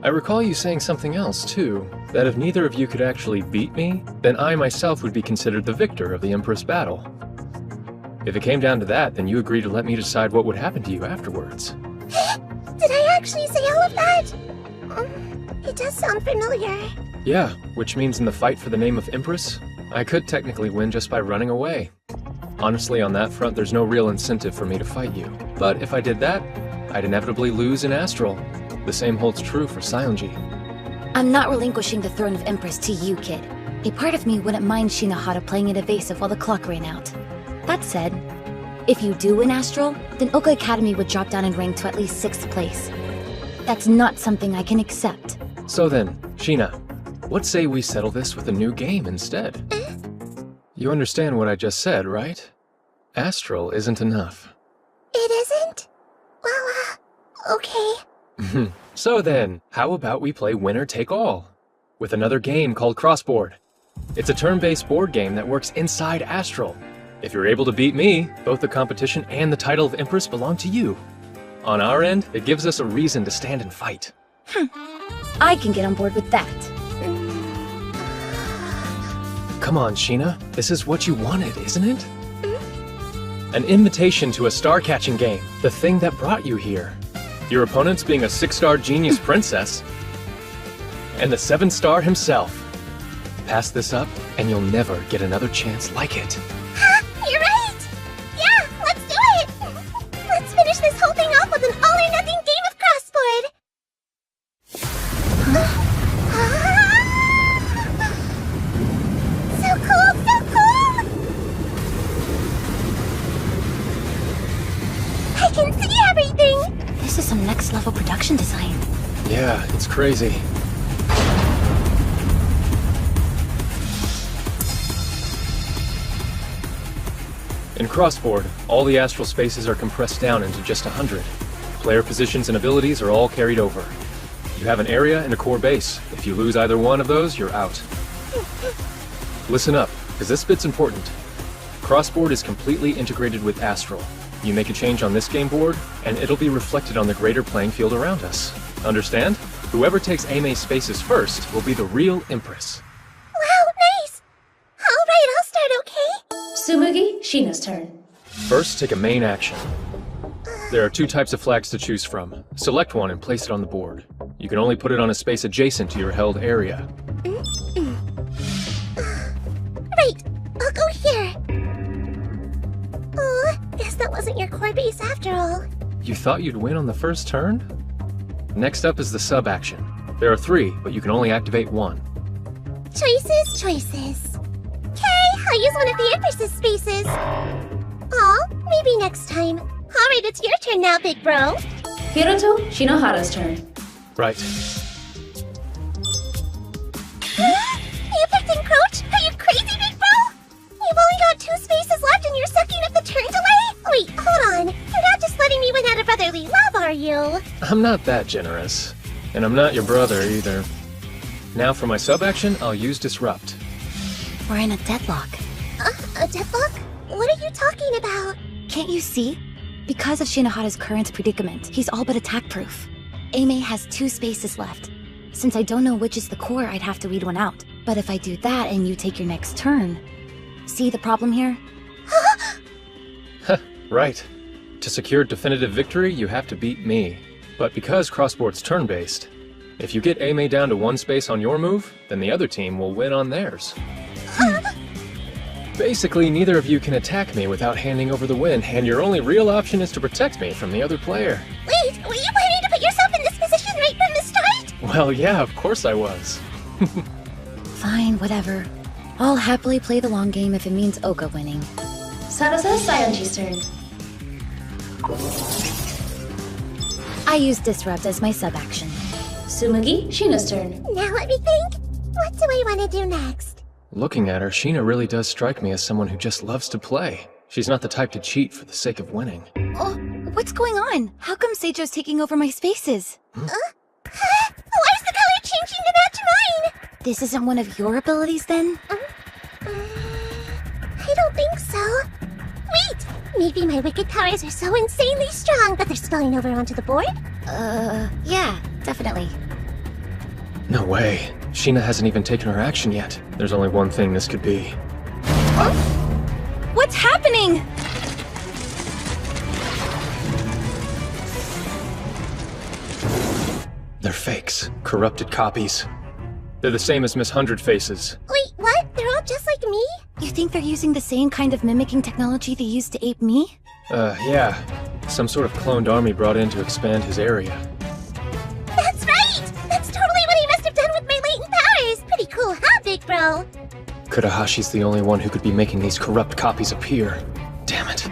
I recall you saying something else, too. That if neither of you could actually beat me, then I myself would be considered the victor of the Empress battle. If it came down to that, then you agreed to let me decide what would happen to you afterwards.
Did I actually say all of that? It does sound familiar.
Yeah, which means in the fight for the name of Empress, I could technically win just by running away. Honestly, on that front, there's no real incentive for me to fight you. But if I did that, I'd inevitably lose in Astral. The same holds true for Saionji.
I'm not relinquishing the throne of Empress to you, kid. A part of me wouldn't mind Shinohara playing it evasive while the clock ran out. That said, if you do win Astral, then Oka Academy would drop down in rank to at least 6th place. That's not something I can accept.
So then, Sheena, what say we settle this with a new game instead? You understand what I just said, right? Astral isn't enough.
It isn't? Well, okay.
So then, how about we play Winner Take All? With another game called Crossboard. It's a turn-based board game that works inside Astral. If you're able to beat me, both the competition and the title of Empress belong to you. On our end, it gives us a reason to stand and fight.
I can get on board with that.
Come on, Sheena. This is what you wanted, isn't it? An invitation to a star-catching game, the thing that brought you here. Your opponent's being a 6-star genius princess. And the 7-star himself. Pass this up, and you'll never get another chance like it.
You're right! Yeah, let's do it! Let's finish this whole thing off with an all-or-nothing game of crossboard! So cool, so cool! I can see everything!
This is some next-level production design.
Yeah, it's crazy. In Crossboard, all the astral spaces are compressed down into just 100. Player positions and abilities are all carried over. You have an area and a core base. If you lose either one of those, you're out. Listen up, because this bit's important. Crossboard is completely integrated with Astral. You make a change on this game board, and it'll be reflected on the greater playing field around us. Understand? Whoever takes Aime's spaces first will be the real Empress.
Wow, nice! Alright, I'll start, okay?
Tsumugi, Sheena's turn.
First, take a main action. There are 2 types of flags to choose from. Select one and place it on the board. You can only put it on a space adjacent to your held area.
Right, I'll go here. Oh, guess that wasn't your core base after all.
You thought you'd win on the first turn? Next up is the sub-action. There are 3, but you can only activate 1.
Choices, choices. Okay, I'll use one of the Empress's spaces. Aw, maybe next time. Alright, it's your turn now, big bro.
Hiroto, Shinohara's turn.
Right.
You picked Encroach? Are you crazy, big bro? You've only got 2 spaces left and you're sucking up the turn delay? Wait, hold on. You're not just letting me win out of brotherly love, are you?
I'm not that generous. And I'm not your brother, either. Now for my sub-action, I'll use Disrupt.
We're in a deadlock.
A deadlock? What are you talking about?
Can't you see? Because of Shinohara's current predicament, he's all but attack-proof. Aime has 2 spaces left. Since I don't know which is the core, I'd have to weed one out. But if I do that and you take your next turn... See the problem here?
Right. To secure definitive victory, you have to beat me. But because Crossboard's turn-based, if you get Aime down to 1 space on your move, then the other team will win on theirs. Basically, neither of you can attack me without handing over the win, and your only real option is to protect me from the other player.
Wait, were you planning to put yourself in this position right from the start?
Well, yeah, of course I was.
Fine, whatever. I'll happily play the long game if it means Oka winning.
Sarasa, Saionji's turn.
I use Disrupt as my sub-action.
Tsumugi, Sheena's turn.
Now let me think. What do I want to do next?
Looking at her, Sheena really does strike me as someone who just loves to play. She's not the type to cheat for the sake of winning.
Oh, what's going on? How come Seijo's taking over my spaces?
Why is the color changing to match mine?
This isn't one of your abilities, then?
I don't think so. Wait! Maybe my wicked powers are so insanely strong that they're spilling over onto the board?
Yeah, definitely.
No way. Sheena hasn't even taken her action yet. There's only one thing this could be.
What's happening?
They're fakes. Corrupted copies. They're the same as Miss Hundred Faces.
Wait, what? They're all just like me?
You think they're using the same kind of mimicking technology they used to ape me?
Yeah. Some sort of cloned army brought in to expand his area.
That's right! That's totally what he must have done with my latent powers! Pretty cool, huh, big bro?
Kurahashi's the only one who could be making these corrupt copies appear. Damn it.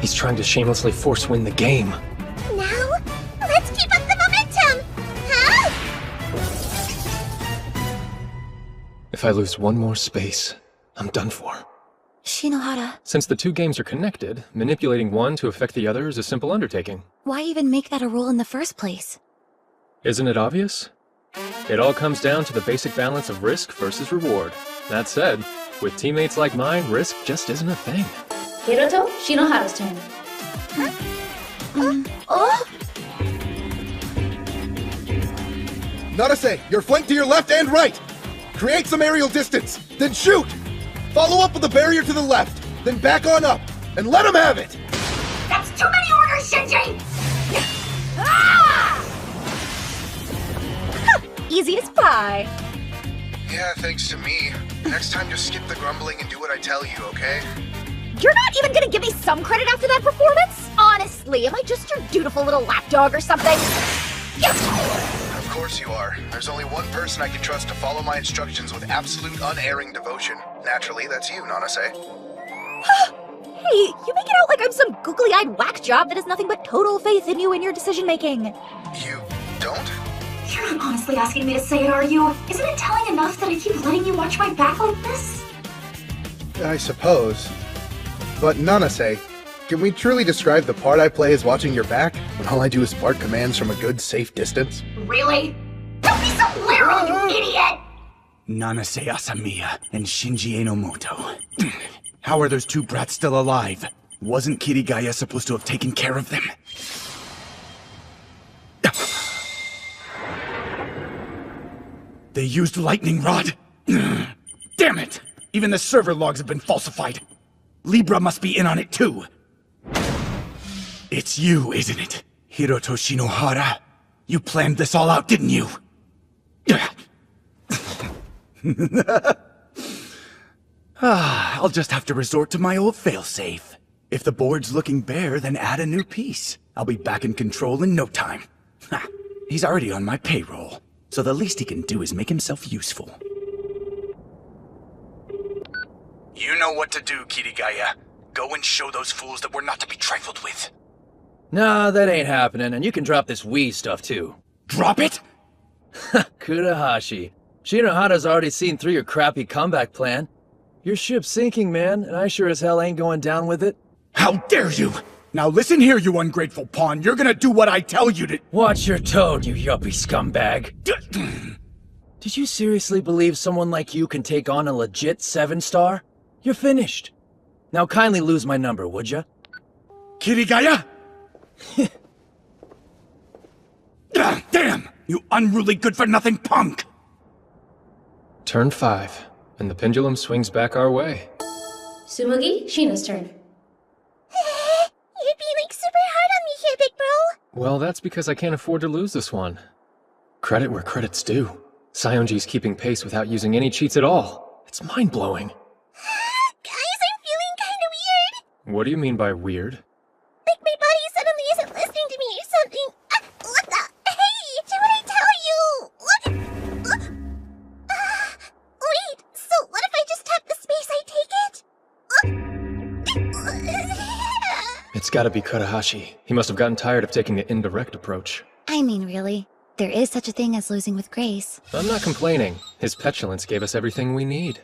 He's trying to shamelessly force-win the game.
Now, let's keep up the momentum! Huh?
If I lose one more space, I'm done for.
Shinohara.
Since the 2 games are connected, manipulating one to affect the other is a simple undertaking.
Why even make that a rule in the first place?
Isn't it obvious? It all comes down to the basic balance of risk versus reward. That said, with teammates like mine, risk just isn't a thing.
Hiroto Shinohara's turn.
Narase, you're flanked to your left and right! Create some aerial distance, then shoot! Follow up with the barrier to the left, then back on up, and let him have it!
That's too many orders, Shinji! Ah!
Easy as pie.
Yeah, thanks to me. Next time just skip the grumbling and do what I tell you, okay?
You're not even gonna give me some credit after that performance? Honestly, am I just your dutiful little lapdog or something?
Of course you are. There's only one person I can trust to follow my instructions with absolute unerring devotion. Naturally, that's you, Nanase.
Hey, you make it out like I'm some googly-eyed whack job that has nothing but total faith in you and your decision-making.
You don't?
You're not honestly asking me to say it, are you? Isn't it telling enough that I keep letting you watch my back like this?
I suppose. But Nanase, can we truly describe the part I play as watching your back, when all I do is bark commands from a good, safe distance?
Really? Don't be so literal, you idiot!
Nanase Asamiya and Shinji Enomoto. How are those two brats still alive? Wasn't Kirigaya supposed to have taken care of them? They used lightning rod? Damn it! Even the server logs have been falsified. Libra must be in on it too. It's you, isn't it? Hiroto Shinohara? You planned this all out, didn't you? I'll just have to resort to my old failsafe. If the board's looking bare, then add a new piece. I'll be back in control in no time. He's already on my payroll, so the least he can do is make himself useful. You know what to do, Kirigaya. Go and show those fools that we're not to be trifled with.
Nah, that ain't happening, and you can drop this Wii stuff too.
Drop it?
Kurahashi. Shinohara's already seen through your crappy comeback plan. Your ship's sinking, man, and I sure as hell ain't going down with it.
How dare you! Now listen here, you ungrateful pawn. You're gonna do what I tell you to—
Watch your tone, you yuppie scumbag. Did you seriously believe someone like you can take on a legit 7-star? You're finished. Now kindly lose my number, would ya?
Kirigaya! Damn! You unruly good-for-nothing punk!
Turn 5, and the pendulum swings back our way.
Tsumugi, Shino's turn.
You're being like super hard on me here, big bro.
Well, that's because I can't afford to lose this one. Credit where credit's due. Sionji's keeping pace without using any cheats at all. It's mind-blowing.
Guys, I'm feeling kinda weird.
What do you mean by weird?
Like my body suddenly isn't listening to me or something. What the? Hey, do what I tell you! Look! Wait, so what if I just tap the space I take it?
It's gotta be Kurahashi. He must have gotten tired of taking the indirect approach.
I mean, really, there is such a thing as losing with grace.
I'm not complaining. His petulance gave us everything we need.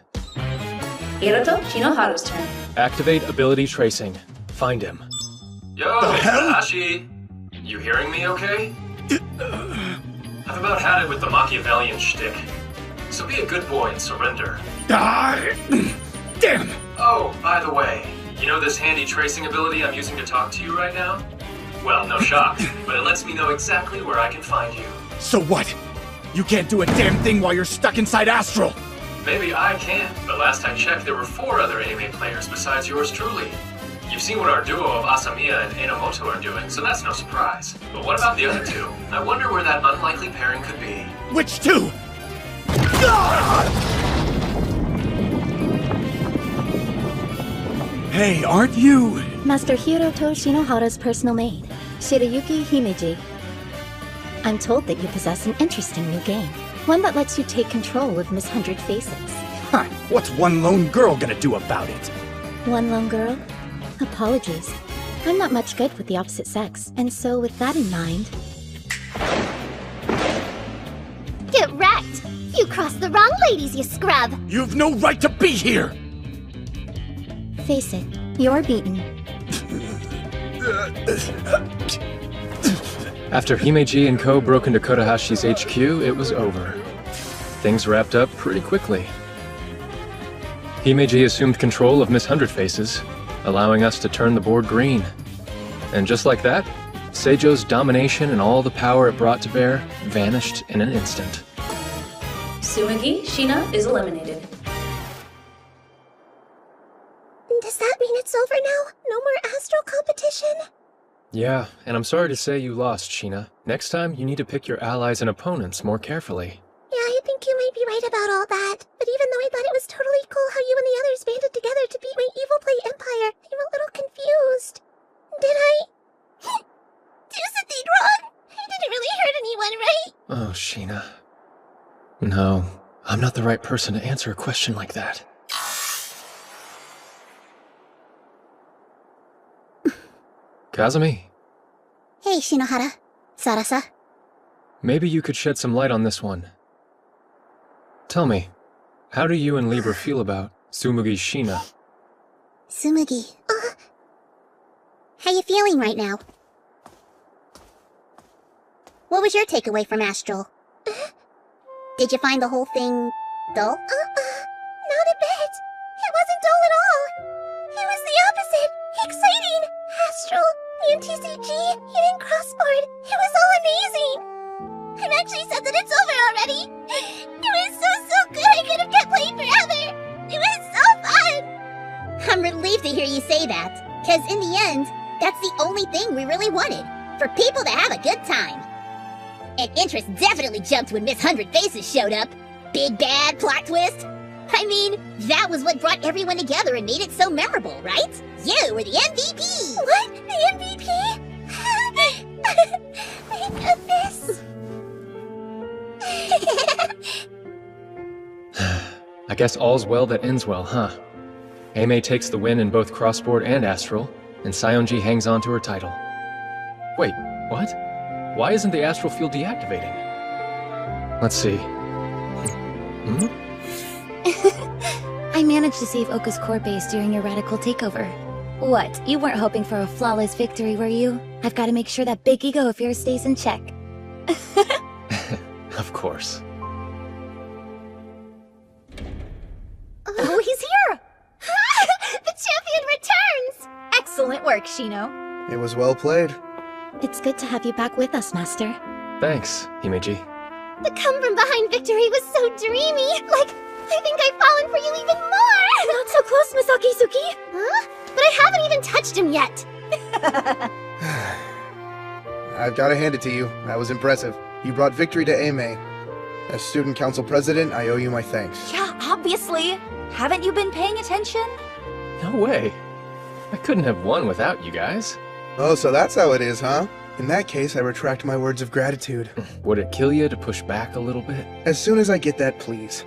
Hiroto Shinohara's turn.
Activate ability tracing. Find him.
Yo, Kurahashi! You hearing me okay? I've about had it with the Machiavellian shtick. So be a good boy and surrender.
Damn!
Oh, by the way, you know this handy tracing ability I'm using to talk to you right now? Well, no shock, but it lets me know exactly where I can find you.
So what? You can't do a damn thing while you're stuck inside Astral!
Maybe I can, but last I checked there were 4 other AMA players besides yours truly. You've seen what our duo of Asamiya and Enomoto are doing, so that's no surprise. But what about the other 2? I wonder where that unlikely pairing could be.
Which 2? Hey, aren't you?
Master Hiroto Shinohara's personal maid, Shirayuki Himeji. I'm told that you possess an interesting new game. One that lets you take control of Miss 100 Faces.
Huh, what's one lone girl gonna do about it?
One lone girl? Apologies. I'm not much good with the opposite sex, and so with that in mind...
Get wrecked! You crossed the wrong ladies, you scrub!
You've no right to be here!
Face it, you're beaten.
After Himeji and Co. broke into Kurahashi's HQ, it was over. Things wrapped up pretty quickly. Himeji assumed control of Miss 100 Faces, allowing us to turn the board green. And just like that, Seijo's domination and all the power it brought to bear vanished in an instant.
Tsumugi Shina is eliminated.
Does that mean it's over now? No more Astral competition?
Yeah, and I'm sorry to say you lost, Sheena. Next time, you need to pick your allies and opponents more carefully.
Yeah, I think you might be right about all that. But even though I thought it was totally cool how you and the others banded together to beat my Evil Play Empire, I'm a little confused. Did I do something wrong? I didn't really hurt anyone, right?
Oh, Sheena. No, I'm not the right person to answer a question like that. Kazumi,
Hey, Shinohara. Sarasa.
maybe you could shed some light on this one. Tell me, how do you and Libra feel about Tsumugi Shina?
Tsumugi. How you feeling right now? What was your takeaway from Astral? Did you find the whole thing dull?
Not a bit. It wasn't dull at all. It was the opposite. Exciting. Astral, the MTCG, hidden crossboard. It was all amazing. I'm actually sad that it's over already. It was so good. I could have kept playing forever. It was so fun.
I'm relieved to hear you say that, because in the end, that's the only thing we really wanted, for people to have a good time. And interest definitely jumped when Miss 100 Faces showed up. Big bad plot twist. I mean, that was what brought everyone together and made it so memorable, right? You were the MVP!
What? The MVP? My goodness.
I guess all's well that ends well, huh? Aimee takes the win in both Crossboard and Astral, and Saionji hangs on to her title. Wait, what? Why isn't the Astral Field deactivating? Let's see.
I managed to save Oka's core base during your radical takeover. What, you weren't hoping for a flawless victory, were you? I've got to make sure that big ego of yours stays in check.
Of course.
Oh, he's here! The champion returns! Excellent work, Shino.
It was well played.
It's good to have you back with us, Master.
Thanks, Himeji.
The come-from-behind victory was so dreamy! Like, I think I've fallen for you even more!
Not so close, Miss Akizuki!
Huh? But I haven't even touched him yet!
I've got to hand it to you. That was impressive. You brought victory to Aimee. As student council president, I owe you my thanks.
Yeah, obviously. Haven't you been paying attention?
No way. I couldn't have won without you guys.
Oh, so that's how it is, huh? In that case, I retract my words of gratitude.
Would it kill you to push back a little bit?
As soon as I get that, please.